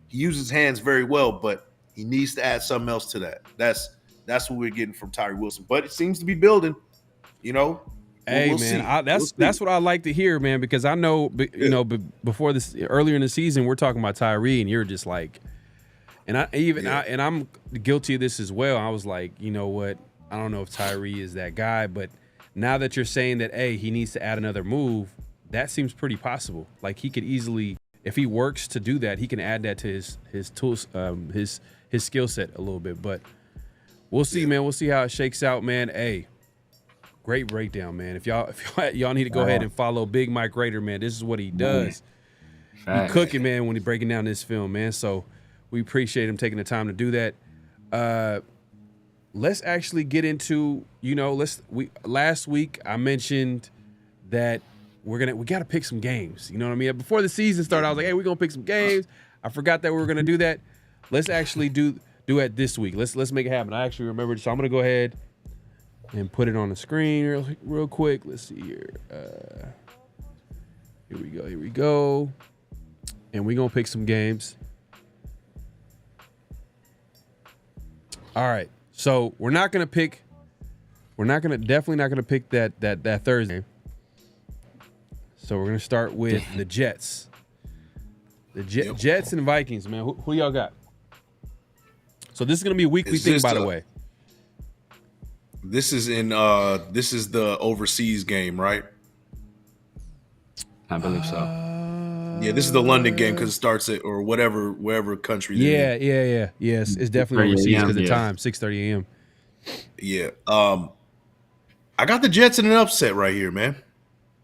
he uses his hands very well, but he needs to add something else to that. That's what we're getting from Tyree Wilson, but it seems to be building, Hey, man, that's what I like to hear, man, because I know, before this, earlier in the season, we're talking about Tyree, and you're just like, and I'm guilty of this as well. I was like, you know what? I don't know if Tyree is that guy, but now that you're saying that, hey, he needs to add another move, that seems pretty possible. Like he could easily, if he works to do that, he can add that to his tools, his skill set a little bit. But we'll see, man. We'll see how it shakes out, man. Hey. Great breakdown, man. If y'all need to go ahead and follow BigMike Raider, man. This is what he does. He cooking, man, when he's breaking down this film, man. So we appreciate him taking the time to do that. Let's actually get into, last week I mentioned that we got to pick some games. You know what I mean? Before the season started, I was like, hey, we're gonna pick some games. I forgot that we were gonna do that. Let's actually do it this week. Let's make it happen. I actually remembered, so I'm gonna go ahead and put it on the screen real quick. Let's see here. Here we go. And we're gonna pick some games. All right. So we're definitely not gonna pick that Thursday. So we're gonna start with the Jets. The Jets and Vikings, man. Who y'all got? So this is gonna be a weekly thing, by the way. This is the overseas game, right? I believe so. Yeah, this is the London game because it starts at or wherever country. Yeah. Yes, it's definitely overseas because of the time, 6:30 a.m. Yeah. I got the Jets in an upset right here, man.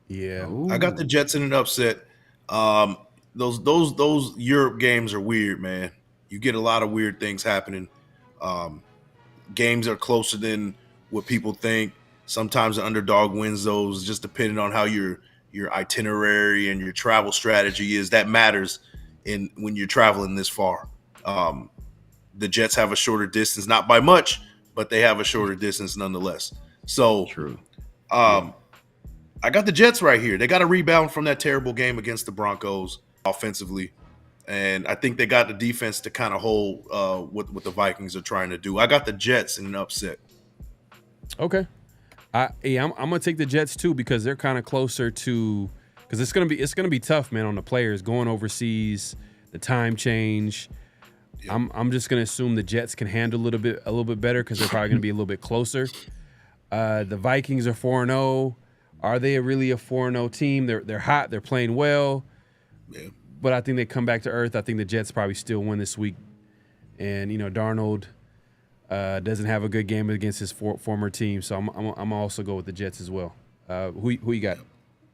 Yeah. Ooh. I got the Jets in an upset. Those Europe games are weird, man. You get a lot of weird things happening. Games are closer than what people think. Sometimes the underdog wins those, just depending on how your itinerary and your travel strategy is. That matters when you're traveling this far. The Jets have a shorter distance, not by much, but they have a shorter distance nonetheless. So True. I got the Jets right here. They got a rebound from that terrible game against the Broncos offensively. And I think they got the defense to kind of hold what the Vikings are trying to do. I got the Jets in an upset. Okay. I'm gonna take the Jets too because they're kind of closer to because it's gonna be tough, man, on the players going overseas, the time change. Yep. I'm just gonna assume the Jets can handle a little bit better because they're probably gonna be a little bit closer. The Vikings are 4-0. Are they really a 4-0 team? They're hot. They're playing well. Yeah. But I think they come back to earth. I think the Jets probably still win this week. And, Darnold doesn't have a good game against his former team. So I'm also go with the Jets as well. Who you got,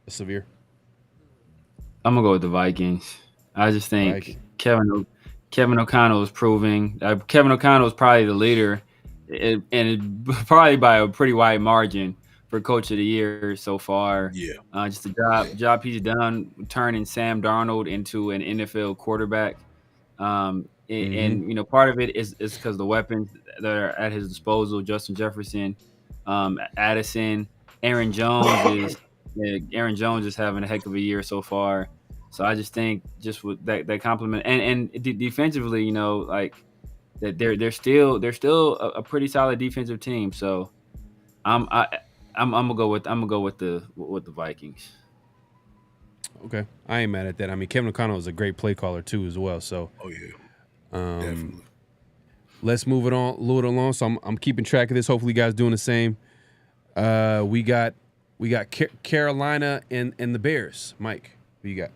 Severe? I'm going to go with the Vikings. I just think Kevin O'Connell is proving Kevin O'Connell is probably the leader and probably by a pretty wide margin for Coach of the Year so far. Yeah. Just the job he's done turning Sam Darnold into an NFL quarterback. And part of it is because the weapons that are at his disposal, Justin Jefferson, Addison, Aaron Jones is having a heck of a year so far. So I just think just with that compliment and defensively, that they're still a pretty solid defensive team. So I'm gonna go with the Vikings. Okay, I ain't mad at that. I mean, Kevin O'Connell is a great play caller too, as well. So, definitely. Let's move it along. So I'm keeping track of this. Hopefully, you guys doing the same. We got Carolina and the Bears. Mike, who you got?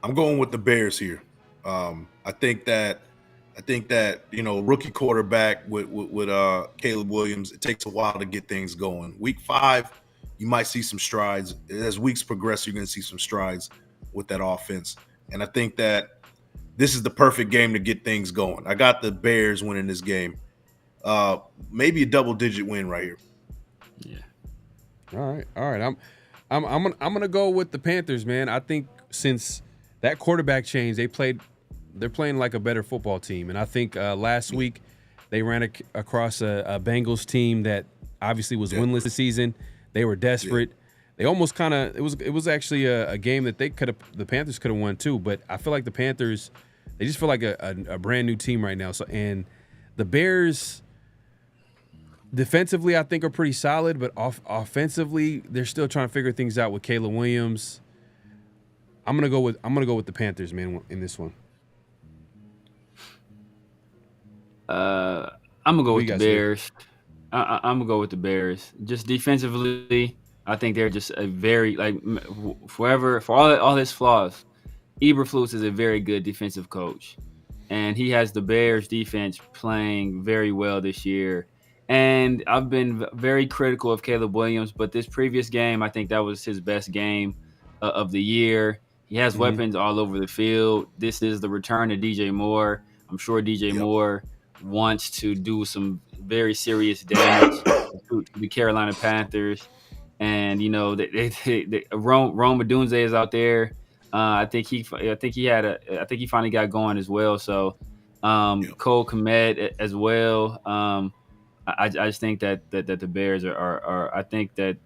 I'm going with the Bears here. I think that rookie quarterback with Caleb Williams, it takes a while to get things going. Week 5, you might see some strides. As weeks progress, you're going to see some strides with that offense. And I think that this is the perfect game to get things going. I got the Bears winning this game. Maybe a double-digit win right here. Yeah. All right. I'm gonna go with the Panthers, man. I think since that quarterback change, they're playing like a better football team. And I think last week they ran across a Bengals team that obviously was winless this season. They were desperate. They almost it was actually a game that the Panthers could have won too. But I feel like the Panthers, they just feel like a brand new team right now. So and the Bears defensively I think are pretty solid, but offensively they're still trying to figure things out with Caleb Williams. I'm gonna go with the Panthers, man, in this one. I'm gonna go with the Bears. I'm gonna go with the Bears. Just defensively, I think they're just a very for all his flaws. Eberflus is a very good defensive coach, and he has the Bears defense playing very well this year. And I've been very critical of Caleb Williams, but this previous game, I think that was his best game of the year. He has weapons all over the field. This is the return of DJ Moore. I'm sure DJ Moore wants to do some very serious damage to the Carolina Panthers. and Rome Odunze is out there. I think he finally got going as well. So Cole Kmet as well. I just think that the Bears are I think that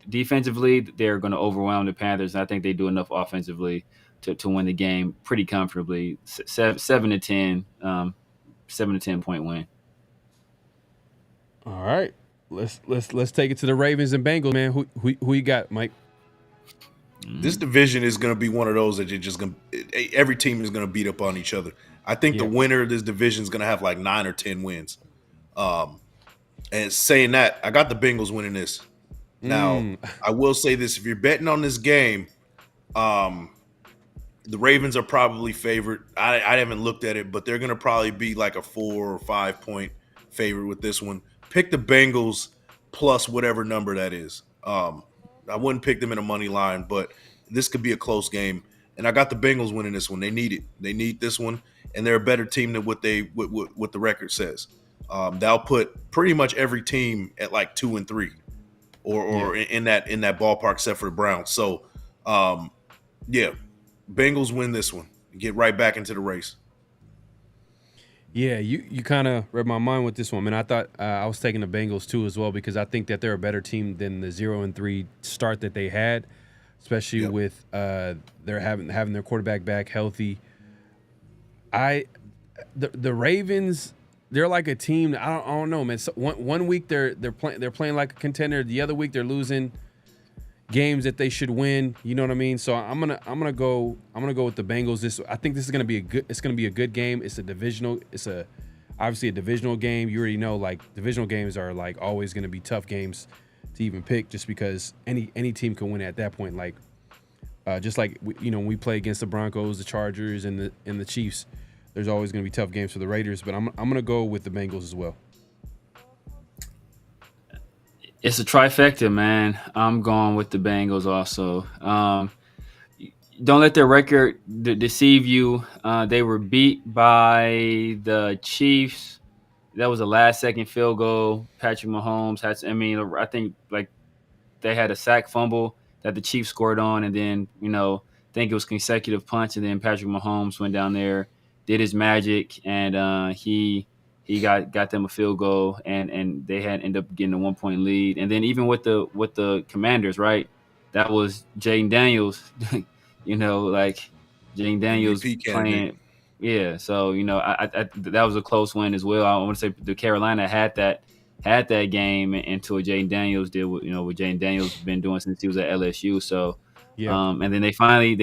defensively they're going to overwhelm the Panthers, and I think they do enough offensively to win the game pretty comfortably. 7-10, 7-10 point win. All right, let's take it to the Ravens and Bengals, man. Who you got, Mike? This division is going to be one of those that you're just going to – every team is going to beat up on each other. I think the winner of this division is going to have like 9 or 10 wins. And saying that, I got the Bengals winning this. Now, I will say this. If you're betting on this game, the Ravens are probably favored. I haven't looked at it, but they're going to probably be like a 4 or 5 point favorite with this one. Pick the Bengals plus whatever number that is. I wouldn't pick them in a money line, but this could be a close game. And I got the Bengals winning this one. They need it. They need this one, and they're a better team than what the record says. They'll put pretty much every team at like 2 and 3, or in that ballpark, except for the Browns. So, Bengals win this one. Get right back into the race. Yeah, you kind of read my mind with this one, man. I thought I was taking the Bengals too as well, because I think that they're a better team than the 0-3 start that they had, especially with they're having their quarterback back healthy. The Ravens, they're like a team. I don't know, man. So one week they're playing like a contender. The other week they're losing games that they should win. You know what I mean? So I'm gonna go with the Bengals. I think this is gonna be a good game. It's obviously a divisional game. You already know, like, divisional games are like always gonna be tough games to even pick, just because any team can win at that point. Like just like when we play against the Broncos, the Chargers, and the Chiefs, there's always gonna be tough games for the Raiders. But I'm gonna go with the Bengals as well. It's a trifecta, man. I'm going with the Bengals also. Don't let their record deceive you. They were beat by the Chiefs. That was a last-second field goal. Patrick Mahomes I think like they had a sack fumble that the Chiefs scored on, and then I think it was consecutive punts, and then Patrick Mahomes went down there, did his magic, and he got them a field goal, and they had ended up getting a 1 point lead. And then even with the Commanders, right? That was Jaden Daniels, like Jaden Daniels playing. Yeah, so I that was a close win as well. I want to say the Carolina had that game until Jaden Daniels did what Jaden Daniels been doing since he was at LSU. So and then they finally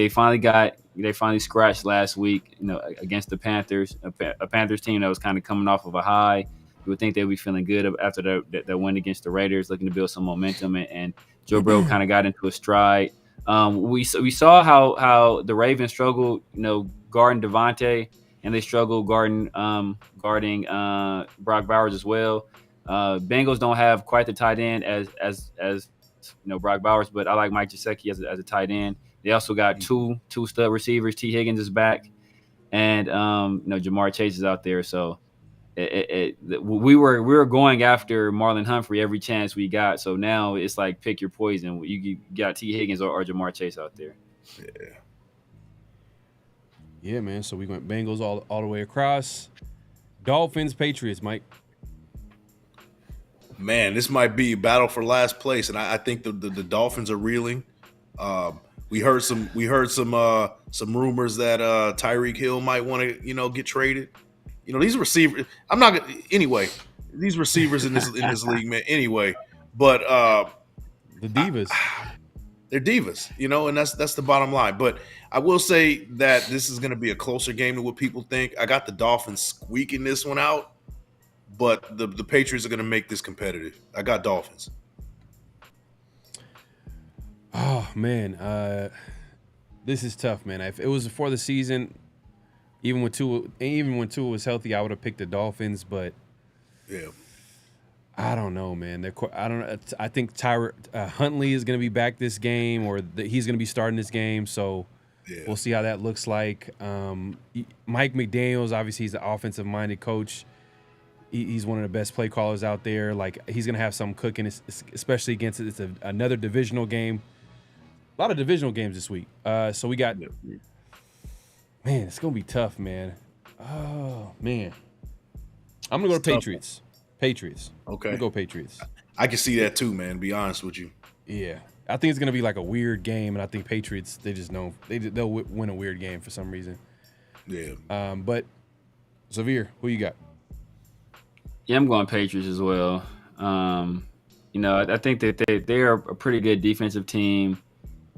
scratched last week, against the Panthers, a Panthers team that was kind of coming off of a high. You would think they'd be feeling good after that win against the Raiders, looking to build some momentum, and Joe Burrow kind of got into a stride. We saw how the Ravens struggled, guarding Davante, and they struggled guarding Brock Bowers as well. Bengals don't have quite the tight end as Brock Bowers, but I like Mike Gesicki as a tight end. They also got two stud receivers. T. Higgins is back, and Jamar Chase is out there. So we were going after Marlon Humphrey every chance we got. So now it's like pick your poison. You got T. Higgins or Jamar Chase out there. Yeah, man. So we went Bengals all the way across. Dolphins, Patriots, Mike. Man, this might be a battle for last place, and I think the Dolphins are reeling. We heard some rumors that Tyreek Hill might want to get traded. These receivers. I'm not gonna anyway. These receivers in this league, man. Anyway, but the divas. They're divas, and that's the bottom line. But I will say that this is going to be a closer game than what people think. I got the Dolphins squeaking this one out, but the Patriots are going to make this competitive. I got Dolphins. Oh man, this is tough, man. If it was before the season, even when Tua was healthy, I would have picked the Dolphins. But yeah, I don't know, man. I don't know. I think Huntley is going to be back this game, or he's going to be starting this game. So we'll see how that looks like. Mike McDaniels, obviously, he's an offensive-minded coach. He's one of the best play callers out there. Like, he's going to have some cooking, especially against another divisional game. A lot of divisional games this week. So we got, man, it's going to be tough, man. Oh, man. I'm going to go to Patriots. Patriots. Okay. I'm going to go Patriots. I can see that too, man, to be honest with you. Yeah. I think it's going to be like a weird game, and I think Patriots, they just know they'll win a weird game for some reason. Yeah. But, Xavier, who you got? Yeah, I'm going Patriots as well. I think that they are a pretty good defensive team,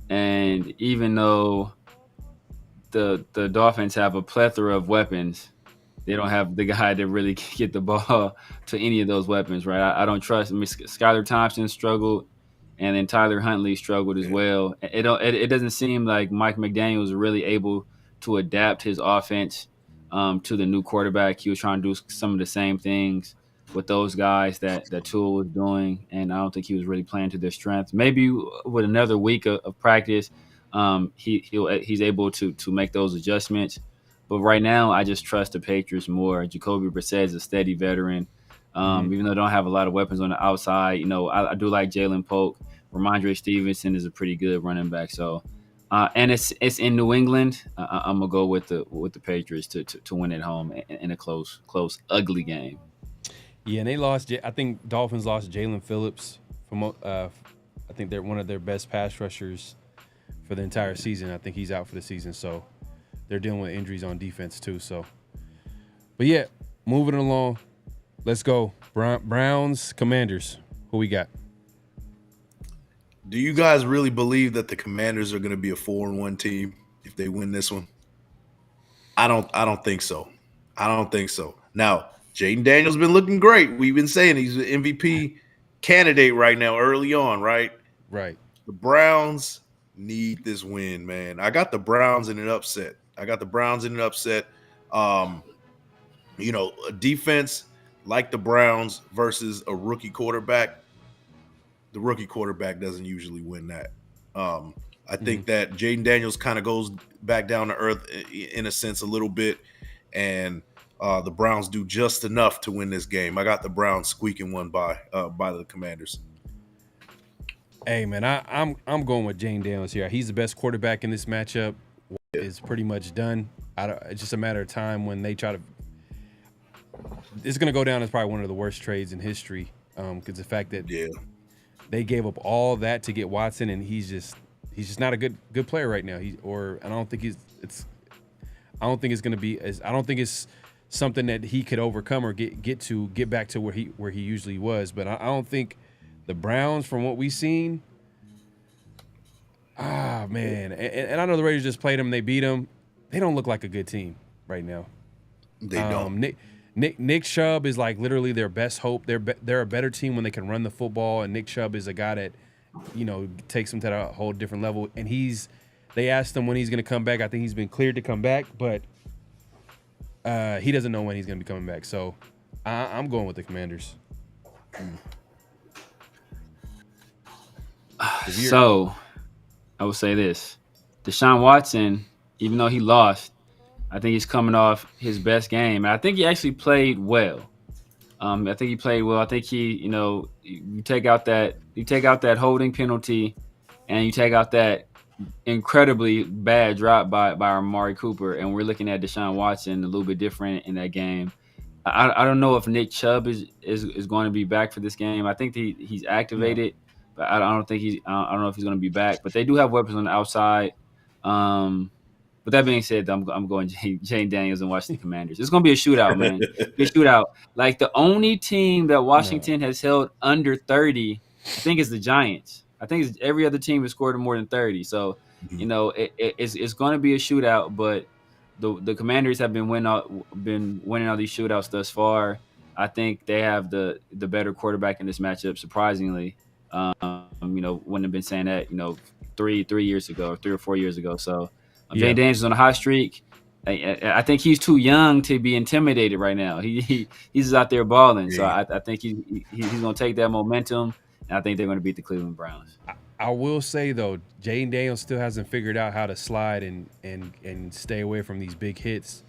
and even though the Dolphins have a plethora of weapons, they don't have the guy to really get the ball to any of those weapons, right? I don't trust. I mean, Skylar Thompson struggled, and then Tyler Huntley struggled as well. It doesn't seem like Mike McDaniel was really able to adapt his offense to the new quarterback. He was trying to do some of the same things with those guys that Tua was doing, and I don't think he was really playing to their strengths. Maybe with another week of practice, he's able to make those adjustments. But right now, I just trust the Patriots more. Jacoby Brissett is a steady veteran. Even though they don't have a lot of weapons on the outside, I do like Jalen Polk. Ramondre Stevenson is a pretty good running back. So, and it's in New England. I'm gonna go with the Patriots to win at home in a close, ugly game. Yeah, and they lost. I think Dolphins lost Jalen Phillips from. I think they're one of their best pass rushers for the entire season. I think he's out for the season. So they're dealing with injuries on defense too. So, but yeah, moving along. Let's go. Browns, Commanders. Who we got? Do you guys really believe that the Commanders are going to be a 4-1 team if they win this one? I don't think so. I don't think so. Now, Jaden Daniels been looking great. We've been saying he's an MVP candidate right now, early on, right? Right. The Browns need this win, man. I got the Browns in an upset. A defense like the Browns versus a rookie quarterback. The rookie quarterback doesn't usually win that. I think that Jaden Daniels kind of goes back down to earth in a sense a little bit, and the Browns do just enough to win this game. I got the Browns squeaking one by the Commanders. Hey, man, I'm going with Jaden Daniels here. He's the best quarterback in this matchup. It's pretty much done. It's just a matter of time when they try to. It's going to go down as probably one of the worst trades in history, because the fact that they gave up all that to get Watson, and he's just not a good player right now. I don't think it's going to be I don't think it's something that he could overcome or get back to where he usually was. But I don't think the Browns, from what we've seen, man, and I know the Raiders just played them, they beat them. They don't look like a good team right now. They don't. Nick Chubb is like literally their best hope. They're a better team when they can run the football, and Nick Chubb is a guy that, takes them to a whole different level. And they asked him when he's going to come back. I think he's been cleared to come back, but he doesn't know when he's going to be coming back. So I'm going with the Commanders. So I will say this: Deshaun Watson, even though he lost, I think he's coming off his best game. And I think he actually played well. I think he played well. I think you take out that holding penalty, and you take out that incredibly bad drop by Amari Cooper, and we're looking at Deshaun Watson a little bit different in that game. I don't know if Nick Chubb is going to be back for this game. I think he's activated, but I don't know if he's going to be back. But they do have weapons on the outside. But that being said, I'm going Jane Daniels and Washington Commanders. It's going to be a shootout, man. Be a shootout. Like, the only team that Washington has held under 30, I think, is the Giants. I think every other team has scored more than 30. So, it's going to be a shootout. But the Commanders have been winning all these shootouts thus far. I think they have the better quarterback in this matchup, surprisingly. Wouldn't have been saying that, 3 years ago or 3 or 4 years ago. So, Jay Daniels is on a hot streak. I think he's too young to be intimidated right now. He's out there balling. So I think he's going to take that momentum, and I think they're going to beat the Cleveland Browns. I will say, though, Jaden Daniels still hasn't figured out how to slide and stay away from these big hits.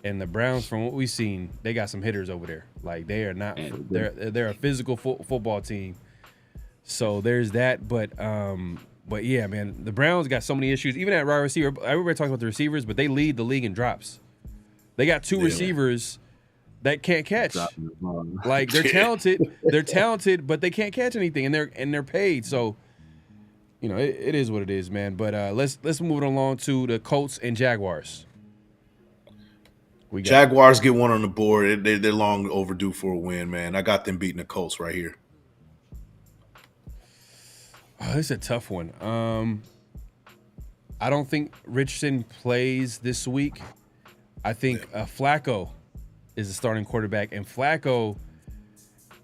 And the Browns, from what we've seen, they got some hitters over there. Like they are not. They're a physical football team. So there's that. But yeah, man, the Browns got so many issues. Even at wide receiver, everybody talks about the receivers, but they lead the league in drops. They got two receivers that can't catch. Like they're talented, but they can't catch anything, and they're paid. So, it is what it is, man. But let's move it along to the Colts and Jaguars. Jaguars get one on the board. They're long overdue for a win, man. I got them beating the Colts right here. Oh, this is a tough one. I don't think Richardson plays this week. I think Flacco is the starting quarterback, and Flacco,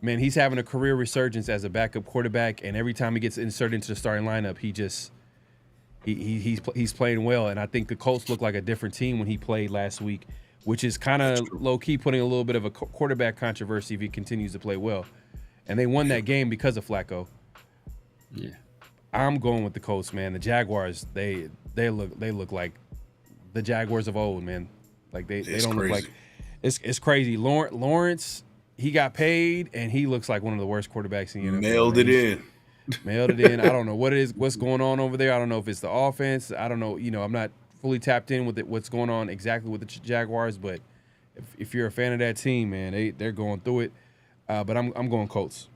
man, he's having a career resurgence as a backup quarterback, and every time he gets inserted into the starting lineup, he's playing well. And I think the Colts look like a different team when he played last week, which is kind of low-key putting a little bit of a quarterback controversy if he continues to play well. And they won that game because of Flacco. Yeah. I'm going with the Colts, man. The Jaguars, they look like the Jaguars of old, man. Like they don't look like it's crazy. Lawrence, he got paid and he looks like one of the worst quarterbacks in the NFL. Mailed it in. I don't know what it is, what's going on over there. I don't know if it's the offense. I don't know. I'm not fully tapped in with what's going on exactly with the Jaguars, but if you're a fan of that team, man, they're going through it. But I'm going Colts.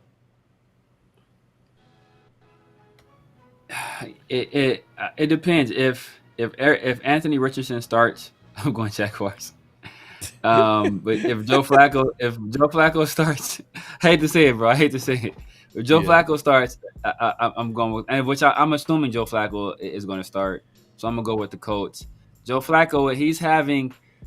It depends. If Anthony Richardson starts, I'm going Jaguars. But if Joe Flacco starts, I hate to say it, bro. I hate to say it. If Joe Flacco starts, I'm going with, and I'm assuming Joe Flacco is going to start. So I'm gonna go with the Colts. Joe Flacco,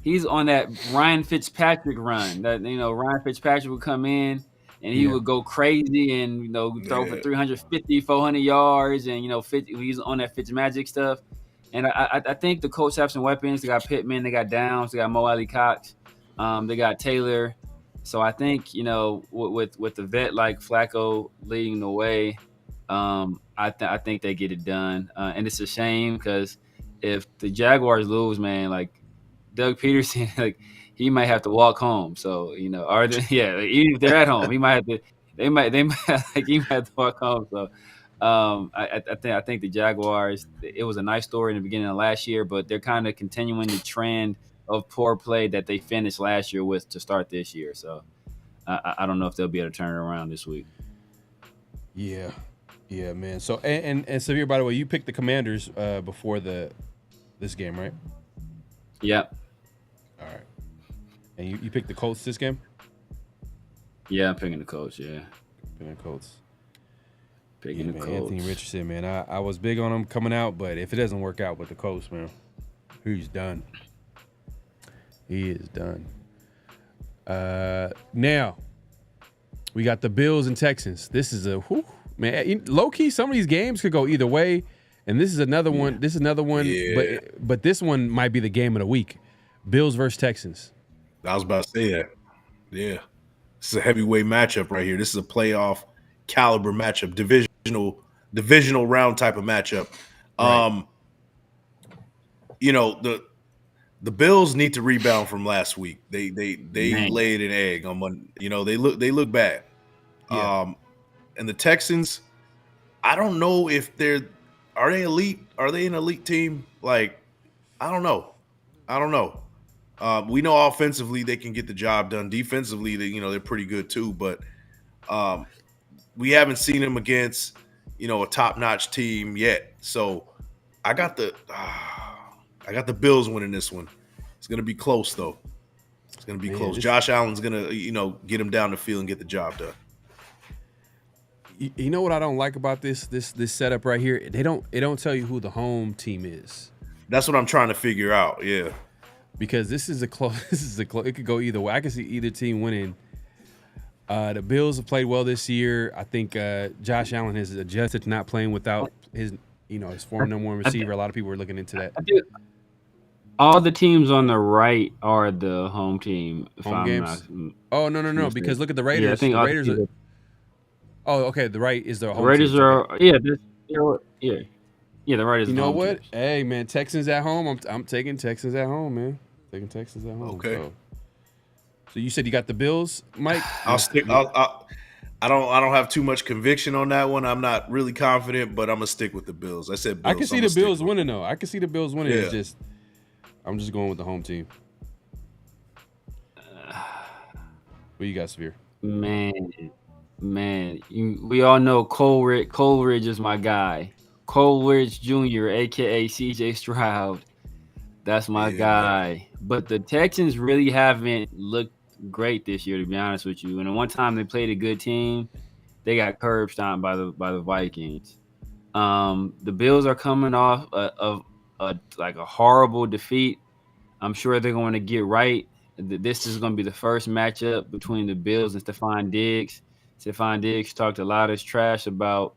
he's on that Ryan Fitzpatrick run. That Ryan Fitzpatrick would come in and he would go crazy and throw for 350, 400 yards, and he's on that Fitzmagic stuff. And I think the Colts have some weapons. They got Pittman, they got Downs, they got Mo Alley Cox, they got Taylor. So I think with the vet like Flacco leading the way, I think they get it done. And it's a shame because if the Jaguars lose, man, like Doug Peterson, like he might have to walk home. So even if they're at home, he might have to. He might have to walk home. So I think the Jaguars. It was a nice story in the beginning of last year, but they're kind of continuing the trend of poor play that they finished last year with to start this year. So I don't know if they'll be able to turn it around this week. Yeah, man. So and Severe, by the way, you picked the Commanders before this game, right? Yep. All right. And you picked the Colts this game? Yeah, I'm picking the Colts. Yeah, picking the Colts. Picking the Colts. Anthony Richardson, man. I was big on him coming out, but if it doesn't work out with the Colts, man, he's done. He is done. Now we got the Bills and Texans. This is man. Low key, some of these games could go either way, and this is another one. This is another one, but this one might be the game of the week. Bills versus Texans. I was about to say that. Yeah, this is a heavyweight matchup right here. This is a playoff caliber matchup, divisional round type of matchup. Right. The Bills need to rebound from last week. They laid an egg on Monday. They look bad. Yeah. And the Texans, I don't know if are they elite? Are they an elite team? Like, I don't know. We know offensively they can get the job done. Defensively, they're pretty good too. But we haven't seen them against a top-notch team yet. So I got the Bills winning this one. It's gonna be close though. It's gonna be close. Josh Allen's gonna get him down the field and get the job done. You know what I don't like about this setup right here? It don't tell you who the home team is. That's what I'm trying to figure out. Yeah. Because this is a close. It could go either way. I can see either team winning. The Bills have played well this year. I think Josh Allen has adjusted to not playing without his former number one receiver. A lot of people are looking into that. All the teams on the right are the home team. Home games? No. Because look at the Raiders. Yeah, I think the Raiders are. Oh, okay. The right is the home. The Raiders team. are. The Raiders. You know what? Teams. Hey, man, Texans at home. I'm taking Texans at home, man. Taking Texans at home. Okay. So you said you got the Bills, Mike? I'll stick. I don't have too much conviction on that one. I'm not really confident, but I'm gonna stick with the Bills. I said Bills. I can see the Bills winning though. I can see the Bills winning. Yeah. It's just I'm just going with the home team. What you got, Severe? Man, we all know Coleridge is my guy. Coleridge Jr., aka CJ Stroud. That's my guy. But the Texans really haven't looked great this year, to be honest with you. And the one time they played a good team, they got curb stomped by the Vikings. The Bills are coming off of a horrible defeat. I'm sure they're going to get right. This is going to be the first matchup between the Bills and Stephon Diggs. Stephon Diggs talked a lot of trash about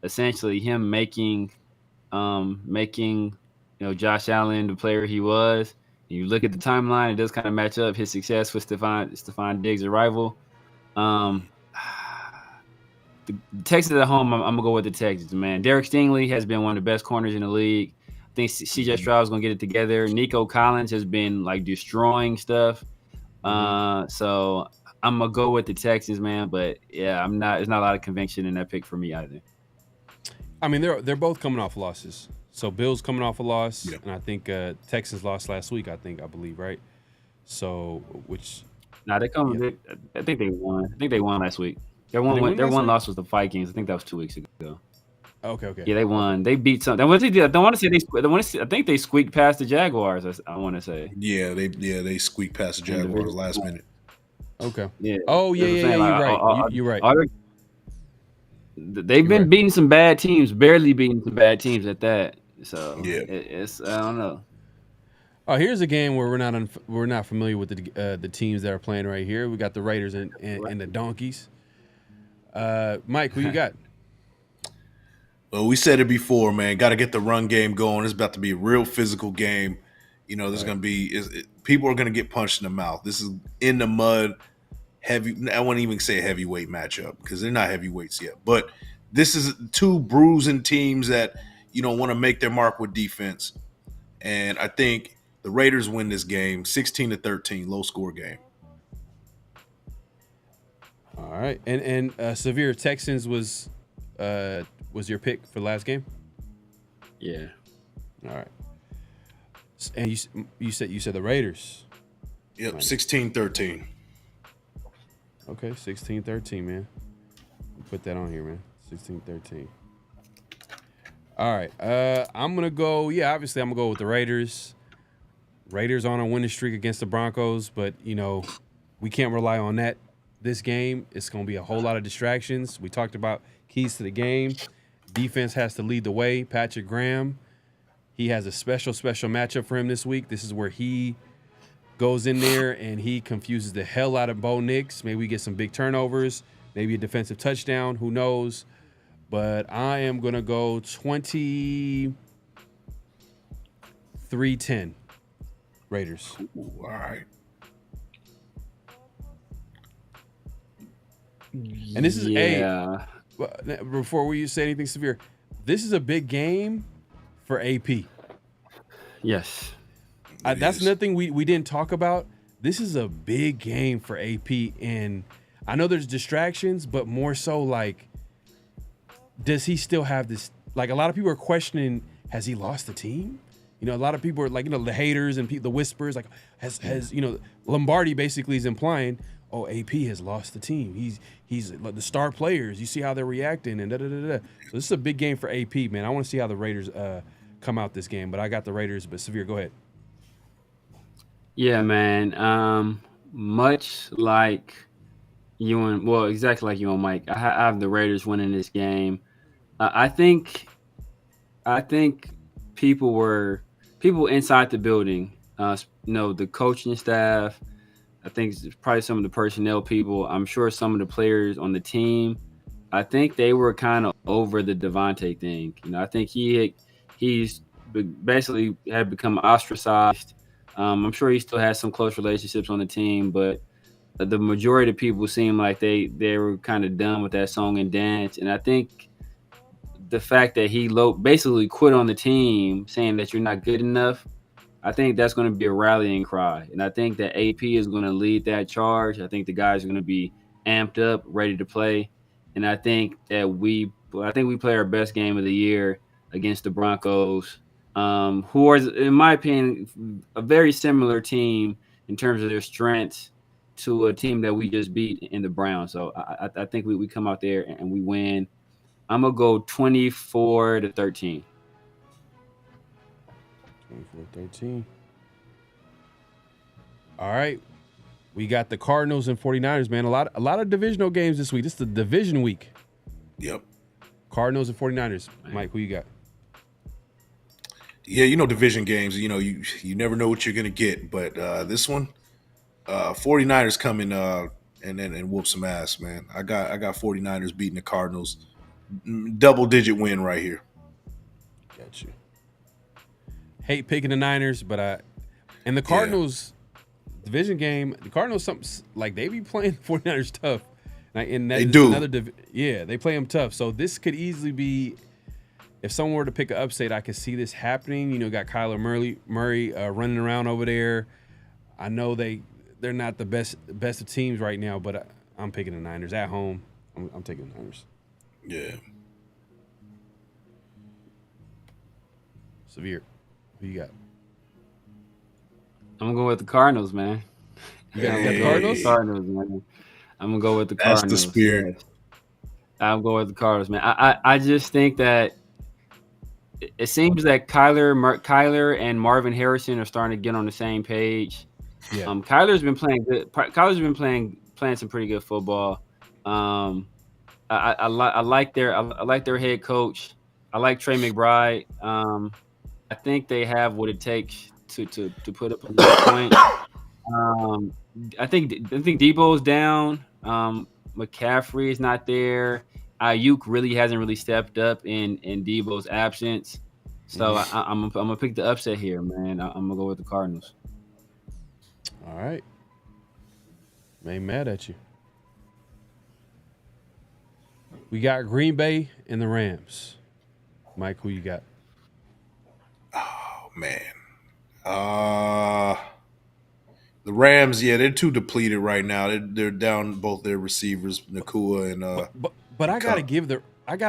essentially him making Josh Allen the player he was. You look at the timeline; it does kind of match up his success with Stephon Diggs' arrival. The Texans at home, I'm gonna go with the Texans, man. Derek Stingley has been one of the best corners in the league. I think CJ Stroud's gonna get it together. Nico Collins has been like destroying stuff. So I'm gonna go with the Texans, man. But yeah, there's not a lot of conviction in that pick for me either. I mean, they're both coming off losses. So Bills coming off a loss, and I think Texans lost last week. I believe, right? So they come. Yeah. I think they won. I think they won last week. Their one loss was the Vikings. I think that was 2 weeks ago. Okay. Yeah, they won. They beat some. I want to say I think they squeaked past the Jaguars. I want to say. Yeah, they squeaked past the Jaguars last minute. Okay. Yeah. Oh yeah. You're right. They've been beating some bad teams, barely beating some bad teams at that. So it's I don't know. Oh, here's a game where we're not familiar with the teams that are playing right here. We got the Raiders and the Donkeys. Mike, who you got? Well, we said it before, man. Got to get the run game going. It's about to be a real physical game. There's going to be people are going to get punched in the mouth. This is in the mud, heavy. I wouldn't even say a heavyweight matchup because they're not heavyweights yet. But this is two bruising teams that want to make their mark with defense, and I think the Raiders win this game, 16-13, low score game. All right, and Severe Texans was your pick for the last game? Yeah. All right. And you said the Raiders. Yep, 16-13. Okay, 16-13, man. Put that on here, man. 16-13. All right. I'm gonna go. Yeah, obviously, I'm gonna go with the Raiders. Raiders on a winning streak against the Broncos, but we can't rely on that. This game, it's gonna be a whole lot of distractions. We talked about keys to the game. Defense has to lead the way. Patrick Graham, he has a special matchup for him this week. This is where he goes in there and he confuses the hell out of Bo Nix. Maybe we get some big turnovers, maybe a defensive touchdown. Who knows? But I am going to go 23-10 Raiders. Ooh, all right. And this is before we say anything severe, this is a big game for AP. Yes. That's nothing we didn't talk about. This is a big game for AP, and I know there's distractions, but more so like, does he still have this? Like, a lot of people are questioning, has he lost the team? A lot of people are like, the haters and the whispers, like, has Lombardi basically is implying, oh, AP has lost the team. He's the star players. You see how they're reacting and da-da-da-da. So this is a big game for AP, man. I want to see how the Raiders come out this game, but I got the Raiders. But Severe, go ahead. Yeah, man. Much like you exactly like you and Mike. I have the Raiders winning this game. I think people inside the building, the coaching staff. I think it's probably some of the personnel people. I'm sure some of the players on the team. I think they were kind of over the Davante thing. I think he's basically had become ostracized. I'm sure he still has some close relationships on the team, but the majority of people seem like they were kind of done with that song and dance. And I think the fact that he basically quit on the team, saying that you're not good enough, I think that's going to be a rallying cry, and I think that AP is going to lead that charge. I think the guys are going to be amped up, ready to play, and I think we play our best game of the year against the Broncos, who are, in my opinion, a very similar team in terms of their strengths to a team that we just beat in the Browns. So I think we come out there and we win. I'm gonna go 24-13. 24-13. All right. We got the Cardinals and 49ers, man. A lot of divisional games this week. This is the division week. Yep. Cardinals and 49ers. Mike, who you got? Yeah, division games, you never know what you're going to get. But this one, 49ers coming and whoop some ass, man. I got 49ers beating the Cardinals. Double-digit win right here. Got you. Hate picking the Niners, but and the Cardinals division game, the Cardinals they be playing the 49ers tough. And they do. They play them tough. So this could easily be, if someone were to pick an upset, I could see this happening. Got Kyler Murray running around over there. I know they're not the best of teams right now, but I'm picking the Niners at home. I'm taking the Niners. Yeah. Severe. Who you got? I'm gonna go with the Cardinals, man. You got the Cardinals? Cardinals, man. I'm gonna go with the Cardinals. That's the spirit. I'm going with the Cardinals, man. I just think that it seems that Kyler and Marvin Harrison are starting to get on the same page. Yeah. Kyler's been playing good. Kyler's been playing some pretty good football. I like their head coach. I like Trey McBride. I think they have what it takes to put up a good point. I think Debo's down. McCaffrey is not there. Ayuk really hasn't really stepped up in Debo's absence. So I'm gonna pick the upset here, man. I'm gonna go with the Cardinals. All right. Ain't mad at you. We got Green Bay and the Rams. Mike, who you got? Oh man. The Rams, they're too depleted right now. They're down both their receivers, Nakua and But I gotta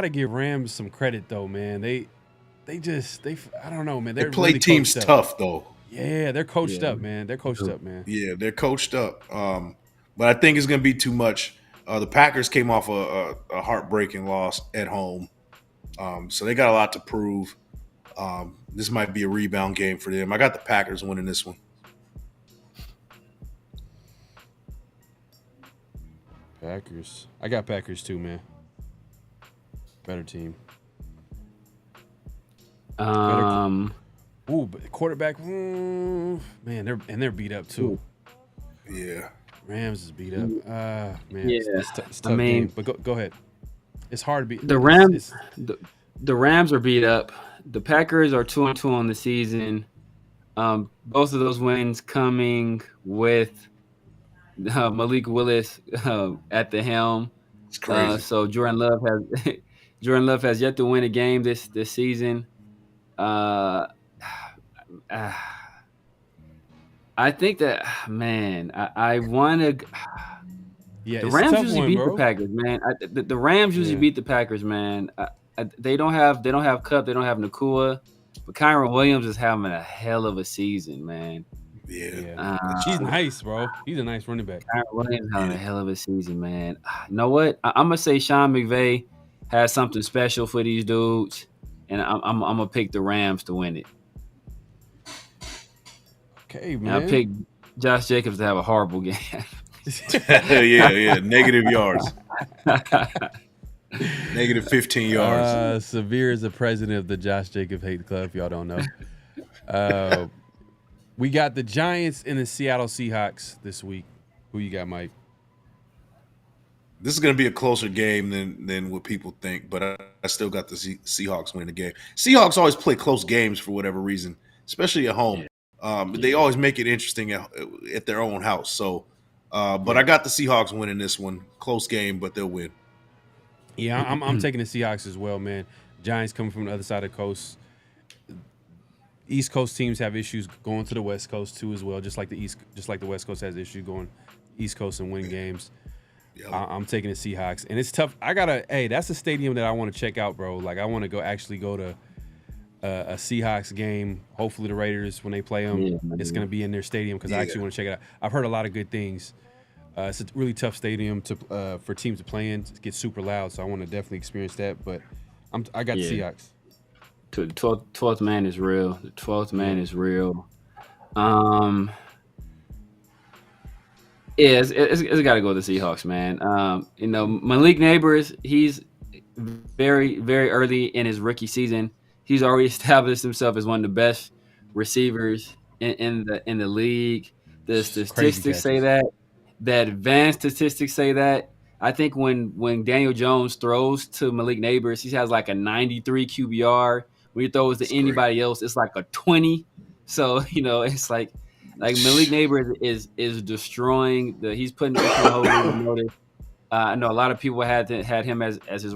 give Rams some credit though, man. They I don't know, man. They play really teams tough though. Yeah, they're coached up, man. They're coached up, man. Yeah, they're coached up. But I think it's gonna be too much. The Packers came off a heartbreaking loss at home, so they got a lot to prove. This might be a rebound game for them. I got the Packers winning this one. Packers. I got Packers too, man. Better team. But quarterback. Man, they're beat up too. Yeah. Rams is beat up. Man, yeah. it's tough game. But go ahead. It's hard to beat. The Rams. The Rams are beat up. The Packers are 2-2 on the season. Both of those wins coming with Malik Willis at the helm. It's crazy. So Jordan Love has yet to win a game this season. I think that, man, I want to. Yeah, the Rams usually beat the Packers, man. The Rams usually beat the Packers, man. They don't have Kupp, they don't have Nakua, but Kyron Williams is having a hell of a season, man. Yeah. He's nice, bro. He's a nice running back. Kyron Williams having a hell of a season, man. You know what? I'm gonna say Sean McVay has something special for these dudes, and I'm gonna pick the Rams to win it. Okay, man. And I picked Josh Jacobs to have a horrible game. yeah. Negative yards. Negative 15 yards. Severe is the president of the Josh Jacobs Hate Club, if y'all don't know. We got the Giants and the Seattle Seahawks this week. Who you got, Mike? This is going to be a closer game than what people think, but I still got the Seahawks winning the game. Seahawks always play close games for whatever reason, especially at home. They always make it interesting at their own house. So, but I got the Seahawks winning this one. Close game, but they'll win. Yeah, I'm taking the Seahawks as well, man. Giants coming from the other side of the coast. East Coast teams have issues going to the West Coast too as well, just like the West Coast has issues going East Coast and winning games. Yep. I'm taking the Seahawks, and it's tough. That's a stadium that I want to check out, bro. Like I want to go to a Seahawks game. Hopefully the Raiders, when they play them, it's going to be in their stadium because I actually want to check it out. I've heard a lot of good things. It's a really tough stadium for teams to play in. It gets super loud, so I want to definitely experience that. But I got the Seahawks. The 12th man is real. The 12th man is real. It's got to go with the Seahawks, man. Malik Neighbors, he's very, very early in his rookie season. He's already established himself as one of the best receivers in the league. The statistics say that. The advanced statistics say that. I think when Daniel Jones throws to Malik Neighbors, he has like a 93 QBR. When he throws to anybody else, it's like a 20. So, it's like Malik Neighbors is destroying he's putting the whole league on notice. I know a lot of people had him as his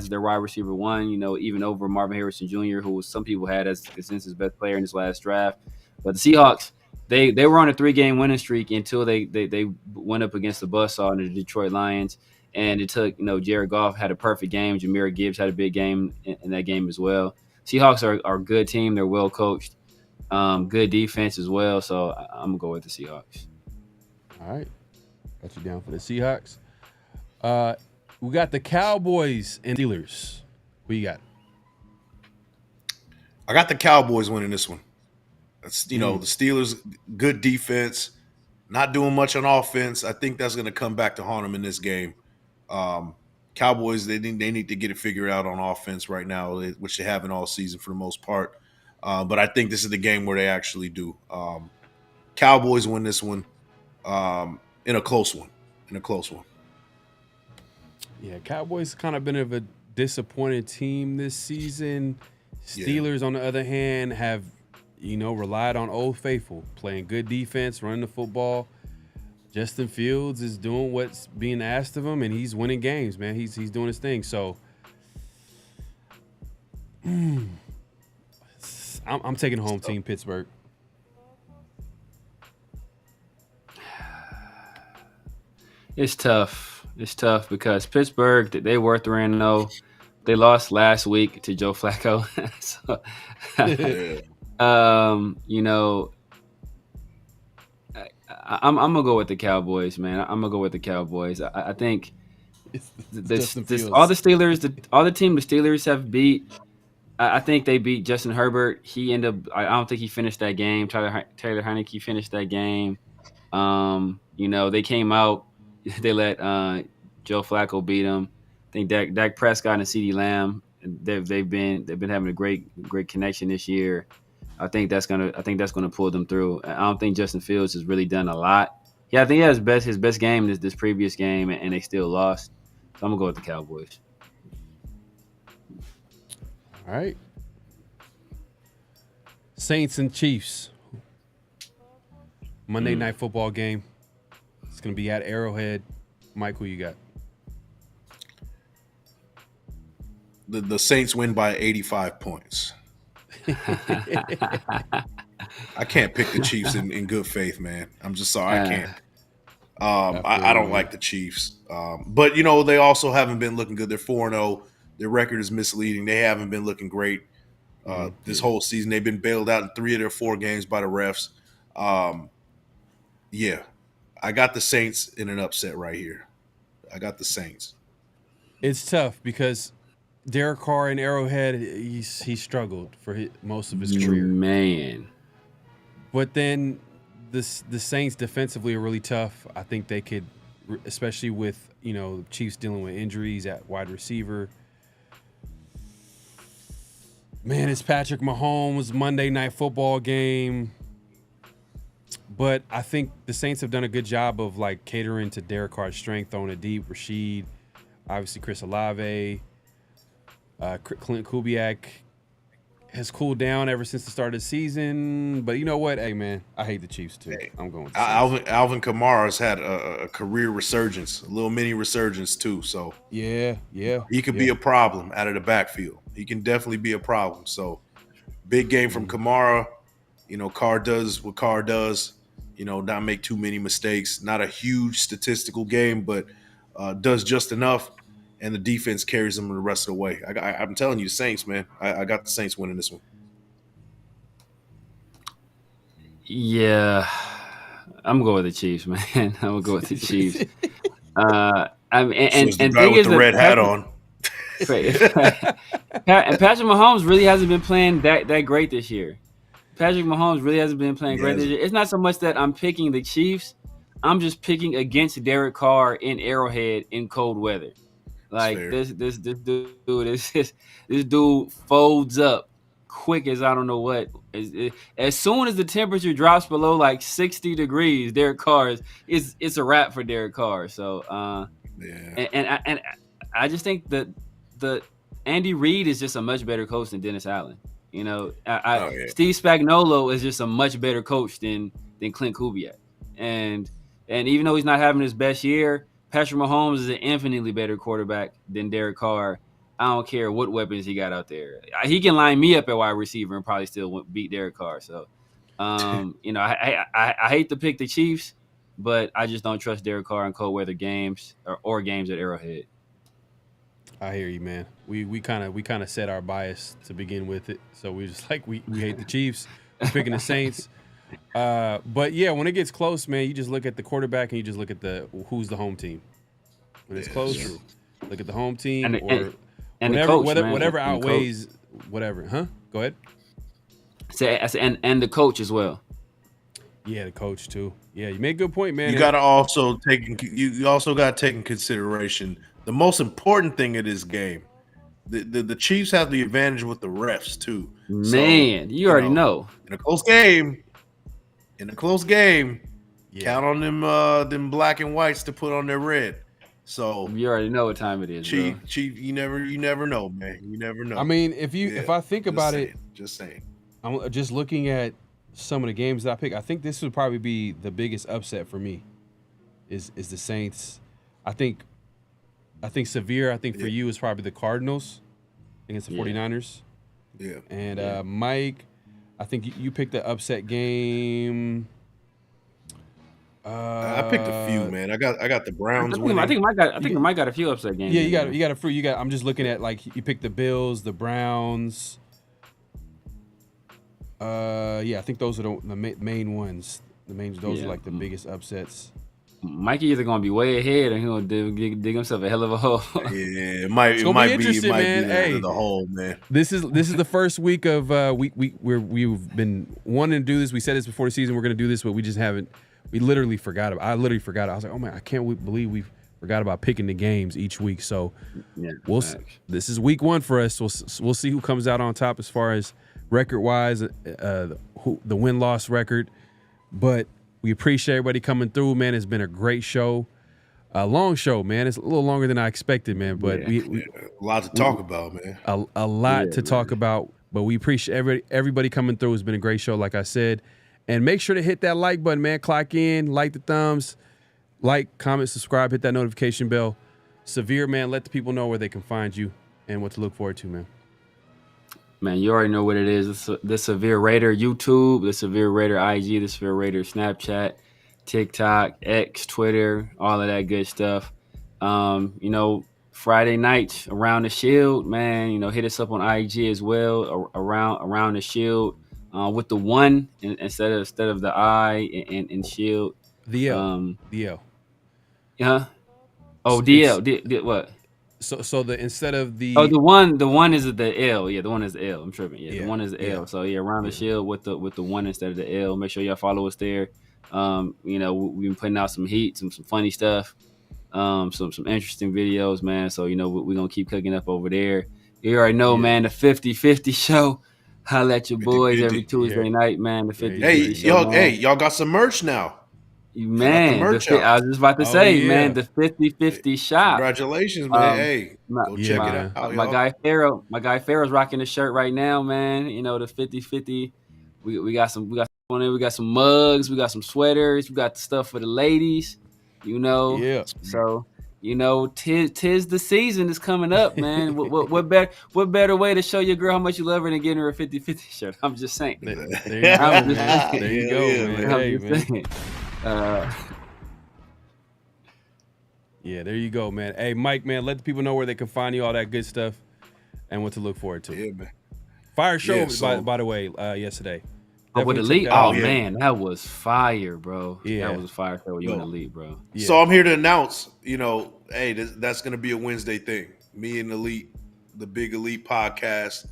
their wide receiver one, even over Marvin Harrison Jr., who some people had as the consensus best player in his last draft. But the Seahawks, they were on a 3-game winning streak until they went up against the buzzsaw in the Detroit Lions. And it took, Jared Goff had a perfect game. Jahmyr Gibbs had a big game in that game as well. Seahawks are a good team. They're well coached. Good defense as well. So I'm going to go with the Seahawks. All right. Got you down for the Seahawks. We got the Cowboys and Steelers. Who you got? I got the Cowboys winning this one. That's, the Steelers, good defense, not doing much on offense. I think that's going to come back to haunt them in this game. Cowboys, they need to get it figured out on offense right now, which they haven't all season for the most part. But I think this is the game where they actually do. Cowboys win this one in a close one. Yeah, Cowboys kind of been of a disappointed team this season. Steelers, on the other hand, have relied on Old Faithful, playing good defense, running the football. Justin Fields is doing what's being asked of him, and he's winning games, man. He's doing his thing. So I'm taking home team Pittsburgh. It's tough. It's tough because Pittsburgh, they were 3-0. They lost last week to Joe Flacco. I'm gonna go with the Cowboys, man. I'm gonna go with the Cowboys. I think all the team the Steelers have beat. I think they beat Justin Herbert. He ended up. I don't think he finished that game. Taylor Heineke finished that game. They came out. They let Joe Flacco beat him. I think Dak Prescott and CeeDee Lamb. They've been having a great connection this year. I think that's gonna pull them through. I don't think Justin Fields has really done a lot. Yeah, I think he has his best game this previous game, and they still lost. So I'm gonna go with the Cowboys. All right. Saints and Chiefs. Monday night football game. It's gonna be at Arrowhead. Mike, who you got? The Saints win by 85 points. I can't pick the Chiefs in good faith, man. I'm just sorry, I can't. I don't like the Chiefs. But, they also haven't been looking good. They're 4-0. Their record is misleading. They haven't been looking great this whole season. They've been bailed out in 3 of their 4 games by the refs. I got the Saints in an upset right here. I got the Saints. It's tough because Derek Carr in Arrowhead, he struggled for most of his career. Man. But then the Saints defensively are really tough. I think they could, especially with, the Chiefs dealing with injuries at wide receiver. Man, it's Patrick Mahomes, Monday night football game. But I think the Saints have done a good job of catering to Derek Carr's strength, throwing it deep. Rashid, obviously Chris Olave, Clint Kubiak has cooled down ever since the start of the season. But you know what? Hey, man, I hate the Chiefs too. I'm going with the Saints. Alvin Kamara's had a career resurgence, a little mini resurgence too. So yeah, he could be a problem out of the backfield. He can definitely be a problem. So Big game from Kamara. Carr does what Carr does. Not make too many mistakes. Not a huge statistical game, but does just enough. And the defense carries them the rest of the way. I'm telling you, the Saints, man. I got the Saints winning this one. Yeah, I'm going with the Chiefs, man. I'm gonna go with the Chiefs. And the guy with the red hat on. And Patrick Mahomes really hasn't been playing that great this year. Patrick Mahomes really hasn't been playing great this year. It's not so much that I'm picking the Chiefs. I'm just picking against Derek Carr in Arrowhead in cold weather. Like this dude folds up quick as I don't know what. As soon as the temperature drops below like 60 degrees, Derek Carr it's a wrap for Derek Carr. So and I just think that the Andy Reid is just a much better coach than Dennis Allen. Steve Spagnuolo is just a much better coach than Clint Kubiak. And even though he's not having his best year, Patrick Mahomes is an infinitely better quarterback than Derek Carr. I don't care what weapons he got out there. He can line me up at wide receiver and probably still beat Derek Carr. So, I hate to pick the Chiefs, but I just don't trust Derek Carr in cold weather games or games at Arrowhead. I hear you, man. We kind of set our bias to begin with it, so we just like we hate the Chiefs. We're picking the Saints. But yeah, when it gets close, man, you just look at the quarterback and you just look at who's the home team. When it's close, look at the home team and whatever outweighs whatever. Huh? Go ahead. And the coach as well. Yeah, the coach too. Yeah, you make a good point, man. You got to also take in consideration the most important thing of this game. The Chiefs have the advantage with the refs too. Man, you already know. In a close game, count on them black and whites to put on their red. So you already know what time it is, Chief. You never know, man. You never know. I mean, if I think about it, just saying. I'm just looking at some of the games that I pick. I think this would probably be the biggest upset for me. Is the Saints? I think severe. I think for you is probably the Cardinals against the 49ers. Yeah. And Mike, I think you picked the upset game. I picked a few, man. I got the Browns winning. I think Mike got a few upset games. Yeah, you got a few. I'm just looking at like you picked the Bills, the Browns. I think those are the main ones. Those are like the biggest upsets. Mikey either gonna be way ahead or he's gonna dig himself a hell of a hole. Yeah, it might be the hole, man. This is the first week of we've been wanting to do this. We said this before the season. We're gonna do this, but we just haven't. We literally forgot about. I literally forgot. I was like, oh man, I can't believe we forgot about picking the games each week. So this is week one for us. We'll see who comes out on top as far as record wise, the win-loss record, but. We appreciate everybody coming through, man. It's been a great show. A long show, man. It's a little longer than I expected, man. But we a lot to talk about, man. A lot to talk about. But we appreciate everybody coming through. It's been a great show, like I said. And make sure to hit that like button, man. Clock in, like the thumbs, like, comment, subscribe, hit that notification bell. Severe, man, let the people know where they can find you and what to look forward to, man. Man, you already know what it is. The Severe Raider YouTube, the Severe Raider IG, the Severe Raider Snapchat, TikTok, X, Twitter, all of that good stuff. Friday nights around the Shield, man. Hit us up on IG as well. Around the Shield, with the one instead of the I and Shield. The L. The L. Yeah. Oh, DL. What? So the instead of the the one is the L. Yeah, the one is the L. I'm tripping. Yeah, the one is the L. So around the Shield with the one instead of the L. Make sure y'all follow us there. We've been putting out some heat, some funny stuff, some interesting videos, man. So we're gonna keep cooking up over there. You already know, man. The 50-50 show. Holla at your boys every Tuesday night, man. The 50-50 show. Y'all got some merch now. Man, I was just about to say, man, the 50-50 shop. Congratulations, man. Go check it out. My guy Pharaoh's rocking the shirt right now, man. The 50-50. We got some mugs, we got some sweaters, we got the stuff for the ladies, Yeah. So You know, tis the season is coming up, man. What better way to show your girl how much you love her than getting her a 50-50 shirt? I'm just saying. There you go, man. There you go, man. Hey, man. Yeah, there you go, man. Hey, Mike, man, let the people know where they can find you, all that good stuff, and what to look forward to. Yeah, man. Fire show, by the way, yesterday. With Elite? Man, that was fire, bro. Yeah. That was a fire show with you and Elite, bro. Yeah. So I'm here to announce, hey, that's going to be a Wednesday thing. Me and Elite, the Big Elite podcast,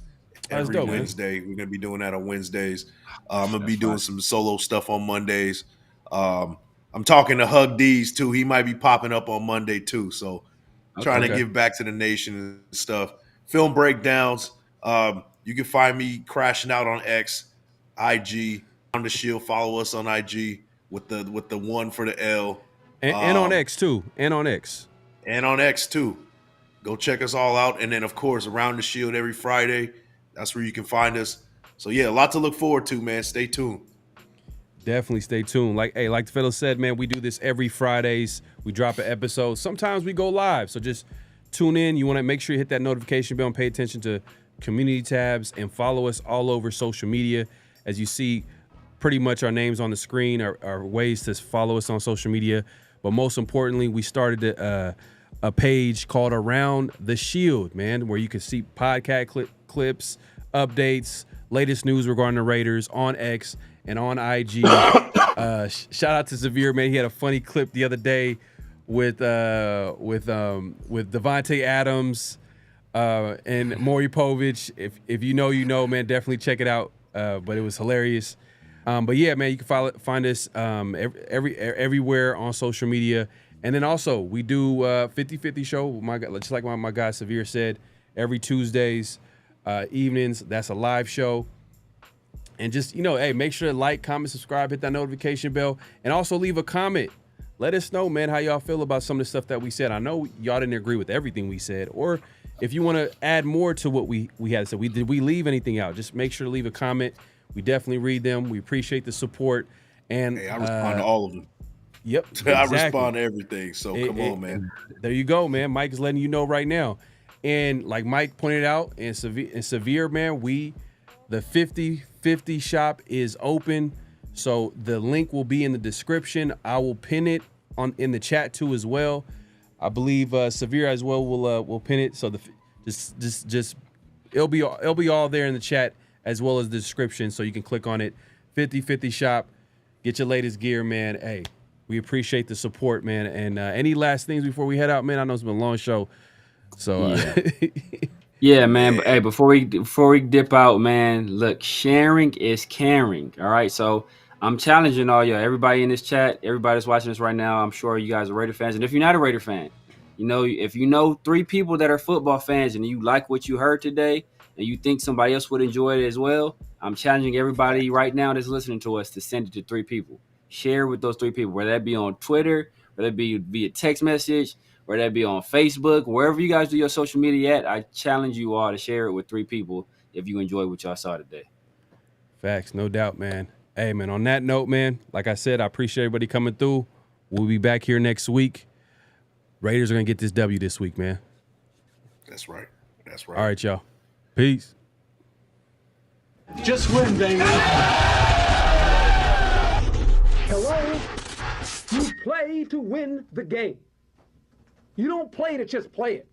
every dope, Wednesday. Man. We're going to be doing that on Wednesdays. I'm going to be doing some solo stuff on Mondays. I'm talking to Hug D's, too. He might be popping up on Monday, too. So trying to give back to the nation and stuff. Film breakdowns. You can find me crashing out on X. IG on the Shield. Follow us on IG with the one for the L, and on X too, and on X too. Go check us all out, and then of course Around the Shield every Friday. That's where you can find us. So yeah, a lot to look forward to, man. Stay tuned. Definitely stay tuned. Like the fellow said, man, we do this every Fridays. We drop an episode. Sometimes we go live, so just tune in. You want to make sure you hit that notification bell and pay attention to community tabs and follow us all over social media. As you see, pretty much our names on the screen are ways to follow us on social media. But most importantly, we started a page called Around the Shield, man, where you can see podcast clips, updates, latest news regarding the Raiders on X and on IG. Shout out to Xavier, man. He had a funny clip the other day with Davante Adams and Maury Povich. If you know, man, definitely check it out. But it was hilarious. But yeah, man, you can find us everywhere on social media. And then also we do 50-50 show. Just like my guy Severe said, every Tuesdays evenings. That's a live show. And just, hey, make sure to like, comment, subscribe, hit that notification bell, and also leave a comment. Let us know, man, how y'all feel about some of the stuff that we said. I know y'all didn't agree with everything we said, or if you want to add more to what we had said, did we leave anything out? Just make sure to leave a comment. We definitely read them. We appreciate the support. And I respond to all of them. Yep, exactly. I respond to everything. So come on, man. There you go, man. Mike is letting you know right now. And like Mike pointed out, and Severe, man, the 50-50 shop is open. So the link will be in the description. I will pin it in the chat too as well. I believe Severe as well will pin it. So just it'll be all there in the chat as well as the description. So you can click on it. 50-50 shop. Get your latest gear, man. Hey, we appreciate the support, man. And any last things before we head out, man? I know it's been a long show. So yeah, man. But hey, before we dip out, man, look, sharing is caring. All right. So I'm challenging all y'all, everybody in this chat, everybody that's watching this right now. I'm sure you guys are Raider fans. And if you're not a Raider fan, if you know 3 people that are football fans and you like what you heard today and you think somebody else would enjoy it as well, I'm challenging everybody right now that's listening to us to send it to 3 people. Share with those 3 people, whether that be on Twitter, whether that be via text message, whether that be on Facebook, wherever you guys do your social media at. I challenge you all to share it with 3 people if you enjoy what y'all saw today. Facts, no doubt, man. Hey, man, on that note, man, like I said, I appreciate everybody coming through. We'll be back here next week. Raiders are going to get this W this week, man. That's right. All right, y'all. Peace. Just win, baby. Hello? You play to win the game. You don't play to just play it.